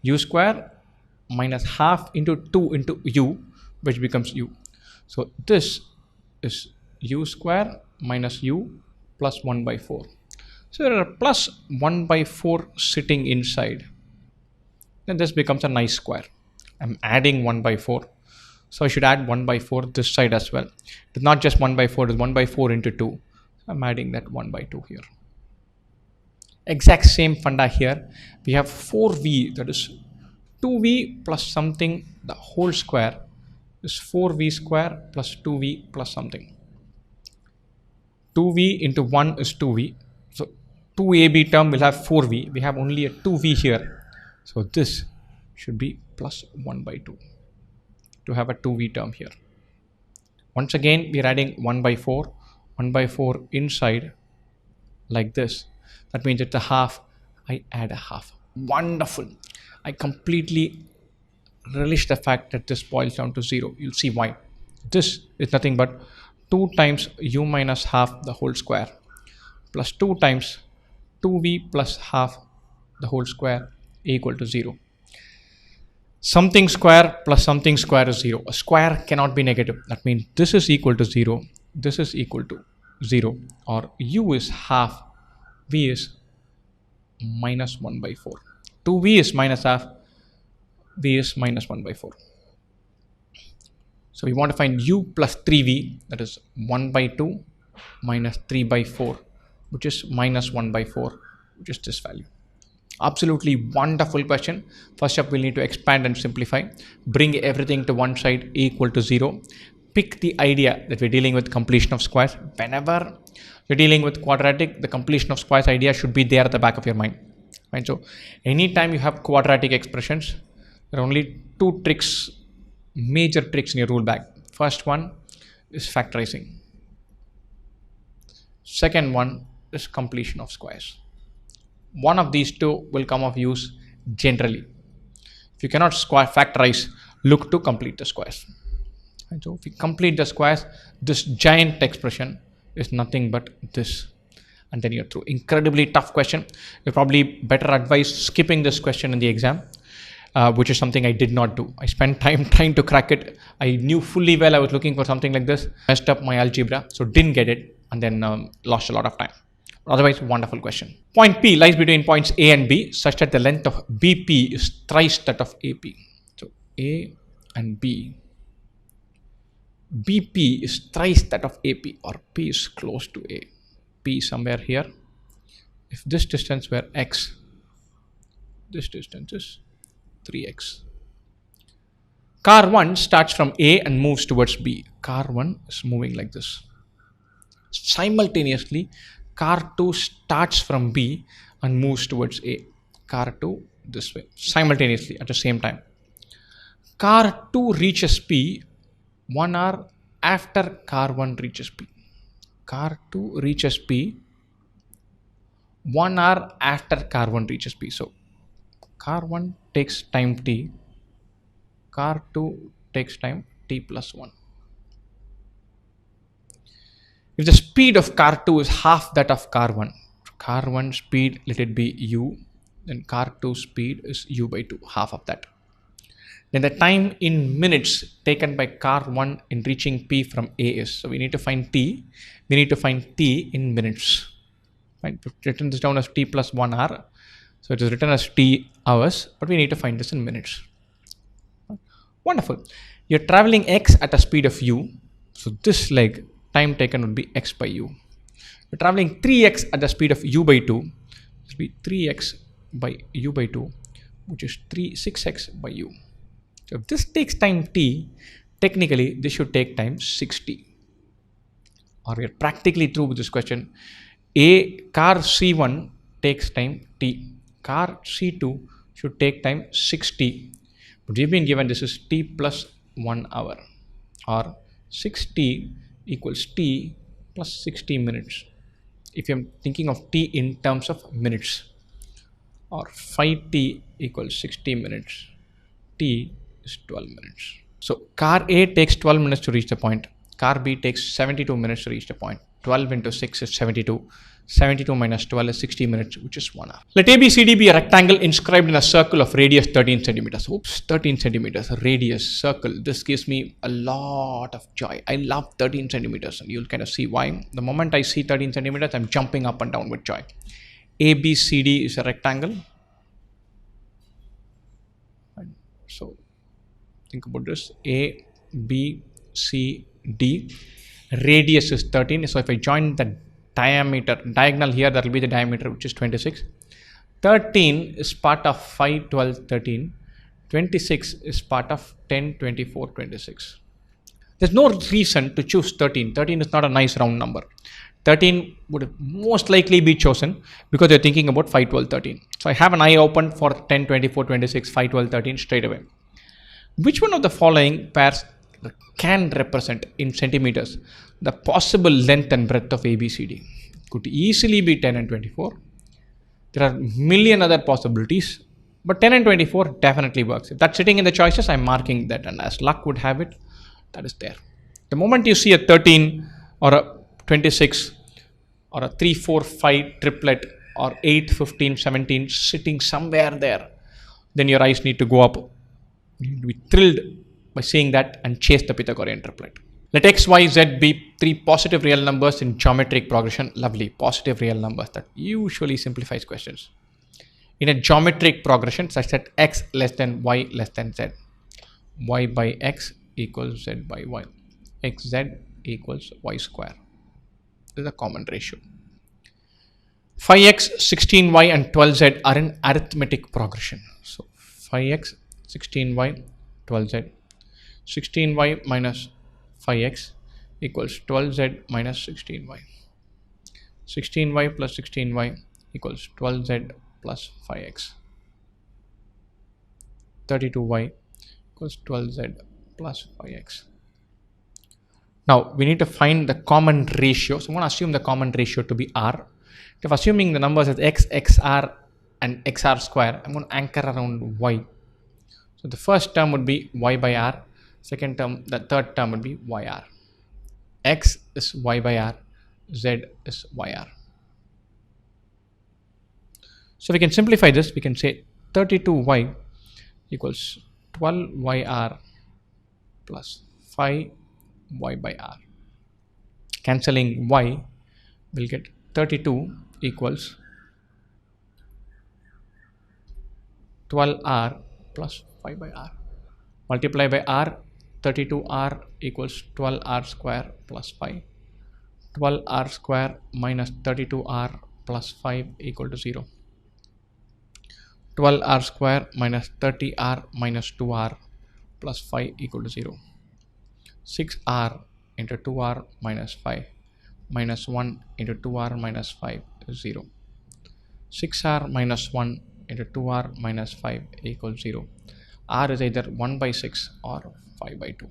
S1: U square minus half into 2 into u, which becomes u. So this is u square minus u plus 1 by 4. So there are plus 1 by 4 sitting inside. Then this becomes a nice square. I'm adding 1 by 4. So I should add 1 by 4 this side as well. It's not just 1 by 4, it's 1 by 4 into 2. I'm adding that 1 by 2 here. Exact same funda here. We have 4v, that is 2v plus something, the whole square is 4v square plus 2v plus something. 2v into 1 is 2v. So 2ab term will have 4v. We have only a 2v here. So this should be plus 1 by 2 to have a 2v term here. Once again, we are adding 1 by 4. 1 by 4 inside like this. That means it's a half. I add a half. Wonderful. I completely relish the fact that this boils down to 0. You'll see why. This is nothing but 2 times u minus half the whole square plus 2 times 2v plus half the whole square equal to 0. Something square plus something square is 0. A square cannot be negative. That means this is equal to 0. This is equal to 0. Or u is half. V is minus 1 by 4. 2v is minus half. V is minus 1 by 4. So we want to find u plus 3v, that is 1 by 2 minus 3 by 4, which is minus 1 by 4, which is this value. Absolutely wonderful question. First up, we'll need to expand and simplify. Bring everything to one side equal to 0. Pick the idea that we're dealing with completion of squares. Whenever you're dealing with quadratic, the completion of squares idea should be there at the back of your mind. Right? So anytime you have quadratic expressions, there are only two tricks, major tricks in your rule bag. First one is factorizing. Second one is completion of squares. One of these two will come of use generally. If you cannot factorize, look to complete the squares. And so if you complete the squares, this giant expression is nothing but this. And then you're through. Incredibly tough question. You're probably better advised skipping this question in the exam, which is something I did not do. I spent time trying to crack it. I knew fully well I was looking for something like this. Messed up my algebra, so didn't get it, and then lost a lot of time. Otherwise, wonderful question. Point P lies between points A and B such that the length of BP is thrice that of AP. So A and B. BP is thrice that of AP, or P is close to A. P somewhere here. If this distance were X, this distance is 3X. Car 1 starts from A and moves towards B. Car 1 is moving like this. Simultaneously, car 2 starts from B and moves towards A. Car 2 this way, simultaneously at the same time. Car 2 reaches P 1 hour after car 1 reaches P. Car 2 reaches P 1 hour after car 1 reaches P. So car 1 takes time t, car 2 takes time t plus 1. If the speed of car 2 is half that of car 1, car 1 speed, let it be u, then car 2 speed is u by 2, half of that. Then the time in minutes taken by car 1 in reaching P from A is, so we need to find t, we need to find t in minutes. Right? We've written this down as t plus 1 hour, so it is written as t hours, but we need to find this in minutes. Wonderful. You're traveling x at a speed of u, so this leg, time taken would be x by u. We're traveling 3x at the speed of u by 2. This will be 3x by u by 2, which is 6x by u. So if this takes time t, technically this should take time 6t. Or we are practically through with this question. Car C1 takes time t. Car C2 should take time 6t. But we've been given this is t plus 1 hour, or 6t equals t plus 60 minutes. If I'm thinking of t in terms of minutes, or 5t equals 60 minutes, t is 12 minutes. So car A takes 12 minutes to reach the point. Car B takes 72 minutes to reach the point. 12 into 6 is 72. 72 minus 12 is 60 minutes, which is 1 hour. Let ABCD be a rectangle inscribed in a circle of radius 13 centimeters. Oops, 13 centimeters, radius, circle. This gives me a lot of joy. I love 13 centimeters, and you'll kind of see why. The moment I see 13 centimeters, I'm jumping up and down with joy. ABCD is a rectangle. So think about this. A, B, C, D. Radius is 13. So if I join the diagonal here, that will be the diameter, which is 26. 13 is part of 5, 12, 13. 26 is part of 10, 24, 26. There's no reason to choose 13. 13 is not a nice round number. 13 would most likely be chosen because you're thinking about 5, 12, 13. So I have an eye open for 10, 24, 26, 5, 12, 13 straight away. Which one of the following pairs can represent in centimeters the possible length and breadth of ABCD? Could easily be 10 and 24. There are a million other possibilities, but 10 and 24 definitely works. If that's sitting in the choices, I'm marking that, and as luck would have it, that is there. The moment you see a 13 or a 26 or a 3, 4, 5 triplet or 8, 15, 17 sitting somewhere there, then your eyes need to go up. You need to be thrilled by seeing that and chase the Pythagorean triplet. Let x, y, z be 3 positive real numbers in geometric progression. Lovely, positive real numbers. That usually simplifies questions. In a geometric progression such that x less than y less than z. Y by x equals z by y. Xz equals y square. is the common ratio. 5x, 16y and 12z are in arithmetic progression. So 5x, 16y, 12z. 16y minus 5x equals 12z minus 16y. 16y plus 16y equals 12z plus 5x. 32y equals 12z plus 5x. Now we need to find the common ratio. So I'm going to assume the common ratio to be r. If assuming the numbers as x, xr and xr square, I'm going to anchor around y. So the first term would be y by r. Second term, the third term would be yr. X is y by r, z is yr. So we can simplify this. We can say 32y equals 12yr plus 5y by r. Cancelling y, we'll get 32 equals 12r plus 5 by r. Multiply by r, 32r equals 12r square plus 5. 12r square minus 32r plus 5 equal to 0. 12r square minus 30r minus 2r plus 5 equal to 0. 6r into 2r minus 5 minus 1 into 2r minus 5 is 0. 6r minus 1 into 2r minus 5 equals 0. R is either 1 by 6 or 5 by 2.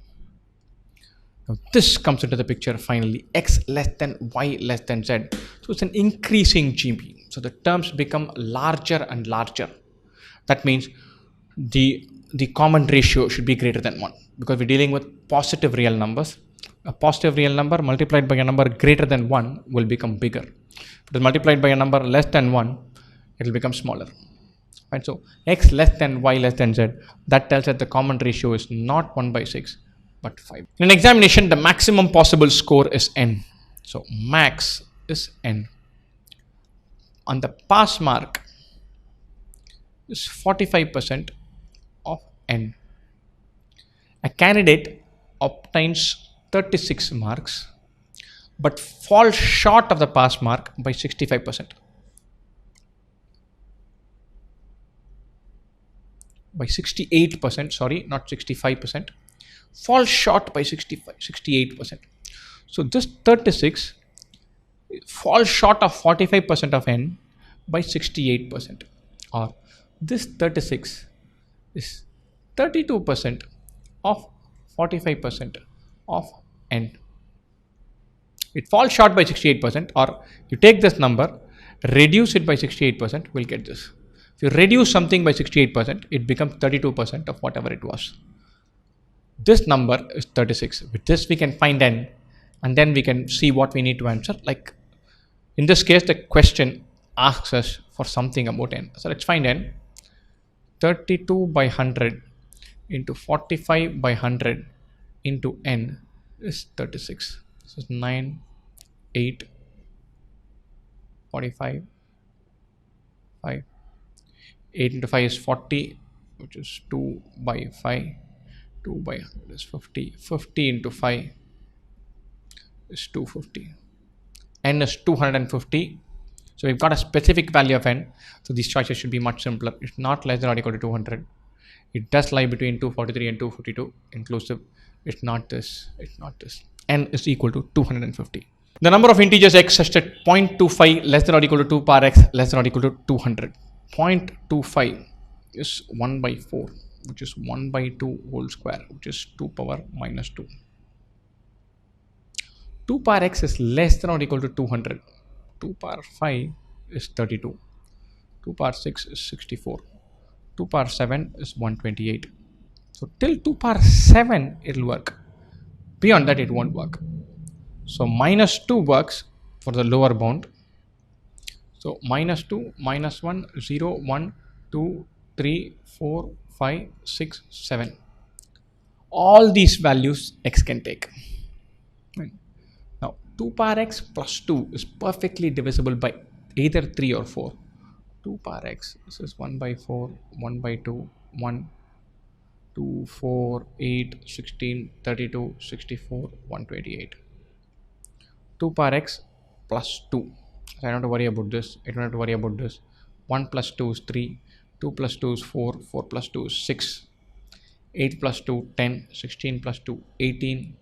S1: Now this comes into the picture finally, x less than y less than z. So it's an increasing GB. So the terms become larger and larger. That means the common ratio should be greater than 1 because we're dealing with positive real numbers. A positive real number multiplied by a number greater than 1 will become bigger. If it is multiplied by a number less than 1, it will become smaller. Right? So x less than y less than z, that tells that the common ratio is not 1 by 6 but 5. In an examination, the maximum possible score is n. So max is n. On the pass mark is 45% of n. A candidate obtains 36 marks but falls short of the pass mark by 65%. By 68%, sorry, not 65%, falls short by 68%. So this 36 falls short of 45% of n by 68%, or this 36 is 32% of 45% of n. It falls short by 68%, or you take this number, reduce it by 68%, we'll get this. If you reduce something by 68%, it becomes 32% of whatever it was. This number is 36. With this we can find n, and then we can see what we need to answer. Like in this case, the question asks us for something about n. So let's find n. 32 by 100 into 45 by 100 into n is 36. This is 9, 8, 45, 5. 8 into 5 is 40, which is 2 by 5. 2 by 100 is 50. 50 into 5 is 250. N is 250. So we've got a specific value of n. So these choices should be much simpler. It's not less than or equal to 200. It does lie between 243 and 252 inclusive. It's not this. It's not this. N is equal to 250. The number of integers x such that 0.25 less than or equal to 2 power x less than or equal to 200. 0.25 is 1 by 4, which is 1 by 2 whole square, which is 2 power minus 2. 2 power x is less than or equal to 200. 2 power 5 is 32. 2 power 6 is 64. 2 power 7 is 128. So till 2 power 7 it will work. Beyond that it won't work. So minus 2 works for the lower bound. So minus 2, minus 1, 0, 1, 2, 3, 4, 5, 6, 7. All these values x can take. Right. Now 2 power x plus 2 is perfectly divisible by either 3 or 4. 2 power x, this is 1 by 4, 1 by 2, 1, 2, 4, 8, 16, 32, 64, 128. 2 power x plus 2. So I don't have to worry about this. I don't have to worry about this. 1 plus 2 is 3. 2 plus 2 is 4. 4 plus 2 is 6. 8 plus 2, 10. 16 plus 2, 18.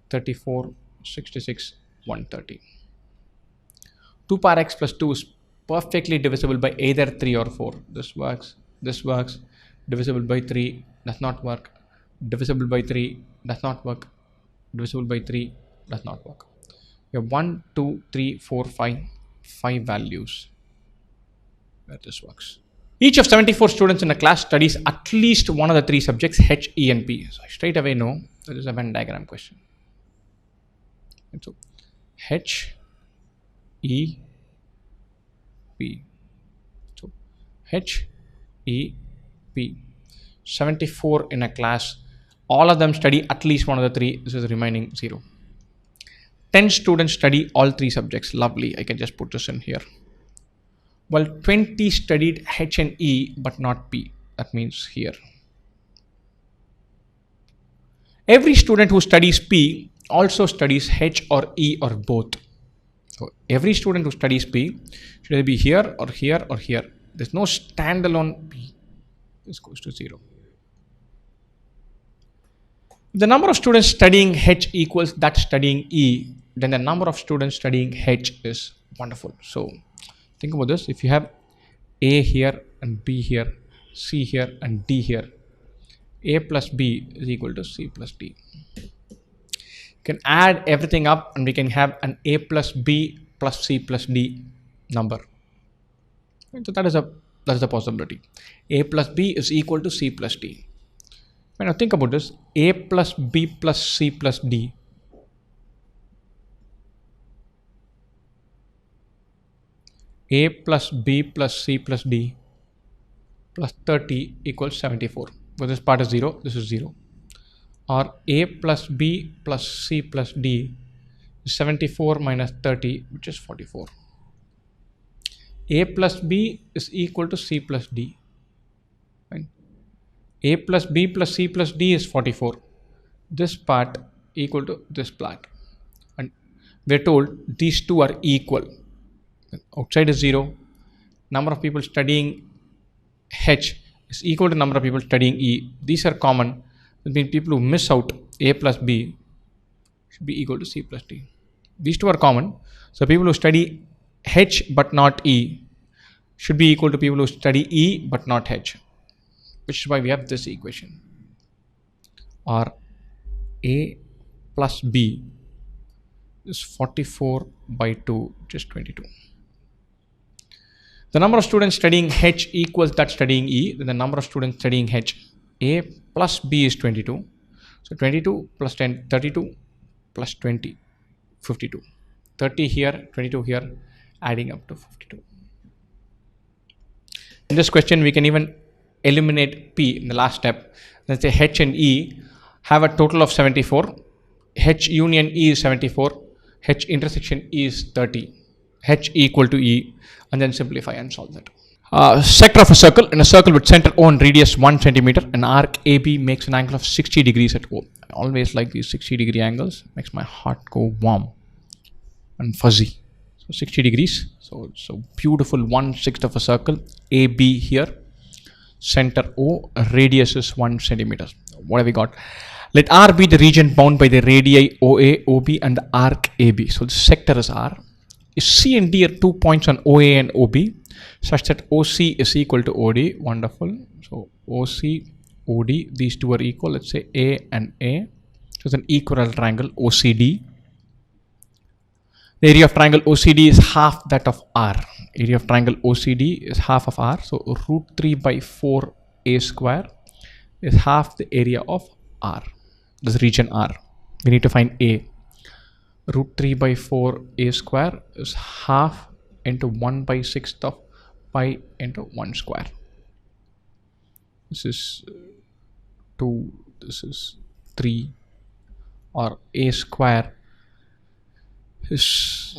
S1: 34, 66, 130. 2 power x plus 2 is perfectly divisible by either 3 or 4. This works. This works. Divisible by 3 does not work. Divisible by 3 does not work. Divisible by 3 does not work. We have 1, 2, 3, 4, 5. 5 values where this works. Each of 74 students in a class studies at least one of the 3 subjects H, E and P. So I straight away know that is a Venn diagram question. And so H, E, P. So H, E, P. 74 in a class. All of them study at least one of the 3. This is the remaining 0. 10 students study all 3 subjects. Lovely. I can just put this in here. Well, 20 studied H and E but not P. That means here. Every student who studies P also studies H or E or both. So every student who studies P should either be here or here or here. There's no standalone P. This goes to 0. If the number of students studying H equals that studying E, then the number of students studying H is wonderful. So think about this. If you have A here and B here, C here and D here, A plus B is equal to C plus D. You can add everything up and we can have an A plus B plus C plus D number. So that is a possibility. A plus B is equal to C plus D. Now think about this. A plus B plus C plus D. A plus B plus C plus D plus 30 equals 74. But this part is 0. This is 0. Or A plus B plus C plus D is 74 minus 30, which is 44. A plus B is equal to C plus D. Right? A plus B plus C plus D is 44. This part equal to this part. And we're told these two are equal. Outside is 0. Number of people studying H is equal to number of people studying E. These are common. That means people who miss out A plus B should be equal to C plus D. These two are common. So people who study H but not E should be equal to people who study E but not H. Which is why we have this equation. Or A plus B is 44 by 2, which is 22. The number of students studying H equals that studying E. Then the number of students studying H. A plus B is 22. So 22 plus 10, 32 plus 20, 52. 30 here, 22 here, adding up to 52. In this question, we can even eliminate P in the last step. Let's say H and E have a total of 74. H union E is 74. H intersection E is 30. H equal to E, and then simplify and solve that. Sector of a circle. In a circle with center O and radius 1 centimeter, an arc AB makes an angle of 60 degrees at O. I always like these 60-degree angles. Makes my heart go warm and fuzzy. So 60 degrees. So beautiful 1/6 of a circle. AB here. Center O, radius is 1 centimeter. What have we got? Let R be the region bound by the radii OA, OB and the arc AB. So the sector is R. C and D are 2 points on OA and OB such that OC is equal to OD. Wonderful. So OC, OD, these two are equal. Let's say A and A. So it's an equilateral triangle OCD. The area of triangle OCD is half that of R. Area of triangle OCD is half of R. So root 3 by 4 A square is half the area of R. This region R. We need to find A. Root 3 by 4 A square is half into 1 by 6 of pi into 1 square. This is 2. This is 3. Or A square is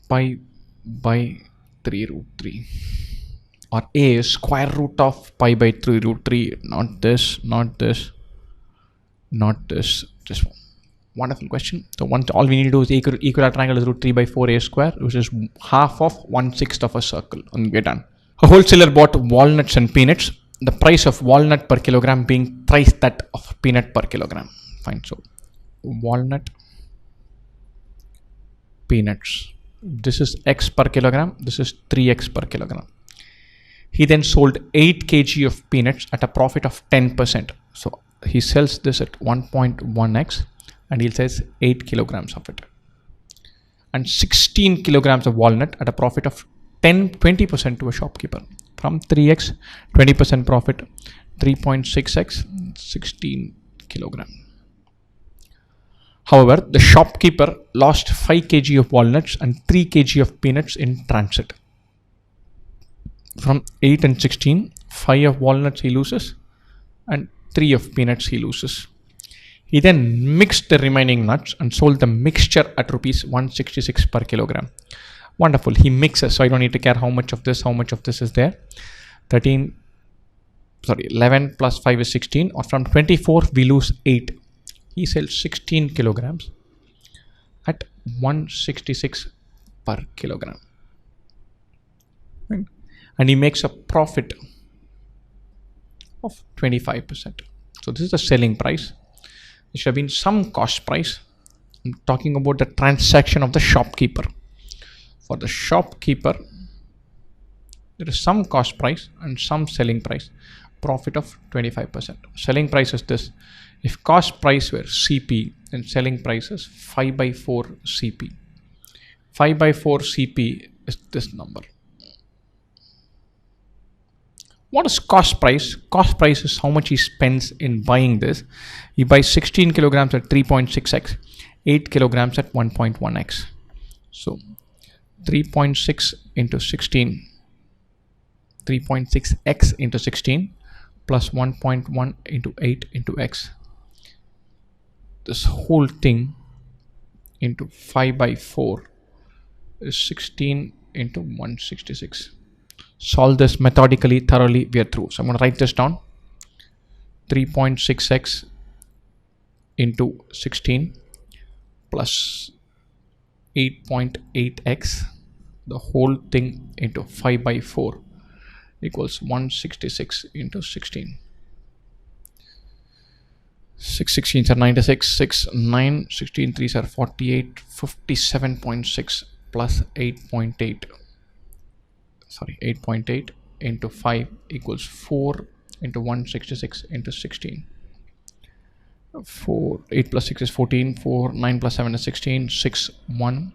S1: pi by 3 root 3. Or A is square root of pi by 3 root 3. Not this, not this, not this. This one. Wonderful question. So all we need to do is equilateral triangle is root 3 by 4a square, which is half of 1/6 of a circle, and we're done. A wholesaler bought walnuts and peanuts, the price of walnut per kilogram being thrice that of peanut per kilogram. Fine. So walnut, peanuts. This is x per kilogram. This is 3x per kilogram. He then sold 8 kg of peanuts at a profit of 10%. So he sells this at 1.1x and he sells 8 kilograms of it. And 16 kilograms of walnut at a profit of 20% to a shopkeeper. From 3x, 20% profit, 3.6x, 16 kilogram. However, the shopkeeper lost 5 kg of walnuts and 3 kg of peanuts in transit. From 8 and 16, 5 of walnuts he loses and 3 of peanuts he loses. He then mixed the remaining nuts and sold the mixture at rupees 166 per kilogram. Wonderful. He mixes, so I don't need to care how much of this is there. 11 plus 5 is 16, or from 24 we lose 8. He sells 16 kilograms at 166 per kilogram. Right? And he makes a profit of 25%. So this is the selling price. There should have been some cost price. I'm talking about the transaction of the shopkeeper. For the shopkeeper, there is some cost price and some selling price. Profit of 25%. Selling price is this. If cost price were CP, then selling price is 5 by 4 CP. 5 by 4 CP is this number. What is cost price? Cost price is how much he spends in buying this. He buys 16 kilograms at 3.6x, 8 kilograms at 1.1x. So 3.6 into 16, 3.6x into 16 plus 1.1 into 8 into x. This whole thing into 5 by 4 is 16 into 166. Solve this methodically, thoroughly, we are through. So I'm going to write this down. 3.6x into 16 plus 8.8x, the whole thing into 5 by 4 equals 166 into 16. 6 16s are 96, 6 9, 16 3s are 48, 57.6 plus 8.8. Sorry, 8.8 into 5 equals 4 into 166 into 16. 8 plus 6 is 14, 4, 9 plus 7 is 16, 6, 1,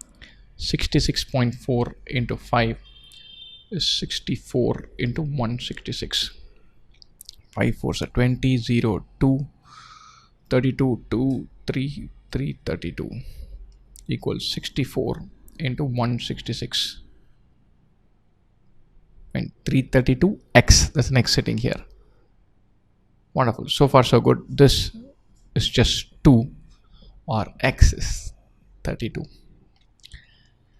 S1: 66.4 into 5 is 64 into 166. 5 4s are 20, 0, 2, 32, 2, 3, 3, 32 equals 64 into 166. And 332x, that's an x sitting here. Wonderful. So far so good. This is just 2, or x is 32.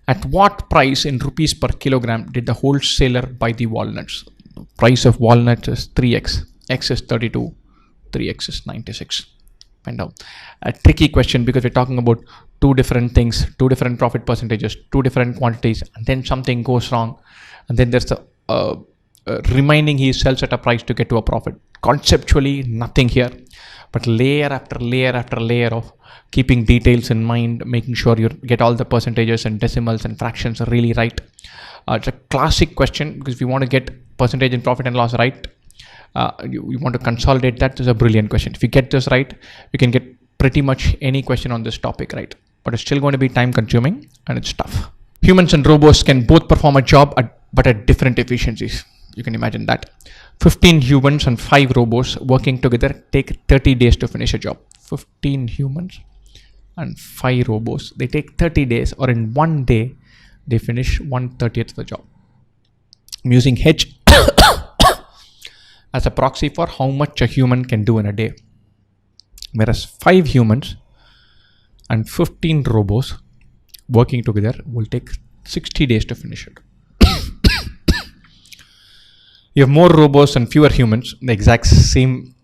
S1: At what price in rupees per kilogram did the wholesaler buy the walnuts? The price of walnuts is 3x, x is 32, 3x is 96. Find out. A tricky question because we're talking about two different things, two different profit percentages, two different quantities, and then something goes wrong, and then there's the remaining he sells at a price to get to a profit. Conceptually, nothing here, but layer after layer after layer of keeping details in mind, making sure you get all the percentages and decimals and fractions really right. It's a classic question because if you want to get percentage in profit and loss right, you want to consolidate that. Is a brilliant question. If you get this right, you can get pretty much any question on this topic right, but it's still going to be time consuming and it's tough. Humans and robots can both perform a job but at different efficiencies. You can imagine that. 15 humans and 5 robots working together take 30 days to finish a job. 15 humans and 5 robots, they take 30 days, or in one day they finish 1/30th of the job. I'm using H as a proxy for how much a human can do in a day, whereas 5 humans and 15 robots working together will take 60 days to finish it. You have more robots and fewer humans, the exact same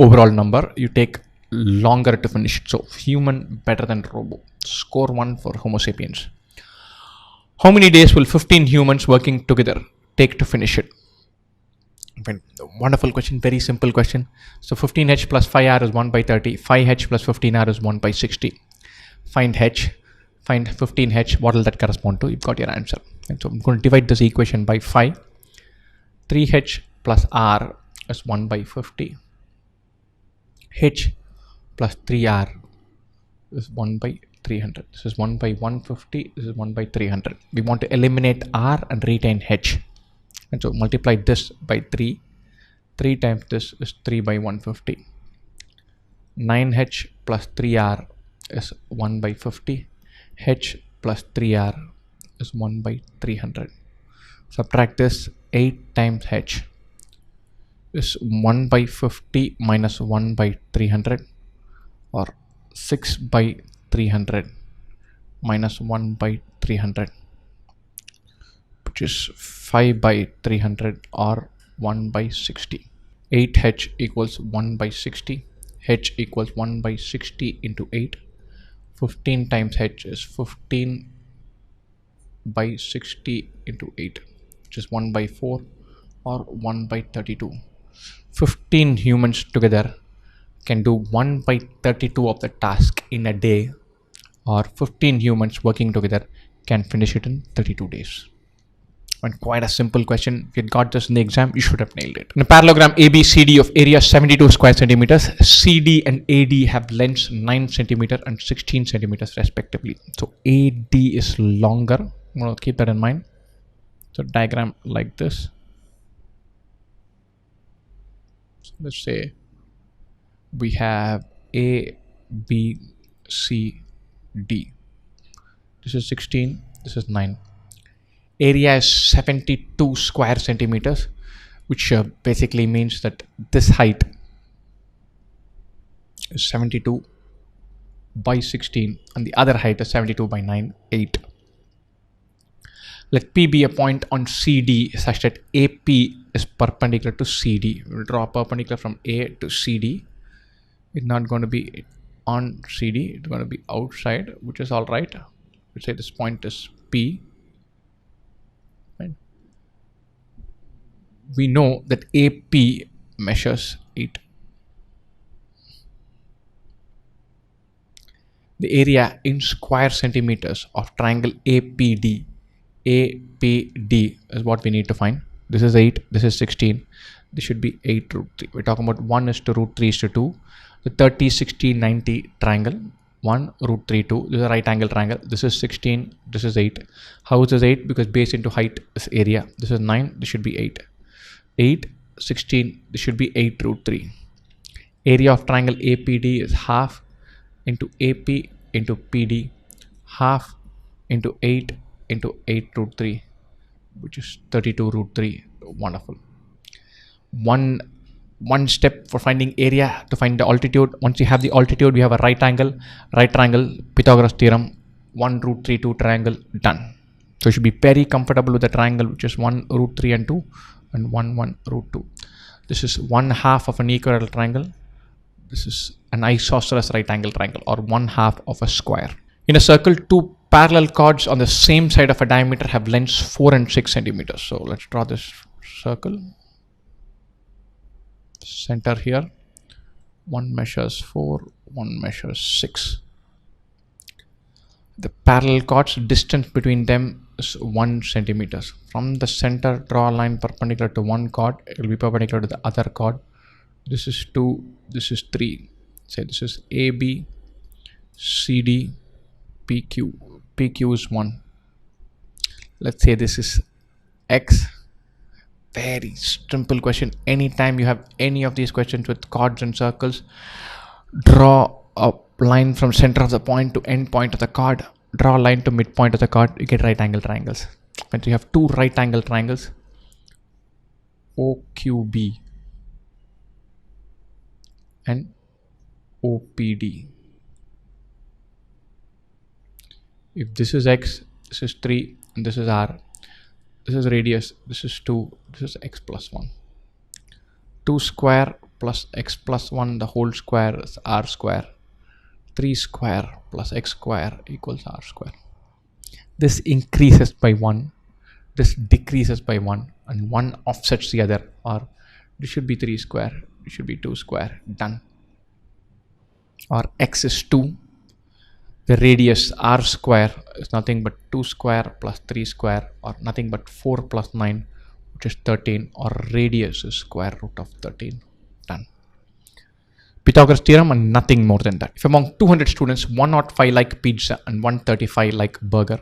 S1: overall number. You take longer to finish it. So human better than robo. Score 1 for Homo sapiens. How many days will 15 humans working together take to finish it? Wonderful question, very simple question. So 15h plus 5r is 1 by 30. 5h plus 15r is 1 by 60. Find h, find 15h. What will that correspond to? You've got your answer. And so I'm going to divide this equation by 5. 3h plus r is 1 by 50. H plus 3r is 1 by 300. This is 1 by 150. This is 1 by 300. We want to eliminate r and retain h. And so multiply this by 3. 3 times this is 3 by 150. 9h plus 3r is 1 by 50. H plus 3r is 1 by 300. Subtract this. 8 times h is 1 by 50 minus 1 by 300, or 6 by 300 minus 1 by 300, which is 5 by 300 or 1 by 60. 8h equals 1 by 60. H equals 1 by 60 into 8. 15 times h is 15 by 60 into 8, which is 1 by 4 or 1 by 32. 15 humans together can do 1 by 32 of the task in a day, or 15 humans working together can finish it in 32 days. And quite a simple question. If you got this in the exam, you should have nailed it. In a parallelogram ABCD of area 72 square centimeters, CD and AD have lengths 9 centimeter and 16 centimeters respectively. So AD is longer. I'm going to keep that in mind. So diagram like this. So let's say we have A, B, C, D. This is 16. This is 9. Area is 72 square centimeters, which basically means that this height is 72 by 16 and the other height is 72 by 9, 8. Let P be a point on CD such that AP is perpendicular to CD. We'll draw a perpendicular from A to CD. It's not going to be on CD, it's going to be outside, which is all right. We'll say this point is P. We know that AP measures 8. The area in square centimeters of triangle APD is what we need to find. This is 8, this is 16. This should be 8 root 3. We're talking about 1 is to root 3 is to 2. The 30, 60, 90 triangle. 1 root 3, 2. This is a right angle triangle. This is 16. This is 8. How is this 8? Because base into height is area. This is 9. This should be 8. 8, 16, this should be 8 root 3. Area of triangle APD is half into AP into PD, half into 8 root 3, which is 32 root 3. Wonderful. One step for finding area to find the altitude. Once you have the altitude, we have a right triangle, Pythagoras Theorem, 1 root 3, 2 triangle, done. So you should be very comfortable with the triangle, which is 1 root 3 and 2. And 1, 1 root 2. This is 1/2 of an equilateral triangle. This is an isosceles right angle triangle, or 1/2 of a square. In a circle, two parallel chords on the same side of a diameter have lengths 4 and 6 centimeters. So let's draw this circle. Center here. One measures 4, one measures 6. The parallel chords, distance between them is 1 centimeter. From the center, draw a line perpendicular to one chord. It will be perpendicular to the other chord. This is 2, this is 3. Say this is AB, CD, PQ. PQ is 1. Let's say this is X. Very simple question. Anytime you have any of these questions with chords and circles, draw a line from center of the point to end point of the chord. Draw a line to midpoint of the chord. You get right angle triangles. When you have two right angle triangles, OQB and OPD. If this is X, this is 3, and this is R. This is radius, this is 2, this is X plus 1. 2 square plus x plus 1 the whole square is r square. 3 square plus x square equals r square. This increases by 1, this decreases by 1, and 1 offsets the other, or this should be 3 square, it should be 2 square, done. Or x is 2, the radius r square is nothing but 2 square plus 3 square, or nothing but 4 plus 9, which is 13, or radius is square root of 13, done. Pythagoras theorem and nothing more than that. If among 200 students 105 like pizza and 135 like burger,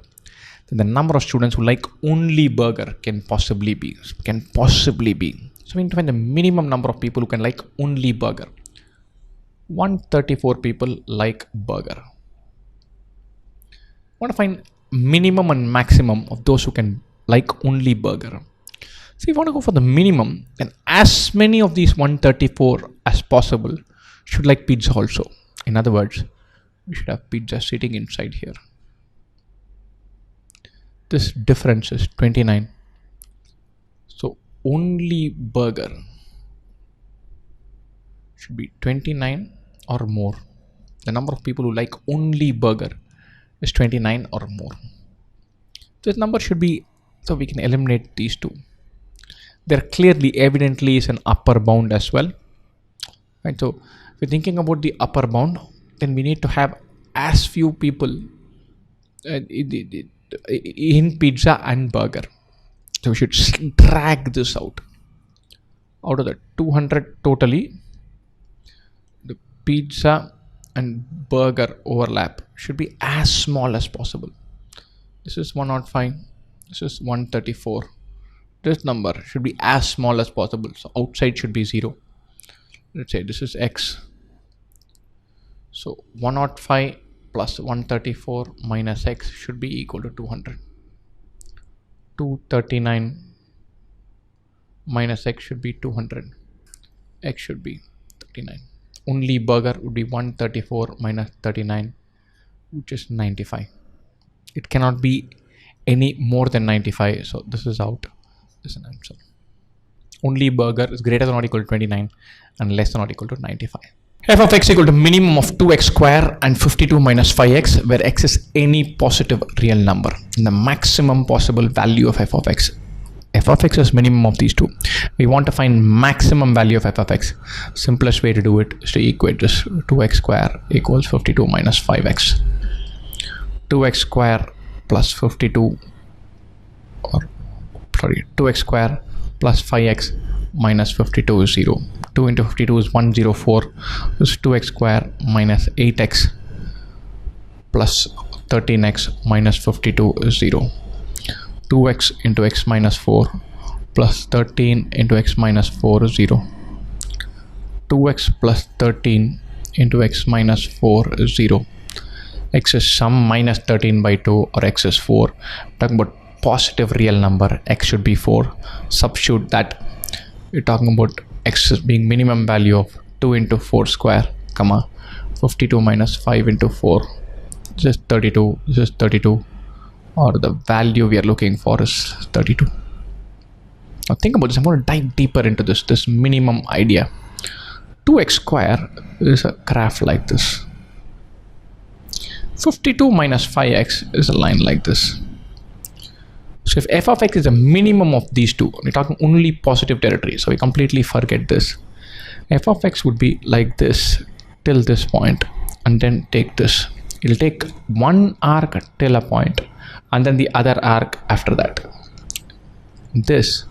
S1: then the number of students who like only burger can possibly be. So we need to find the minimum number of people who can like only burger. 134 people like burger. I want to find minimum and maximum of those who can like only burger. So if you want to go for the minimum, then as many of these 134 as possible should like pizza also. In other words, we should have pizza sitting inside here. This difference is 29. So only burger should be 29 or more. The number of people who like only burger is 29 or more. This number should be, so we can eliminate these two. There clearly, evidently is an upper bound as well. Right, so if we're thinking about the upper bound, then we need to have as few people in pizza and burger. So we should drag this out of the 200 totally. The pizza and burger overlap should be as small as possible. This is 105, this is 134. This number should be as small as possible, so outside should be 0. Let's say this is x. So 105 plus 134 minus x should be equal to 200. 239 minus x should be 200. X should be 39. Only burger would be 134 minus 39, which is 95. It cannot be any more than 95, so this is out. This is an answer. Only burger is greater than or equal to 29 and less than or equal to 95. F of x equal to minimum of 2x square and 52 minus 5x, where x is any positive real number. And the maximum possible value of f of x. F of x is minimum of these two. We want to find maximum value of f of x. Simplest way to do it is to equate this. 2x square equals 52 minus 5x. 2x square plus 52, or sorry, 2x square plus 5x minus 52 is 0. 2 into 52 is 104. This is 2x square minus 8x plus 13x minus 52 is 0. 2x into x minus 4 plus 13 into x minus 4 is 0. 2x plus 13 into x minus 4 is 0. X is some minus 13 by 2, or x is 4. Talking about positive real number, x should be 4. Substitute that. We're talking about x as being minimum value of 2 into 4 square, comma 52 minus 5 into 4. This is 32. This is 32. Or the value we are looking for is 32. Now think about this. I'm going to dive deeper into this minimum idea. 2x square is a graph like this. 52 minus 5x is a line like this. So if f of x is a minimum of these two, we're talking only positive territory, so we completely forget this. F of x would be like this till this point, and then take this. It'll take one arc till a point, and then the other arc after that. This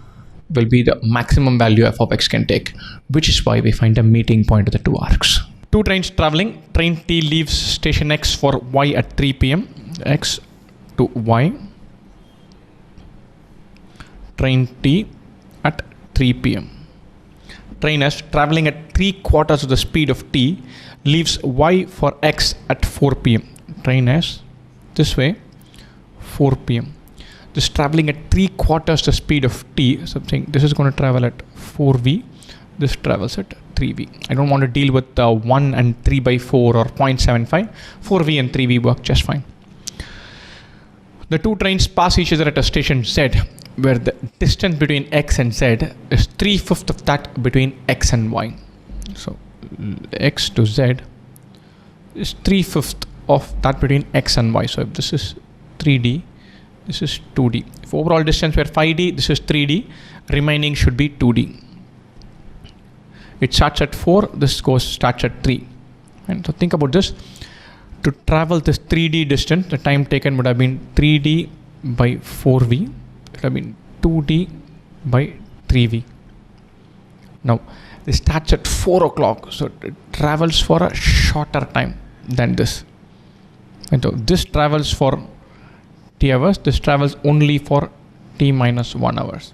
S1: will be the maximum value f of x can take, which is why we find a meeting point of the two arcs. Two trains traveling. Train T leaves station X for Y at 3 p.m. X to Y. Train T at 3 p.m. Train S, traveling at 3/4 of the speed of T, leaves Y for X at 4 p.m. Train S this way, 4 p.m. This traveling at 3/4 the speed of T, something this is going to travel at 4v, this travels at 3v. I don't want to deal with 1 and 3 by 4 or 0.75. 4v and 3v work just fine. The two trains pass each other at a station Z. where the distance between x and z is 3/5 of that between x and y. So x to z is 3/5 of that between x and y. So if this is 3D, this is 2D. If overall distance were 5D, this is 3D, remaining should be 2D. It starts at 4, this starts at 3. And so think about this. To travel this 3D distance, the time taken would have been 3D by 4V. It would have been 2D by 3V. Now, this starts at 4 o'clock, so it travels for a shorter time than this. And so this travels for t hours, this travels only for t minus 1 hours.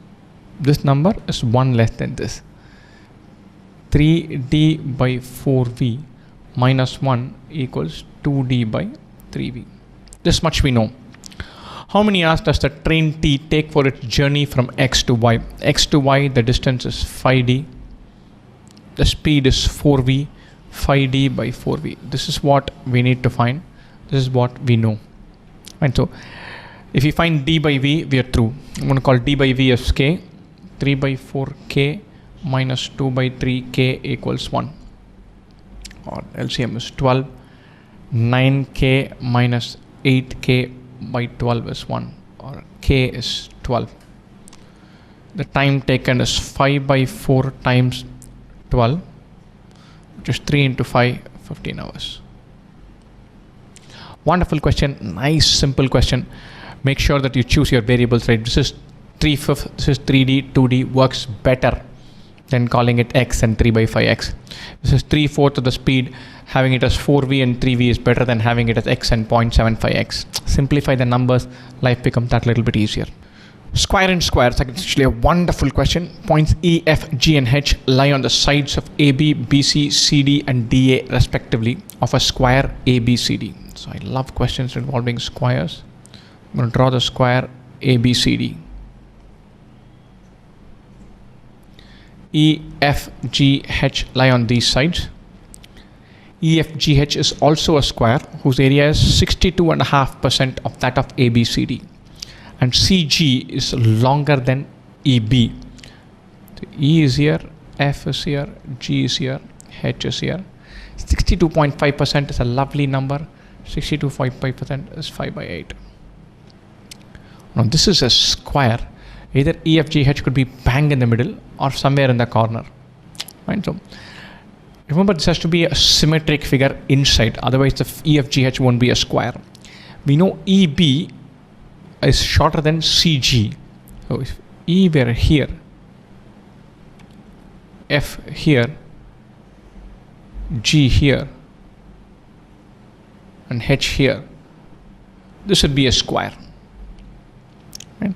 S1: This number is 1 less than this. 3D by 4V minus 1 equals 2D by 3V. This much we know. How many hours does the train T take for its journey from X to Y? X to Y, the distance is 5D. The speed is 4V. 5D by 4V. This is what we need to find. This is what we know. And so, if you find D by V, we are through. I'm going to call D by V as K. 3 by 4K minus 2 by 3K equals 1. Or LCM is 12. 9K minus 8K by 12 is 1. Or K is 12. The time taken is 5 by 4 times 12. Which is 3 into 5, 15 hours. Wonderful question. Nice, simple question. Make sure that you choose your variables right. This is 3/5, this is 3D, 2D, works better than calling it x and 3 by 5x. This is 3/4 of the speed. Having it as 4V and 3V is better than having it as x and 0.75x. Simplify the numbers, life becomes that little bit easier. Square and squares, actually a wonderful question. Points E, F, G and H lie on the sides of AB, BC, CD and DA respectively of a square ABCD. So I love questions involving squares. I'm going to draw the square ABCD. E, F, G, H lie on these sides. EFGH is also a square whose area is 62.5% of that of ABCD. And CG is longer than EB. So E is here, F is here, G is here, H is here. 62.5% is a lovely number. 62.5% is 5 by 8. Now this is a square. Either EFGH could be bang in the middle or somewhere in the corner. Right? So remember, this has to be a symmetric figure inside. Otherwise, the EFGH won't be a square. We know EB is shorter than CG. So if E were here, F here, G here, and H here, this would be a square. Right?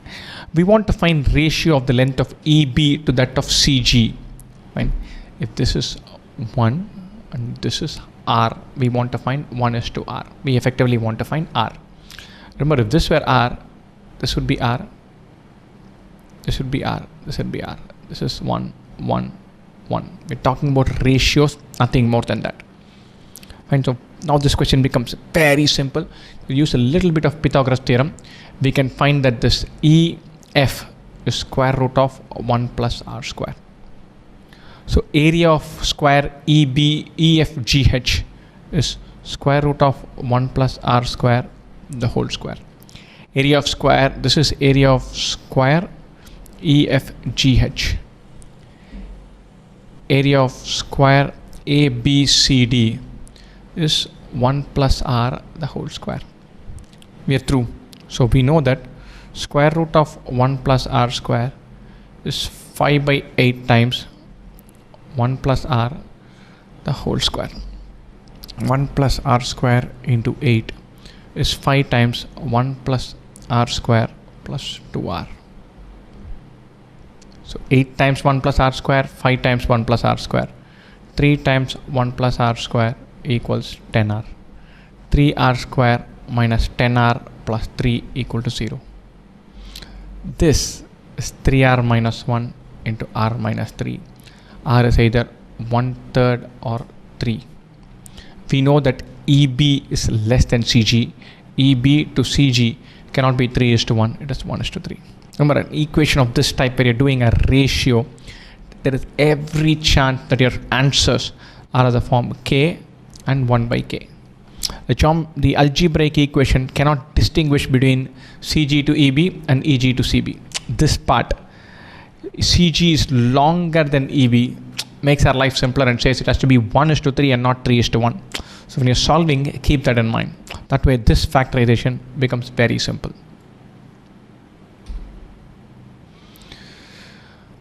S1: We want to find ratio of the length of EB to that of CG. Right? If this is 1 and this is R, we want to find 1:R. We effectively want to find R. Remember, if this were R, this would be R, this would be R, this would be R. This is 1, 1, 1. We're talking about ratios, nothing more than that. Fine. So now this question becomes very simple. We use a little bit of Pythagoras theorem. We can find that this EF is square root of 1 plus R square. So area of square EFGH is square root of 1 plus R square the whole square. Area of square, this is area of square EFGH. Area of square ABCD is 1 plus R the whole square. We are through. So we know that square root of 1 plus R square is 5 by 8 times 1 plus R the whole square. 1 plus R square into 8 is 5 times 1 plus R square plus 2R. So 8 times 1 plus R square, 5 times 1 plus R square. 3 times 1 plus R square equals 10R. 3R square minus 10R plus 3 equal to 0. This is 3R minus 1 into R minus 3. R is either 1/3 or 3. We know that EB is less than CG. EB to CG cannot be 3:1, it is 1:3. Remember, an equation of this type where you're doing a ratio, there is every chance that your answers are of the form k and 1 by k. The algebraic equation cannot distinguish between CG to EB and EG to CB. This part, CG is longer than EB, makes our life simpler and says it has to be 1:3 and not 3:1. So when you're solving, keep that in mind. That way this factorization becomes very simple.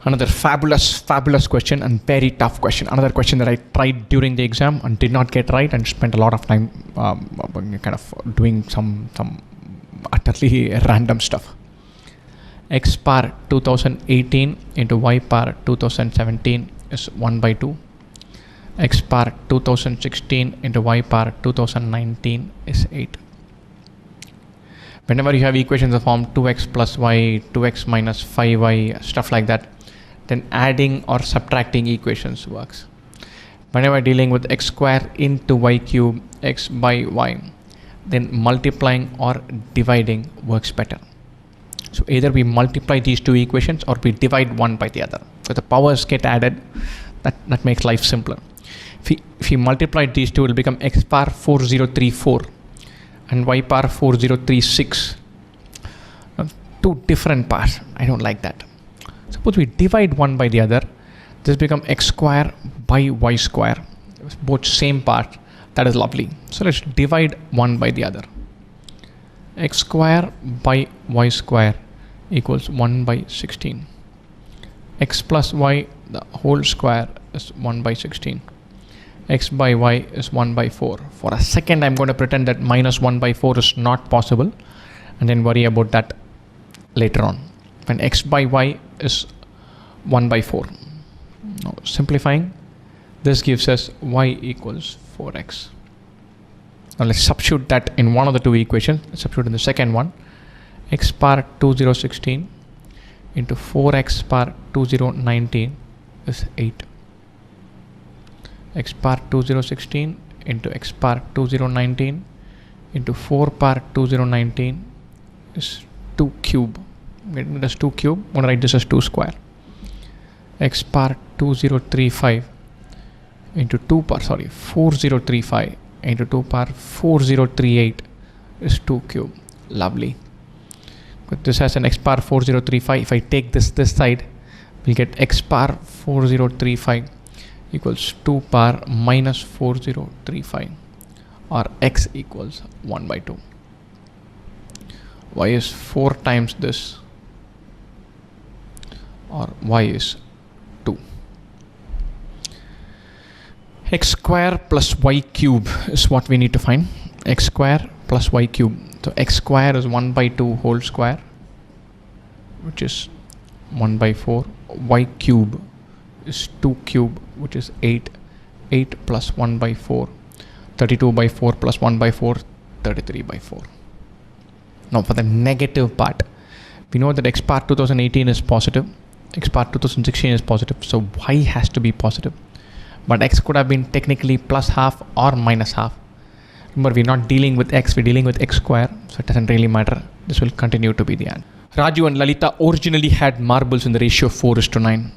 S1: Another fabulous question and very tough question. Another question that I tried during the exam and did not get right and spent a lot of time kind of doing some utterly random stuff. X power 2018 into Y power 2017 is 1 by 2. X power 2016 into Y power 2019 is 8. Whenever you have equations of form 2x plus y, 2x minus 5y, stuff like that, then adding or subtracting equations works. Whenever dealing with x square into y cube, x by y, then multiplying or dividing works better. So either we multiply these two equations or we divide one by the other. So the powers get added, that makes life simpler. If we multiply these two, it will become x power 4034 and y power 4036. Two different powers. I don't like that. Suppose we divide one by the other, this becomes x square by y square. Both same part. That is lovely. So let's divide one by the other. X square by y square equals 1 by 16. X plus y the whole square is 1 by 16. X by y is 1 by 4. For a second I'm going to pretend that minus 1 by 4 is not possible and then worry about that later on. When x by y is 1 by 4. Now simplifying, this gives us y equals 4x. Now let's substitute that in one of the two equations. Let's substitute in the second one. X power 2016 into 4x power 2019 is 8. X power 2016 into x power 2019 into 4 power 2019 is 2 cube. Get this 2 cube. I'm going to write this as 2 square. X power 2035 into 4035 into 2 power 4038 is 2 cube. Lovely. But this has an x power 4035. If I take this side, we get x power 4035 equals 2 power minus 4035, or x equals 1 by 2. Y is 4 times this, or y is 2. X square plus y cube is what we need to find. X square plus y cube. So x square is 1 by 2 whole square, which is 1 by 4. Y cube is 2 cube, which is 8. 8 plus 1 by 4. 32 by 4 plus 1 by 4. 33 by 4. Now for the negative part, we know that x power 2018 is positive. X power 2016 is positive. So y has to be positive. But x could have been technically plus half or minus half. Remember, we're not dealing with x, we're dealing with x square, so it doesn't really matter. This will continue to be the answer. Raju and Lalita originally had marbles in the ratio 4:9.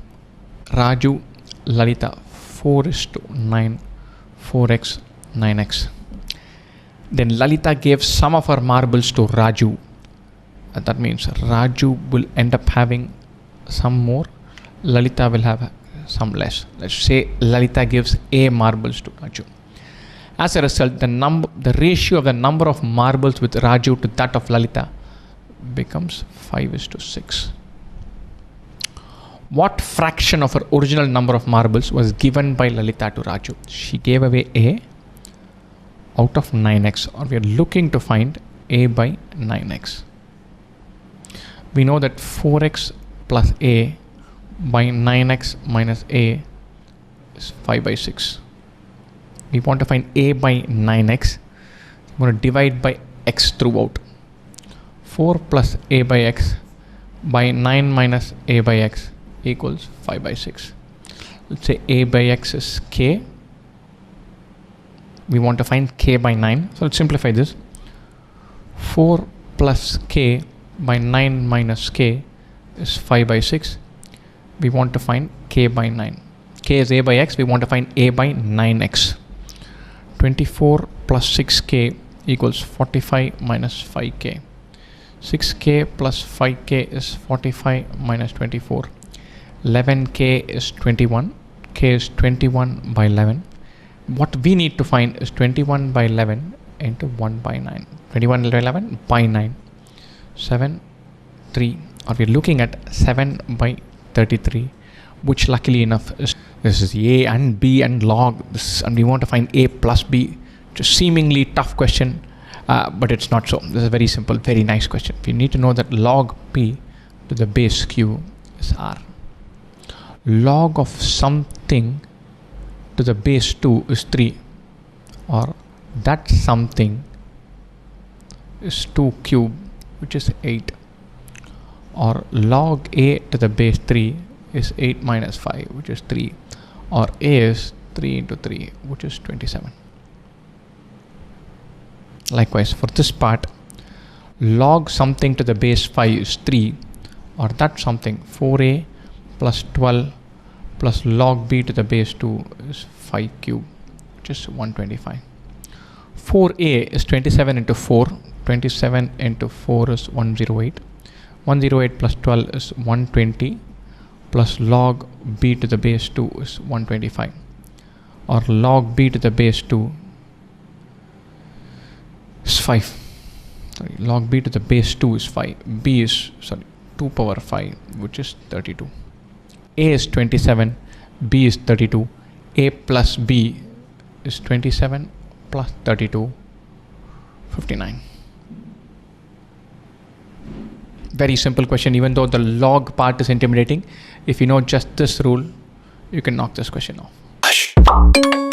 S1: Raju, Lalita, 4:9, 4x, 9x. Then Lalita gave some of her marbles to Raju. And that means Raju will end up having some more, Lalita will have some less. Let's say Lalita gives A marbles to Raju. As a result, the ratio of the number of marbles with Raju to that of Lalita becomes 5:6. What fraction of her original number of marbles was given by Lalita to Raju? She gave away A out of 9x, or we are looking to find A by 9x. We know that 4x plus A by 9x minus A is 5/6. We want to find A by 9x. I'm going to divide by x throughout. 4 plus A by x by 9 minus A by x equals 5/6. Let's say A by x is k. We want to find k by 9. So let's simplify this. 4 plus k by 9 minus k is 5 by 6. We want to find k by 9. K is a by x. We want to find a by 9x. 24 plus 6k equals 45 minus 5k. 6k plus 5k is 45 minus 24. 11k is 21. K is 21 by 11. What we need to find is 21 by 11 into 1 by 9. 21 by 11 by 9. 7, 3. Or we're looking at 7 by 33, which luckily enough is this is a and b and log this, and we want to find a plus b. Just seemingly tough question, but it's not so. This is a very simple, very nice question. We need to know that log p to the base q is r. Log of something to the base 2 is 3, or that something is 2 cube, which is 8, or log a to the base 3 is 8 minus 5, which is 3, or a is 3 into 3, which is 27. Likewise, for this part, log something to the base 5 is 3, or that something 4a plus 12 plus log b to the base 2 is 5 cube, which is 125. 4a is 27 into 4. 27 into 4 is 108. 108 plus 12 is 120, plus log b to the base 2 is 125, or log b to the base 2 is 5. Sorry, log b to the base 2 is 5. B is 2 power 5, which is 32. A is 27, b is 32. A plus b is 27 plus 32, 59. Very simple question, even though the log part is intimidating. If you know just this rule, you can knock this question off.